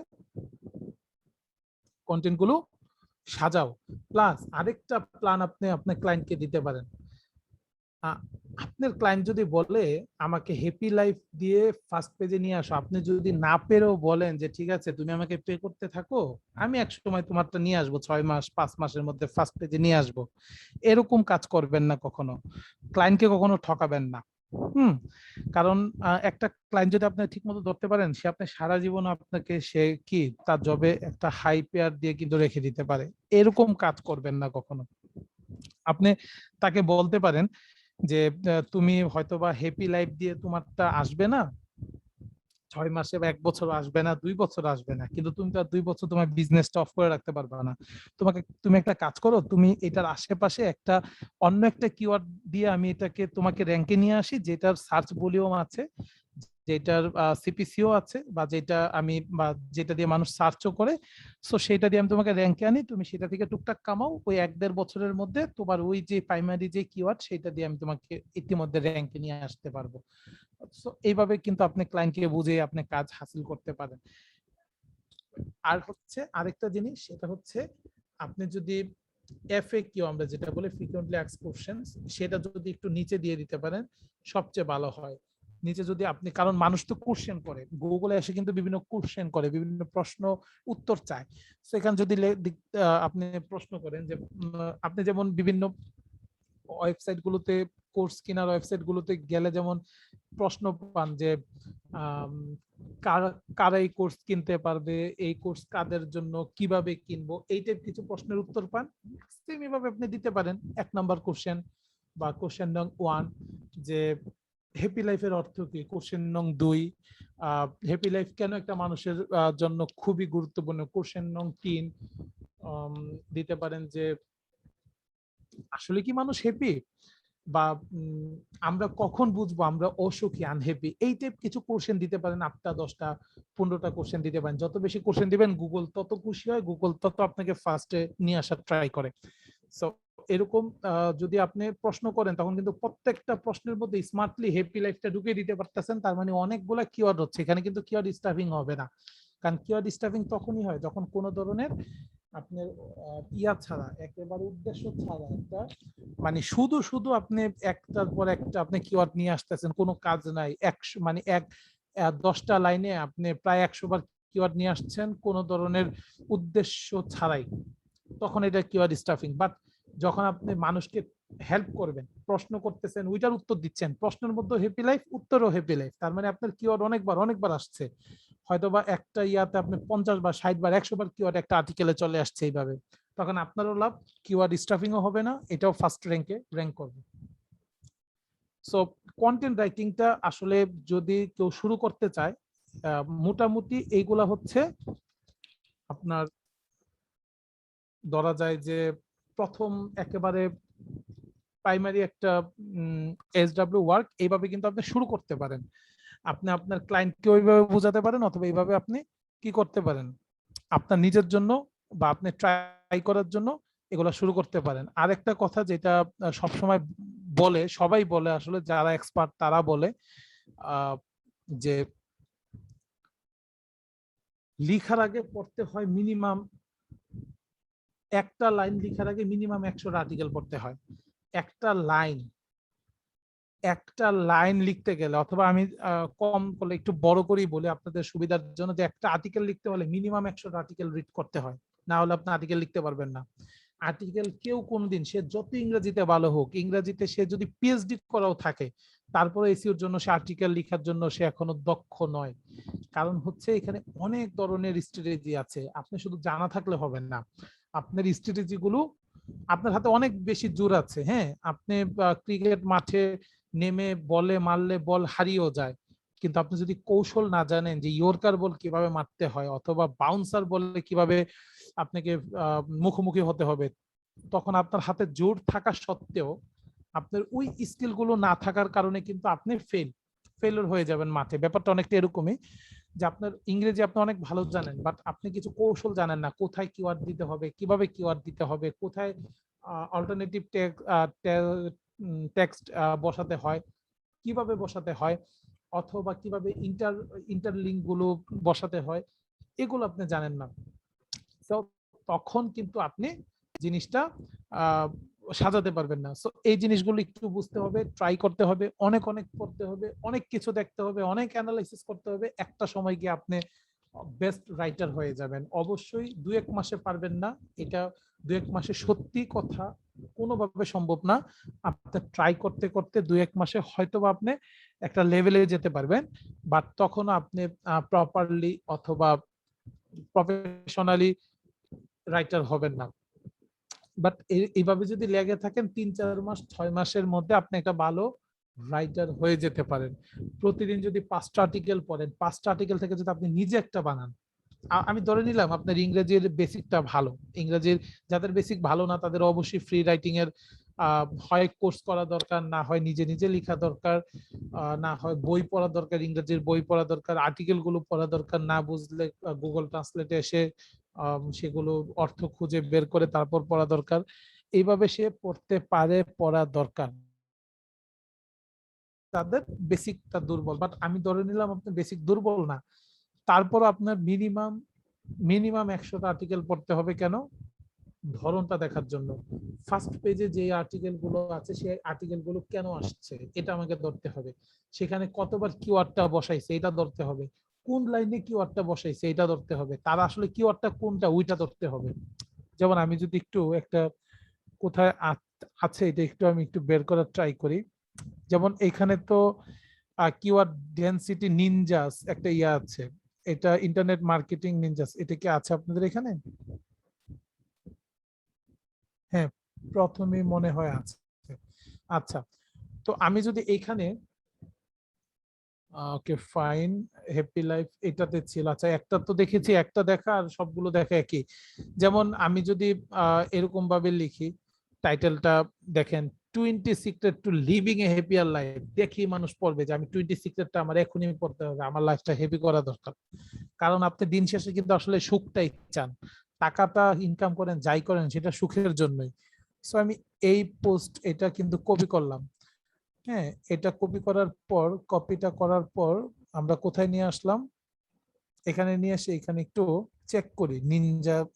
কন্টেন্ট গুলো সাজাও। প্লাস আরেকটা প্ল্যান আপনি আপনার ক্লায়েন্টকে দিতে পারেন। আপনার ক্লায়েন্ট যদি বলে আমাকে হ্যাপি লাইফ দিয়ে ফার্স্ট পেজে নিয়ে আসো, আপনি যদি না পেরেও বলেন যে ঠিক আছে তুমি আমাকে পে করতে থাকো, আমি এক সময় তোমারটা নিয়ে আসবো, 6 মাস 5 মাসের মধ্যে ফার্স্ট পেজে নিয়ে আসবো, এরকম কাজ করবেন না কখনো, ক্লায়েন্টকে কখনো ঠকাবেন না। কারণ একটা ক্লায়েন্ট যদি আপনি ঠিক মতো ধরতে পারেন, সে আপনি সারা জীবন আপনাকে সে কি তার জবে একটা হাই পেয়ার দিয়ে কিন্তু রেখে দিতে পারে, এরকম কাজ করবেন না কখনো। আপনি তাকে বলতে পারেন যে তুমি হয়তোবা হ্যাপি লাইফ দিয়ে তোমারটা আসবে না 6 মাসে বা 1 বছর আসবে না, 2 বছর আসবে না, কিন্তু তুমি তো আর 2 বছর তোমার বিজনেসটা অফ করে রাখতে পারবে না। তুমি একটা কাজ করো, তুমি এটার আশেপাশে একটা অন্য একটা কিওয়ার্ড দিয়ে আমি এটাকে তোমাকে র্যাঙ্কে নিয়ে আসি, যেটার সার্চ ভলিউম আছে, যেটার সিপিসিও আছে, বা যেটা দিয়ে মানুষ সার্চও করে, সো সেটা দিয়ে আমি তোমাকে র্যাঙ্কে আনি, তুমি সেটা থেকে টুকটাক কামাও, ওই 1-1.5 বছরের মধ্যে তোমার ওই যে প্রাইমারি যে কিওয়ার্ড, সেটা দিয়ে আমি তোমাকে ইতিমধ্যে র্যাঙ্কে নিয়ে আসতে পারবো। সো এইভাবে কিন্তু আপনি ক্লায়েন্টকে বুঝিয়ে আপনি কাজ হাসিল করতে পারেন। আর হচ্ছে আরেকটা জিনিস, সেটা হচ্ছে আপনি যদি এফএকিউ আমরা যেটা বলি, ফ্রিকোয়েন্টলি আস্কড কোশ্চেনস, সেটা যদি একটু নিচে দিয়ে দিতে পারেন সবচেয়ে ভালো হয়। নিচে যদি আপনি, কারণ মানুষ তো কোশ্চেন করে, গুগলে এসে কিন্তু বিভিন্ন কোশ্চেন করে, বিভিন্ন প্রশ্ন উত্তর চায়, সেখানে যদি আপনি প্রশ্ন করেন যে আপনি যেমন বিভিন্ন ওয়েবসাইট গুলোতে, কোর্স কেনার ওয়েবসাইট গুলোতে গেলে যেমন প্রশ্ন পান যে কারা এই কোর্স কিনতে পারবে, এই কোর্স কাদের জন্য, কিভাবে কিনবো, এই টাইপ কিছু প্রশ্নের উত্তর পান, সেম এভাবে আপনি দিতে পারেন 1 নাম্বার কোশ্চেন বা কোশ্চেন নং 1 যে হ্যাপি লাইফের অর্থ কি, কোশ্চেন নং 2 হ্যাপি লাইফ কেন একটা মানুষের জন্য খুবই গুরুত্বপূর্ণ, কোশ্চেন নং 3 দিতে পারেন যে আসলে কি মানুষ হ্যাপি, বা আমরা কখন বুঝবো আমরা অসুখী আনহ্যাপি, এই টাইপ কিছু কোশ্চেন দিতে পারেন। 8টা 10টা 15টা কোশ্চেন দিতে পারেন। যত বেশি কোশ্চেন দিবেন গুগল তত খুশি হয়, গুগল তত আপনাকে ফার্স্টে নিয়ে আসার ট্রাই করে। সো এরকম যদি আপনি প্রশ্ন করেন তখন কিন্তু প্রত্যেকটা প্রশ্নের মধ্যে স্মার্টলি হ্যাপি লাইফটা ঢুকিয়ে দিতে পারতেছেন, তার মানে অনেকগুলা কিওয়ার্ড হচ্ছে এখানে, কিন্তু কিওয়ার্ড স্টাফিং হবে না। কারণ কিওয়ার্ড স্টাফিং তখনই হয় যখন কোনো ধরনের আপনার ইয়া ছাড়া, একেবারে উদ্দেশ্য ছাড়া, একটা মানে শুধু শুধু আপনি একটার পর একটা আপনি কিওয়ার্ড নিয়ে আসতেছেন, কোনো কাজ নাই, 100 মানে 10টা লাইনে আপনি প্রায় 100 বার কিওয়ার্ড নিয়ে আসছেন কোনো ধরনের উদ্দেশ্য ছাড়াই, তখন এটা কিওয়ার্ড স্টাফিং। বাট যখন আপনি মানুষকে হেল্প করবেন, প্রশ্ন করতেছেন, ওইটার উত্তর দিচ্ছেন, প্রশ্নের মধ্যে হ্যাপি লাইফ, উত্তরও হ্যাপি লাইফ, তার মানে আপনার কিওয়ার্ড অনেকবার আসছে, হয়তোবা একটা ইয়াতে আপনি 50 বার 60 বার 100 বার কিওয়ার্ড একটা আর্টিকেলে চলে আসছে এইভাবে, তখন আপনারও লাভ, কিওয়ার্ড স্টাফিংও হবে না, এটাও ফার্স্ট র্যাঙ্ক করবে। সো কন্টেন্ট রাইটিংটা আসলে যদি কেউ শুরু করতে চায়, মোটামুটি এইগুলা হচ্ছে আপনার ধরা যায় যে প্রথম একেবারে প্রাইমারি একটা SW ওয়ার্ক, এইভাবে কিন্তু আপনি শুরু করতে পারেন। আপনি আপনার ক্লায়েন্টকে ওইভাবে বোঝাতে পারেন, অথবা এইভাবে আপনি কি করতে পারেন, আপনার নিজের জন্য বা আপনি ট্রাই করার জন্য এগুলা শুরু করতে পারেন। আর একটা কথা যেটা সবসময় বলে, সবাই বলে আসলে, যারা এক্সপার্ট তারা বলে যে লিখার আগে পড়তে হয় মিনিমাম, একটা লাইন লিখার আগে মিনিমাম 100টা আর্টিকেল পড়তে হয়। একটা লাইন লিখতে গেলে, অথবা আমি কম বলে একটু বড় করেই বলি আপনাদের সুবিধার জন্য, যে একটা আর্টিকেল লিখতে হলে মিনিমাম 100টা আর্টিকেল রিড করতে হয়, না হলে আপনি আর্টিকেল লিখতে পারবেন না। আর্টিকেল কেউ কোনদিন, সে যত ইংরেজিতে ভালো হোক, ইংরেজিতে সে যদি পিএইচডি করাও থাকে, তারপরে এসইওর জন্য সে আর্টিকেল লেখার জন্য সে এখনো দক্ষ নয়। কারণ হচ্ছে এখানে অনেক ধরনের স্ট্র্যাটেজি আছে, আপনি শুধু জানা থাকলে হবে না, আপনার স্ট্র্যাটেজি গুলো, আপনার হাতে অনেক বেশি জোর আছে। হ্যাঁ, আপনি ক্রিকেট মাঠে নেমে বলে মারলে বল হারিয়েও যায়, কিন্তু আপনি যদি কৌশল না জানেন যে ইয়র্কার বল কিভাবে মারতে হয়, অথবা বাউন্সার বলে কিভাবে আপনাকে মুখোমুখি হতে হবে, তখন আপনার হাতে জোর থাকা সত্ত্বেও আপনার ওই স্কিল গুলো না থাকার কারণে কিন্তু আপনি ফেলিওর হয়ে যাবেন মাঠে। ব্যাপারটা অনেকটা এরকমই, যে আপনার ইংরেজি আপনি অনেক ভালো জানেন, বাট আপনি কিছু কৌশল জানেন না, কোথায় কিওয়ার্ড দিতে হবে, কিভাবে কিওয়ার্ড দিতে হবে, কোথায় অল্টারনেটিভ টেক্সট বসাতে হয়, কিভাবে বসাতে হয়, অথবা কিভাবে ইন্টারলিঙ্ক গুলো বসাতে হয়, এগুলো আপনি জানেন না। তো তখন কিন্তু আপনি জিনিসটা সাজাতে পারবেন না। সো এই জিনিসগুলো একটু বুঝতে হবে, ট্রাই করতে হবে, অনেক পড়তে হবে, অনেক কিছু দেখতে হবে, অনেক অ্যানালাইসিস করতে হবে, একটা সময় গিয়ে আপনি বেস্ট রাইটার হয়ে যাবেন। অবশ্যই 2-1 মাসে পারবেন না, এটা 2-1 মাসে সত্যি কথা কোনোভাবে সম্ভব না। আপনি ট্রাই করতে করতে 2-1 মাসে হয়তোবা আপনি একটা লেভেলে যেতে পারবেন, বাট তখন আপনি প্রপারলি অথবা প্রফেশনালি রাইটার হবেন না। বাট এইভাবে যদি লেগে থাকেন 3-4 মাস 6 মাসের মধ্যে আপনি একটা ভালো রাইটার হয়ে যেতে পারেন। প্রতিদিন যদি 5টা আর্টিকেল পড়েন, 5টা আর্টিকেল থেকে যদি আপনি নিজে একটা বানান, আমি ধরে নিলাম আপনার ইংরেজির বেসিকটা ভালো, ইংরেজির যাদের বেসিক ভালো না তাদের অবশ্যই ফ্রি রাইটিং এর হয় কোর্স করা দরকার, না হয় নিজে নিজে লেখা দরকার, না হয় বই পড়া দরকার, ইংরেজির বই পড়া দরকার, আর্টিকেল গুলো পড়া দরকার, না বুঝলে গুগল ট্রান্সলেটে এসে সেগুলো অর্থ খুঁজে বের করে তারপর পড়া দরকার। এইভাবে সে পড়তে পারে, পড়া দরকার। তাদের বেসিকটা দুর্বল, বাট আমি ধরে নিলাম আপনার বেসিক দুর্বল না, তারপর আপনার মিনিমাম 100টা আর্টিকেল পড়তে হবে। কেন? ধরনটা দেখার জন্য, ফার্স্ট পেজে যে আর্টিকেল গুলো আছে সেই আর্টিকেল গুলো কেন আসছে এটা আমাকে ধরতে হবে, সেখানে কতবার কিওয়ার্ডটা বসাইছে এটা ধরতে হবে, কোন লাইনে কিওয়ার্ডটা বসাইছে এটা ধরতে হবে, তার আসলে কিওয়ার্ডটা কোনটা ওইটা ধরতে হবে। যেমন আমি যদি একটু একটা কোথায় আছে এটা একটু আমি একটু বের করার ট্রাই করি। যেমন এখানে তো কিওয়ার্ড ডেনসিটি নিনজাস একটা ইয়া আছে, এটা ইন্টারনেট মার্কেটিং নিনজাস, এটা কি আছে আপনাদের এখানে? হ্যাঁ, প্রথমেই মনে হয় আছে। আচ্ছা, তো আমি যদি এইখানে ওকে ফাইন, হ্যাপি লাইফ এটাতে ছিল। আচ্ছা, একটা তো দেখেছি, একটা দেখা আর সবগুলো দেখা একই। যেমন আমি যদি এরকম ভাবে লিখি, টাইটেলটা দেখেন 20 সিক্রেট টু লিভিং এ হ্যাপিয়ার লাইফ, দেখি মানুষ পড়বে যে আমি 20 সিক্রেটটা আমার এখনই পড়তে হবে, আমার লাইফটা হ্যাপি করা দরকার। কারণ আপনি দিন শেষে কিন্তু আসলে সুখটাই চান, টাকাটা ইনকাম করেন যাই করেন সেটা সুখের জন্যই। সো আমি এই পোস্ট এটা কিন্তু কপি করলাম। হ্যাঁ, এটা কপি করার পর, কপিটা করার পর আমরা কোথায় নিয়ে আসলাম, এখানে নিয়ে এসে এখানে একটু চেক করি,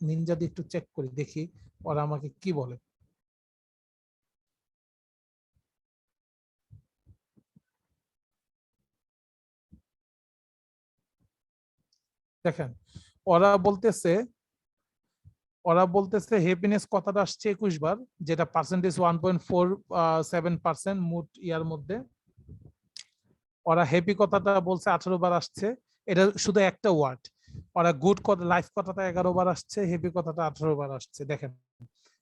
নিনজা দিয়ে একটু চেক করি, দেখি ওরা আমাকে কি বলে। দেখেন ওরা বলতেছে হ্যাপিনেস কথাটা আসছে 21 বার, যেটা পার্সেন্টেজ 1.47% মোট ইয়ার মধ্যে। ওরা হ্যাপি কথাটা বলছে 18 বার আসছে, এটা শুধু একটা ওয়ার্ড। ওরা গুড কথা, লাইফ কথাটা 11 বার আসছে, হ্যাপি কথাটা 18 বার আসছে। দেখেন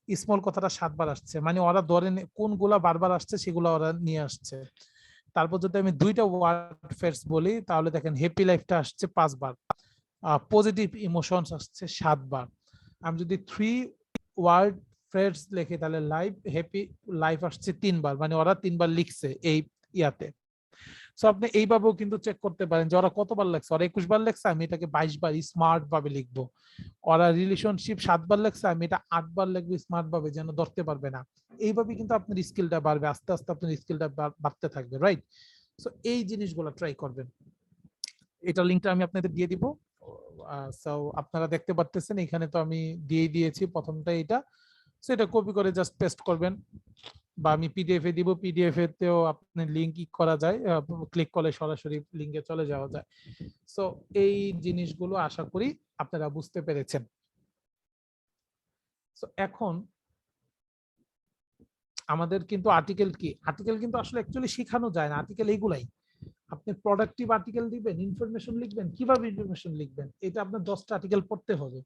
স্মল কথাটা 7 বার আসছে, মানে ওরা ধরে কোনগুলা বারবার আসছে সেগুলো ওরা নিয়ে আসছে। তারপর যদি আমি দুইটা ওয়ার্ড ফ্রেজ বলি তাহলে দেখেন হ্যাপি লাইফটা আসছে 5 বার, পজিটিভ ইমোশনস আসছে 7 বার। আমি যদি 3 ওয়ার্ড ফ্রেজ লিখি তাহলে লাইফ হ্যাপি লাইফ আসছে 3 বার, মানে ওরা 3 বার লিখছে এই ইয়াতে। সো আপনি এইভাবেও কিন্তু চেক করতে পারেন যে ওরা কতবার লেখছে। ওরা 21 বার লেখছে, আমি এটাকে 22 বার স্মার্ট ভাবে লিখবো। ওরা রিলেশনশিপ 7 বার লেখছে, আমি এটা 8 বার লিখবো স্মার্ট ভাবে, যেন ধরতে পারবে না। এইভাবে কিন্তু আপনার স্কিলটা বাড়বে, আস্তে আস্তে আপনার স্কিলটা বাড়তে থাকবে, রাইট? সো এই জিনিসগুলো ট্রাই করবেন। এটা লিঙ্কটা আমি আপনাদের দিয়ে দিব। সো আপনারা দেখতে পারতেছেন এখানে তো আমি দিয়ে দিয়েছি প্রথমটা এটা। সো এটা কপি করে জাস্ট পেস্ট করবেন, বা আমি পিডিএফ এ দিব, পিডিএফ এতেও আপনি লিংক করা যায়, ক্লিক করলে সরাসরি লিংকে চলে যাওয়া যায়। সো এই জিনিসগুলো আশা করি আপনারা বুঝতে পেরেছেন। সো এখন আমাদের কিন্তু আর্টিকেল কি, আর্টিকেল কিন্তু আসলে অ্যাকচুয়ালি শেখানো যায় না, আর্টিকেল এইগুলাই। আপনি প্রোডাক্টিভ আর্টিকেল দিবেন, ইনফরমেশন লিখবেন, কিভাবে ইনফরমেশন লিখবেন, এটা আপনার 10টা আর্টিকেল পড়তে হবে,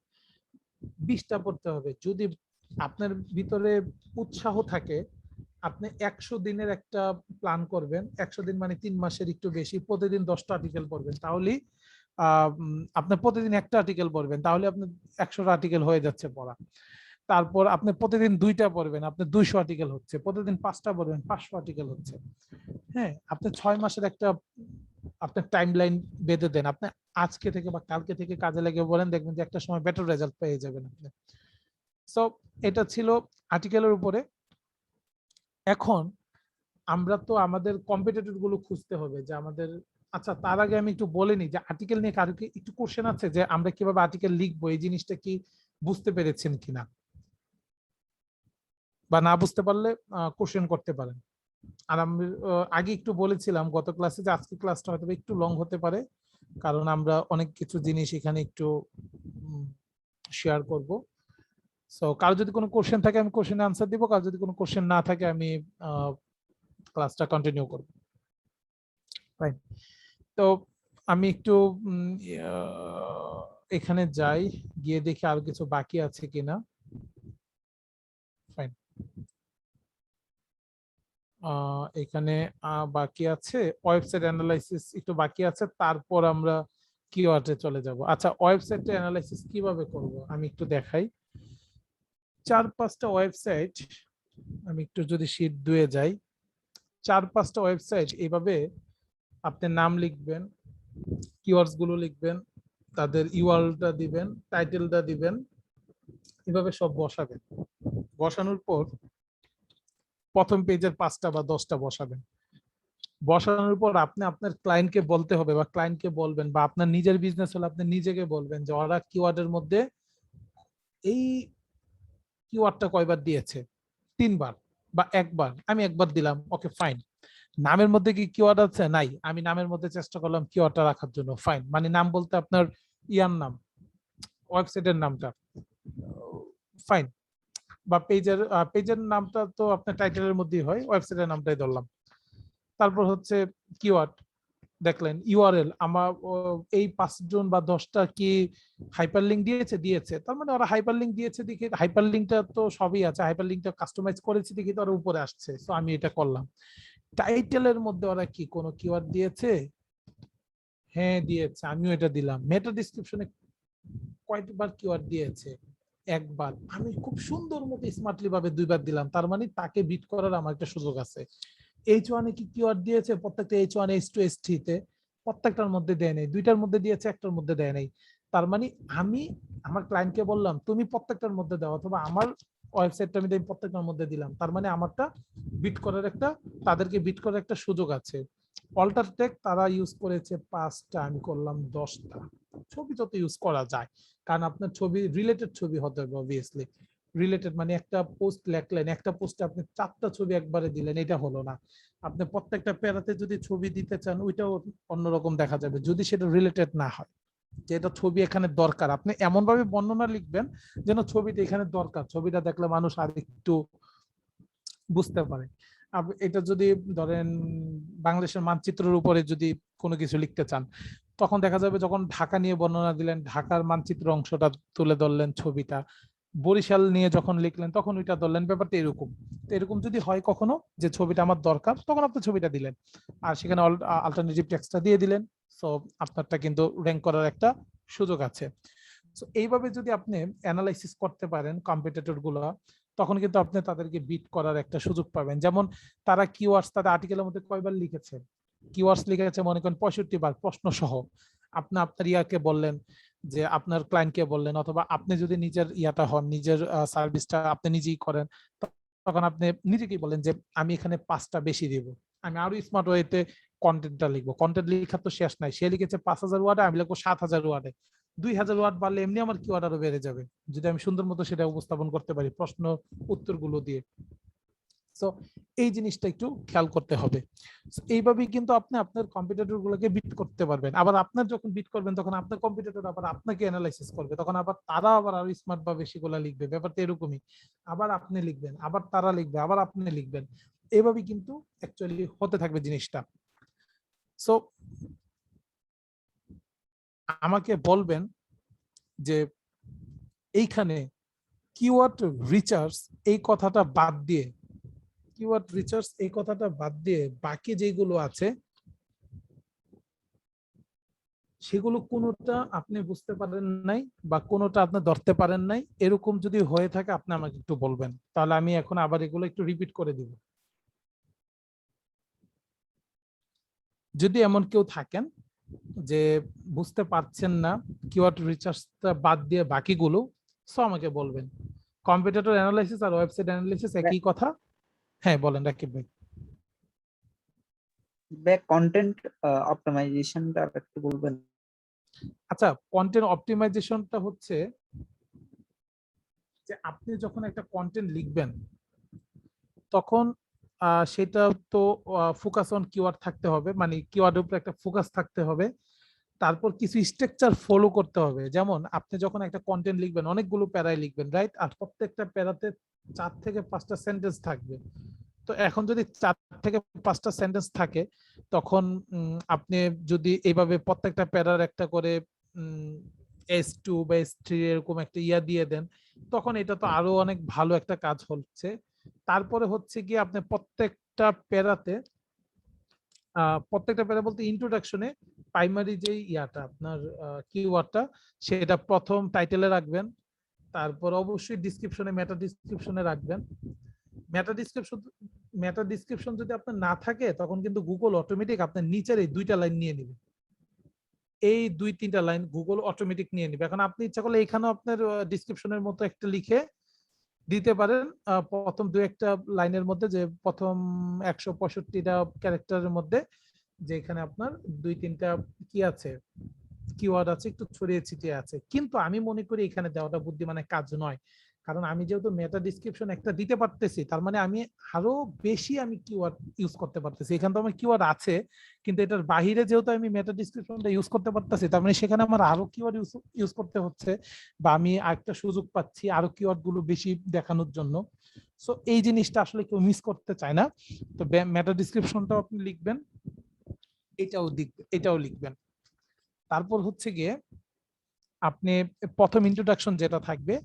20টা পড়তে হবে। যদি আপনার ভিতরে উৎসাহ থাকে, আপনি 100 দিনের একটা প্ল্যান করবেন, 100 দিন মানে 3 মাসের একটু বেশি, প্রতিদিন 10টা আর্টিকেল পড়বেন, তাহলে আপনার প্রতিদিন একটা আর্টিকেল পড়বেন, তাহলে আপনার 100টা আর্টিকেল হয়ে যাচ্ছে পড়া। তারপর আপনি প্রতিদিন 2টা পড়বেন, আপনার 200 আর্টিকেল হচ্ছে। প্রতিদিন 5টা পড়বেন, 500 আর্টিকেল হচ্ছে। হ্যাঁ, আপনি 6 মাসের একটা আপনার টাইম লাইন বেঁধে দেন, আপনি আজকে থেকে বা কালকে থেকে কাজে লেগে বলেন, দেখবেন যে একটা সময় বেটার রেজাল্ট পেয়ে যাবেন আপনি। সো এটা ছিল আর্টিকেলের উপরে। এখন আমরা তো আমাদের কম্পিটিটর গুলো খুঁজতে হবে যে আমাদের, আচ্ছা তার আগে আমি একটু বলে নিই যে আর্টিকেল নিয়ে কারো কি একটু কোশ্চেন আছে, যে আমরা কিভাবে আর্টিকেল লিখবো এই জিনিসটা কি বুঝতে পেরেছেন কিনা, বা না বুঝতে পারলে কোশ্চেন করতে পারেন। আর আমি আগে একটু বলেছিলাম গত ক্লাসে যে আজকে ক্লাসটা হয়তো একটু লং হতে পারে, কারণ আমরা অনেক কিছু জিনিস এখানে একটু শেয়ার করব। সো কারো যদি কোনো কোশ্চেন থাকে আমি কোশ্চেনে আনসার দিব, কারো যদি কোনো কোশ্চেন না থাকে আমি ক্লাসটা কন্টিনিউ করব। রাইট, তো আমি একটু এখানে যাই, গিয়ে দেখি আর কিছু বাকি আছে কিনা। ফাইন, এখানে বাকি আছে ওয়েবসাইট অ্যানালাইসিস একটু বাকি আছে, তারপর আমরা কিওয়ার্ডে চলে যাব। আচ্ছা, ওয়েবসাইট অ্যানালাইসিস কিভাবে করব আমি একটু দেখাই। 4-5টা ওয়েবসাইট, আমি একটু যদি শীট 2-এ যাই, 4-5টা ওয়েবসাইট এইভাবে আপনি নাম লিখবেন, কিওয়ার্ডস গুলো লিখবেন, তাদের ইউআরএলটা দিবেন, টাইটেলটা দিবেন, এভাবে সব বসাবেন। বসানোর পর প্রথম পেজের 5টা বা 10টা বসাবেন। বসানোর পর আপনি আপনার ক্লায়েন্টকে বলতে হবে, বা ক্লায়েন্টকে বলবেন, বা আপনার নিজের বিজনেস হলে আপনি নিজেকে বলবেন যে ওরা কিওয়ার্ডের মধ্যে এই কিওয়ার্ডটা কয়বার দিয়েছে, 3 বার বা 1 বার, আমি 1 বার দিলাম, ওকে ফাইন। নামের মধ্যে কি কিওয়ার্ড আছে, নাই, আমি নামের মধ্যে চেষ্টা করলাম কিওয়ার্ডটা রাখার জন্য, ফাইন। মানে নাম বলতে আপনার ইয়ার নাম, ওয়েবসাইটের নামটা, ফাইন। বা পেজের নামটা তো আপনার টাইটেলের মধ্যেই হয়, ওয়েবসাইটের নামটাই ধরলাম। তারপর হচ্ছে কিওয়ার্ড দেখলেন, ইউআরএল আমার এই 5 জন বা 10টা কি হাইপারলিংক দিয়েছে, তার মানে ওরা হাইপারলিংক দিয়েছে দেখে, হাইপারলিংকটা তো সবই আছে, হাইপারলিংকটা কাস্টমাইজ করেছে দেখি তো ওরা উপরে আসছে, সো আমি এটা করলাম। টাইটেলের মধ্যে ওরা কি কোনো কিওয়ার্ড দিয়েছে, হ্যাঁ দিয়েছে, আমিও এটা দিলাম। মেটা ডেসক্রিপশনে কয়বার কিওয়ার্ড দিয়েছে, একবার, আমি খুব সুন্দর মতো স্মার্টলি ভাবে দুইবার দিলাম, তার মানে তাকে বিট করার আমার একটা সুযোগ আছে। H1 এ কি কিওয়ার্ড দিয়েছে? প্রত্যেকটা H1 H2 H3 তে প্রত্যেকটার মধ্যে দেয় নাই, দুইটার মধ্যে দিয়েছে, একটার মধ্যে দেয় নাই। তার মানে আমি আমার ক্লায়েন্টকে বললাম তুমি প্রত্যেকটার মধ্যে দাও, অথবা আমার ওয়েবসাইটটা আমি প্রত্যেকটার মধ্যে দিলাম, তার মানে আমারটা বিট করার একটা, তাদেরকে বিট করার একটা সুযোগ আছে। অল্টারটেক তারা ইউজ করেছে 5টা, আমি করলাম 10টা। ছবি যত ইউজ করা যায়, কারণ আপনার ছবি রিলেটেড ছবি হতে হবে অবভিয়াসলি। রিলেটেড মানে একটা পোস্ট লেখলেন, একটা পোস্টে আপনি 4টা ছবি একবারে দিলেন, এটা হলো না। আপনি প্রত্যেকটা প্যারাতে যদি ছবি দিতে চান ওইটাও অন্যরকম দেখা যাবে, যদি সেটা রিলেটেড না হয়। যেটা ছবি এখানে দরকার, আপনি এমন ভাবে বর্ণনা লিখবেন যেন ছবিটা এখানে দরকার, ছবিটা দেখলে মানুষ আর একটু বুঝতে পারে। এটা যদি ধরেন বাংলাদেশের মানচিত্রের উপরে যদি কোনো কিছু লিখতে চান, তখন দেখা যাবে যখন ঢাকা নিয়ে বর্ণনা দিলেন, ঢাকার মানচিত্র অংশটা তুলে ধরলেন ছবিটা, বরিশাল নিয়ে যখন লিখলেন তখন ওইটা ধরলেন, ব্যাপারটা এরকম। তো এরকম যদি হয় কখনো যে ছবিটা আমার দরকার, তখন আপনি ছবিটা দিলেন আর সেখানে অল্টারনেটিভ টেক্সটটা দিয়ে দিলেন। সো আপনারটা কিন্তু র্যাঙ্ক করার একটা সুযোগ আছে। সো এইভাবে যদি আপনি অ্যানালাইসিস করতে পারেন কম্পিটিটর গুলো, তখন কিন্তু আপনি তাদেরকে বিট করার একটা সুযোগ পাবেন। যেমন তারা কিওয়ার্ডস তাদের আর্টিকেলের মধ্যে কয়বার লিখেছে, কিওয়ার্ডস লিখেছে মনে করেন 65 বার প্রশ্ন সহ। আপনি আপনার ইয়াকে বললেন, যে আপনার ক্লায়েন্টকে বললেন, অথবা আপনি যদি নিজের ইয়াটা হন, নিজের সার্ভিসটা আপনি নিজেই করেন, তখন আপনি নিজেকেই বলেন যে আমি এখানে 5টা বেশি দিব, আমি আরো স্মার্ট ওয়েতে কন্টেন্টটা লিখবো। কন্টেন্ট লেখার তো শেষ নাই, সে লিখেছে 5000 ওয়ার্ডে, আমি লিখবো 7000 ওয়ার্ডে। 2000 ওয়ার্ড বাড়লে এমনি আমার কিওয়ার্ড আরো বেড়ে যাবে, যদি আমি সুন্দর মতো সেটা উপস্থাপন করতে পারি প্রশ্ন উত্তরগুলো দিয়ে। সো এই জিনিসটা একটু খেয়াল করতে হবে। এইভাবেই কিন্তু আপনি আপনার কম্পিটিটর গুলোকে বিট করতে পারবেন। আবার আপনার যখন বিট করবেন তখন আপনার কম্পিটিটর আবার আপনাকে অ্যানালাইসিস করবে, তখন আবার তারা আবার আরো স্মার্ট ভাবে সেগুলো লিখবে। ব্যাপারটা এরকমই, আবার আপনি লিখবেন, আবার তারা লিখবে, আবার আপনি লিখবেন, এভাবেই কিন্তু অ্যাকচুয়ালি হতে থাকবে জিনিসটা। সো আমাকে বলবেন যে এইখানে কিওয়ার্ড রিসার্চ এই কথাটা বাদ দিয়ে, কিওয়ার্ড রিসার্চ এই কথাটা বাদ দিয়ে বাকি যেগুলো আছে সেগুলো কোনোটা আপনি বুঝতে পারেন নাই বা কোনোটা আপনি ধরতে পারেন নাই, এরকম যদি হয়ে থাকে আপনি আমাকে একটু বলবেন, তাহলে আমি এখন আবার এগুলো একটু রিপিট করে দিব। যদি এমন কেউ থাকেন যে বুঝতে পারছেন না কিওয়ার্ড রিসার্চটা বাদ দিয়ে বাকিগুলো, সো আমাকে বলবেন। কম্পিটিটর অ্যানালাইসিস আর ওয়েবসাইট অ্যানালাইসিস একই কথা। হ্যাঁ বলেন রাকিব ভাই। ব্যাক কন্টেন্ট অপটিমাইজেশনটা একটু বলবেন? আচ্ছা, কন্টেন্ট অপটিমাইজেশনটা হচ্ছে যে আপনি যখন একটা কন্টেন্ট লিখবেন তখন সেটা তো ফোকাস অন কিওয়ার্ড থাকতে হবে, মানে কিওয়ার্ডের উপর একটা ফোকাস থাকতে হবে। তারপর কিছু স্ট্রাকচার ফলো করতে হবে। যেমন আপনি যখন একটা কন্টেন্ট লিখবেন অনেকগুলো প্যারায় লিখবেন, রাইট? আর প্রত্যেকটা প্যারাতে 4 থেকে 5টা সেন্টেন্স থাকবে। তো এখন যদি 4 থেকে 5টা সেন্টেন্স থাকে, তখন আপনি যদি এইভাবে প্রত্যেকটা প্যারার একটা করে S2 বা S3 এরকম একটা ইয়া দিয়ে দেন, তখন এটা তো আরো অনেক ভালো একটা কাজ হচ্ছে। তারপরে হচ্ছে কি আপনি প্রত্যেকটা প্যারা বলতে ইন্ট্রোডাকশনে প্রাইমারি যে ইয়াটা আপনার কিওয়ার্ডটা সেটা প্রথম টাইটেলে রাখবেন। তারপর অবশ্যই ডিসক্রিপশনে, মেটা ডিসক্রিপশনে রাখবেন। মেটা ডিসক্রিপশন যদি আপনার না থাকে তখন কিন্তু গুগল অটোমেটিক আপনার নিচের এই 2টা লাইন নিয়ে নেবে, এই 2-3টা লাইন গুগল অটোমেটিক নিয়ে নেবে। এখন আপনি ইচ্ছা করলে এখানেও আপনার ডিসক্রিপশনের মতো একটা লিখে দিতে পারেন প্রথম 2-1টা লাইনের মধ্যে, যে প্রথম 165টা ক্যারেক্টারের মধ্যে যেখানে আপনার 2-3টা কি আছে, কিওয়ার্ড আছে, একটু ছড়িয়ে ছিটিয়ে আছে। কিন্তু আমি মনে করি এখানে দেওয়াটা বুদ্ধিমানের কাজ নয়, কারণ আমি যেহেতু মেটা ডিসক্রিপশন একটা দিতে পারতেছি, তার মানে আমি আরো বেশি আমি কিওয়ার্ড ইউজ করতে পারতেছি। এখানে তো আমার কিওয়ার্ড আছে, কিন্তু এটার বাহিরে যেহেতু আমি মেটা ডিসক্রিপশনটা ইউজ করতে পারতেছি, তার মানে সেখানে আমার আরো কিওয়ার্ড ইউজ করতে হচ্ছে, বা আমি আরেকটা সুযোগ পাচ্ছি আরো কিওয়ার্ড গুলো বেশি দেখানোর জন্য। সো এই জিনিসটা আসলে কেউ মিস করতে চায় না। তো মেটা ডিসক্রিপশনটাও আপনি লিখবেন, এটাও লিখবেন। তারপর হচ্ছে গিয়ে আপনি প্রথম ইন্ট্রোডাকশন যেটা থাকবে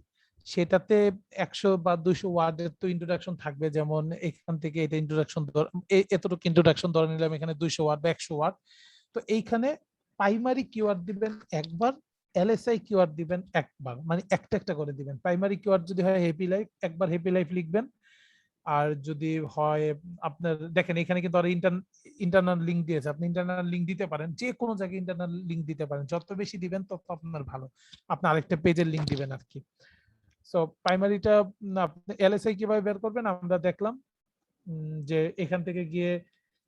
সেটাতে 100 বা 200 ওয়ার্ডের তো ইন্ট্রোডাকশন থাকবে। যেমন এখান থেকে এটা ইন্ট্রোডাকশন, এতটুকু ইন্ট্রোডাকশন ধরে নিলাম, এখানে 200 ওয়ার্ড বা 100 ওয়ার্ড। তো এইখানে প্রাইমারি কিওয়ার্ড দিবেন একবার, এলএসআই কিওয়ার্ড দিবেন একবার, মানে একটা একটা করে দিবেন। প্রাইমারি কিওয়ার্ড যদি হয় হ্যাপি লাইফ, একবার হ্যাপি লাইফ লিখবেন। আর যদি হয় আপনার দেখেন এখানে কিন্তু আর ইন্টারনাল লিঙ্ক দিয়েছে, আপনি ইন্টারনাল লিঙ্ক দিতে পারেন, যে কোনো জায়গায় ইন্টারনাল লিঙ্ক দিতে পারেন, যত বেশি দিবেন তত আপনার ভালো। আপনি আরেকটা পেজের লিঙ্ক দিবেন আর কি। সো প্রাইমারিটা আপনি এলএসআই কিভাবে বের করবেন আমরা দেখলাম, যে এখান থেকে গিয়ে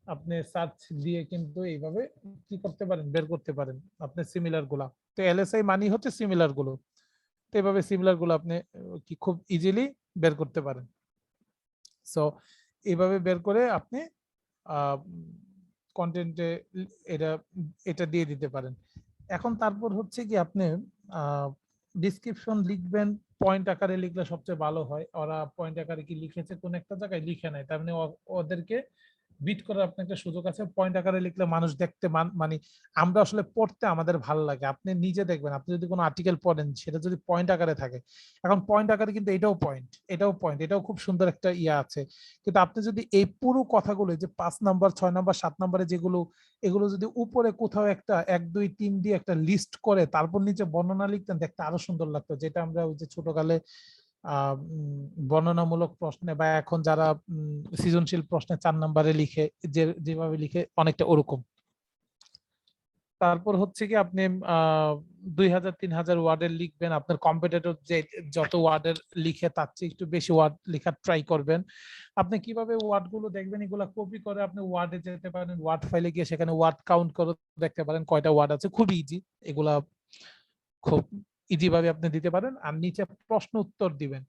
আপনি সার্চ দিয়ে কিন্তু এইভাবে কি করতে পারেন, বের করতে পারেন আপনি সিমিলার গুলা। তো এলএসআই মানি হচ্ছে সিমিলার গুলো, তো এইভাবে সিমিলার গুলো আপনি কি খুব ইজিলি বের করতে পারেন। সো এইভাবে বের করে আপনি কন্টেন্টে এটা এটা দিয়ে দিতে পারেন। এখন তারপর হচ্ছে কি আপনি ডিসক্রিপশন লিখবেন, পয়েন্ট আকারে লিখলে সবচেয়ে ভালো হয়। ওরা পয়েন্ট আকারে কি লিখেছে কোন একটা জায়গায় লিখে নাই, তার মানে ওদেরকে বিট করার আপনার একটা সুযোগ আছে। পয়েন্ট আকারে লিখলে মানুষ দেখতে মানে আমরা আসলে পড়তে আমাদের ভালো লাগে। আপনি নিজে দেখবেন, আপনি যদি কোনো আর্টিকেল পড়েন সেটা যদি পয়েন্ট আকারে থাকে, এখন পয়েন্ট আকারে কিন্তু এটাও পয়েন্ট, এটাও পয়েন্ট, এটাও খুব সুন্দর একটা ইয়ে আছে। কিন্তু আপনি যদি এই পুরো কথাগুলো যে 5 নাম্বার 6 নাম্বার 7 নাম্বারে যেগুলো, এগুলো যদি উপরে কোথাও একটা 1 2 3 দিয়ে একটা লিস্ট করে তারপর নিচে বর্ণনা লিখতেন, দেখতে আরো সুন্দর লাগতো। যেটা আমরা ওই যে ছোটকালে বর্ণনামূলক প্রশ্নে বা এখন যারা সৃজনশীল প্রশ্নে 4 নম্বরে লিখে, যেভাবে লিখে অনেকটা ওরকম। তারপর হচ্ছে কি আপনি 2000-3000 ওয়ার্ডের লিখবেন। আপনার কম্পিটিটর যে যত ওয়ার্ডের লিখে তার চেয়ে একটু বেশি ওয়ার্ড লেখার ট্রাই করবেন। আপনি কিভাবে ওয়ার্ড গুলো দেখবেন, এগুলা কপি করে আপনি ওয়ার্ডে যেতে পারেন, ওয়ার্ড ফাইলে গিয়ে সেখানে ওয়ার্ড কাউন্ট করে দেখতে পারেন কয়টা ওয়ার্ড আছে, খুব ইজি। এগুলা খুব ইজি ভাবে আপনি দিতে পারেন। আর নিচে প্রশ্ন উত্তর দিবেন,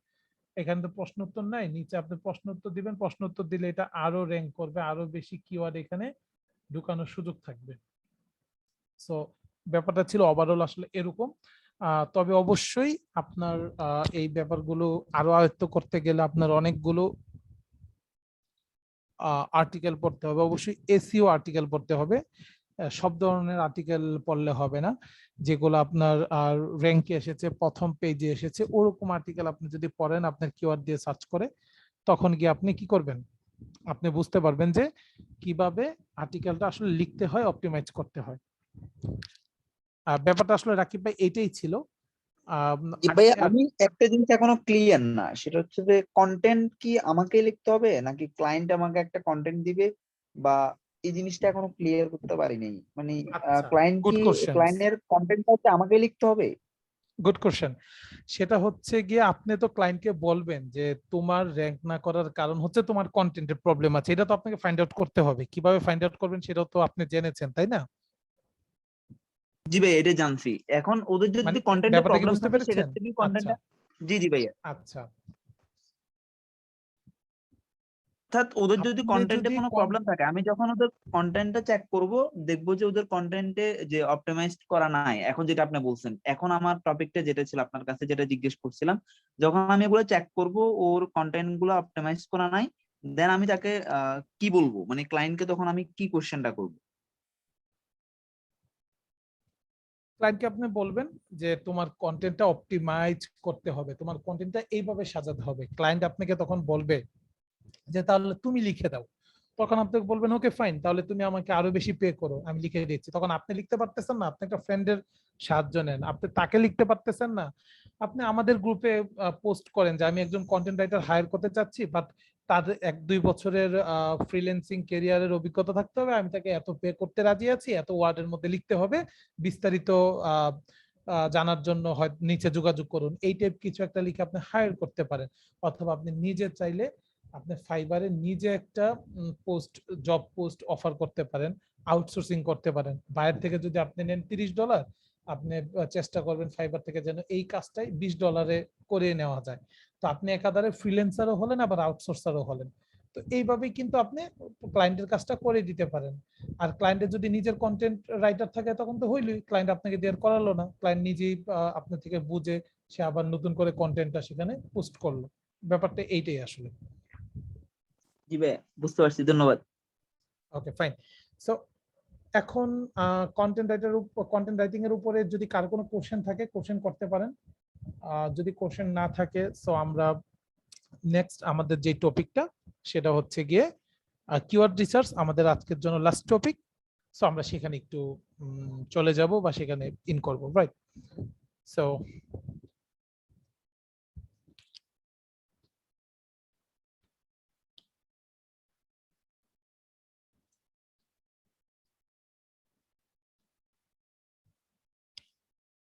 এখানে তো প্রশ্ন উত্তর নাই, নিচে আপনি প্রশ্ন উত্তর দিবেন। প্রশ্ন উত্তর দিলে এটা আরো র্যাঙ্ক করবে, আরো বেশি কিওয়ার্ড এখানে ঢুকানোর সুযোগ থাকবে। সো ব্যাপারটা ছিল ওভারঅল আসলে এরকম। তবে অবশ্যই আপনার এই ব্যাপারগুলো আরো আয়ত্ত করতে গেলে আপনার অনেকগুলো আর্টিকেল পড়তে হবে, অবশ্যই এসইও আর্টিকেল পড়তে হবে। সব ধরনের আর্টিকেল পড়লে হবে না, যেগুলো আপনার র্যাঙ্কে এসেছে, প্রথম পেজে এসেছে, ওরকম আর্টিকেল আপনি যদি পড়েন আপনার কিওয়ার্ড দিয়ে সার্চ করে, তখন গিয়ে আপনি কি করবেন, আপনি বুঝতে পারবেন যে কিভাবে আর্টিকেলটা আসলে লিখতে হয়, অপটিমাইজ করতে হয়। ব্যাপারটা আসলে রাকিব ভাই এটাই ছিল। ভাই আমি একটা জিনিস এখনো ক্লিয়ার না, সেটা হচ্ছে যে কন্টেন্ট কি আমাকে লিখতে হবে নাকি ক্লায়েন্ট আমাকে একটা কন্টেন্ট দিবে, বা এই জিনিসটা এখনো ক্লিয়ার করতে পারিনি। মানে ক্লায়েন্ট গুড কি, কোশ্চেন, ক্লায়েন্টের কন্টেন্টটা হচ্ছে আমাকে লিখতে হবে? Good question. সেটা হচ্ছে গিয়ে আপনি তো ক্লায়েন্টকে বলবেন যে তোমার র্যাঙ্ক না করার কারণ হচ্ছে তোমার কন্টেন্টের প্রবলেম আছে, এটা তো আপনাকে ফাইন্ড আউট করতে হবে। কিভাবে ফাইন্ড আউট করবেন সেটাও তো আপনি জেনেছেন, তাই না? জি ভাই, এটা জানছি। এখন ওদের যদি মানে কন্টেন্টে ব্যাপারটা কি প্রবলেম বুঝতে থাকে পেরেছেন? সেক্ষেত্রে কি আচ্ছা কন্টেন্টটা, জি জি ভাইয়া, আচ্ছা, অর্থাৎ ওদের যদি আপনি কন্টেন্টে যদি কোনো প্রবলেম থাকে, আমি যখন ওদের কন্টেন্টটা চেক করব, দেখবো যে ওদের কন্টেন্টে যে অপটিমাইজড করা নাই। এখন যেটা আপনি বলছেন, এখন আমার টপিকটা যেটা ছিল আপনার কাছে যেটা জিজ্ঞেস করছিলাম, যখন আমি এগুলো চেক করব ওর কন্টেন্ট গুলো অপটিমাইজ করা নাই, দেন আমি তাকে কি বলবো, মানে ক্লায়েন্টকে তখন আমি কি কোশ্চেনটা করবো? ক্লায়েন্টকে আপনি বলবেন যে তোমার কন্টেন্টটা অপটিমাইজ করতে হবে, তোমার কন্টেন্টটা এইভাবে সাজাতে হবে। ক্লায়েন্ট আপনাকে তখন বলবে যে তাহলে তুমি লিখে দাও। তখন আপনি বলবেন ওকে ফাইন, তাহলে তুমি আমাকে আরো বেশি পে করো, আমি লিখে দিচ্ছি। তখন আপনি লিখতে পারতেছেন না, আপনি একটা ফ্রেন্ডের সাহায্য নেন। আপনি তাকে লিখতে পারতেছেন না, আপনি আমাদের গ্রুপে পোস্ট করেন যে আমি একজন কন্টেন্ট রাইটার হায়ার করতে চাচ্ছি, বাট তার 1-2 বছরের ফ্রিল্যান্সিং ক্যারিয়ারের অভিজ্ঞতা থাকতে হবে, আমি তাকে এত পে করতে রাজি আছি, এত ওয়ার্ডের মধ্যে লিখতে হবে, বিস্তারিত জানার জন্য হয় নিচে যোগাযোগ করুন। এই টাইপ কিছু একটা লিখে আপনি হায়ার করতে পারেন। অথবা আপনি নিজে চাইলে আপনি ফাইবারে নিজে একটা জব পোস্ট অফার করতে পারেন, আউটসোর্সিং করতে পারেন। বাইরে থেকে যদি আপনি নেন $30, আপনি চেষ্টা করবেন ফাইবার থেকে যেন এই কাজটাই $20 করে নেওয়া যায়। তো আপনি একাধারে ফ্রিল্যান্সারও হলেন, আবার আউটসোর্সারও হলেন। তো এইভাবেই কিন্তু আপনি ক্লায়েন্টের কাজটা করে দিতে পারেন। আর ক্লায়েন্টের যদি নিজের কন্টেন্ট রাইটার থাকে তখন তো হইলই, ক্লায়েন্ট আপনাকে দিয়ে করালো না, ক্লায়েন্ট নিজেই আপনার থেকে বুঝে সে আবার নতুন করে কন্টেন্টটা সেখানে পোস্ট করলো। ব্যাপারটা এইটাই আসলে। জি ভাই, বুঝতে পারছি, ধন্যবাদ। Okay fine. সো এখন কন্টেন্ট রাইটিং এর উপরে যদি কার কোনো কোশ্চেন থাকে কোশ্চেন করতে পারেন। যদি কোশ্চেন না থাকে সো আমরা নেক্সট আমাদের যে টপিকটা সেটা হচ্ছে গিয়ে কিওয়ার্ড রিসার্চ, আমাদের আজকের জন্য লাস্ট টপিক। সো আমরা সেখানে একটু চলে যাব বা সেখানে ইন করব, রাইট? So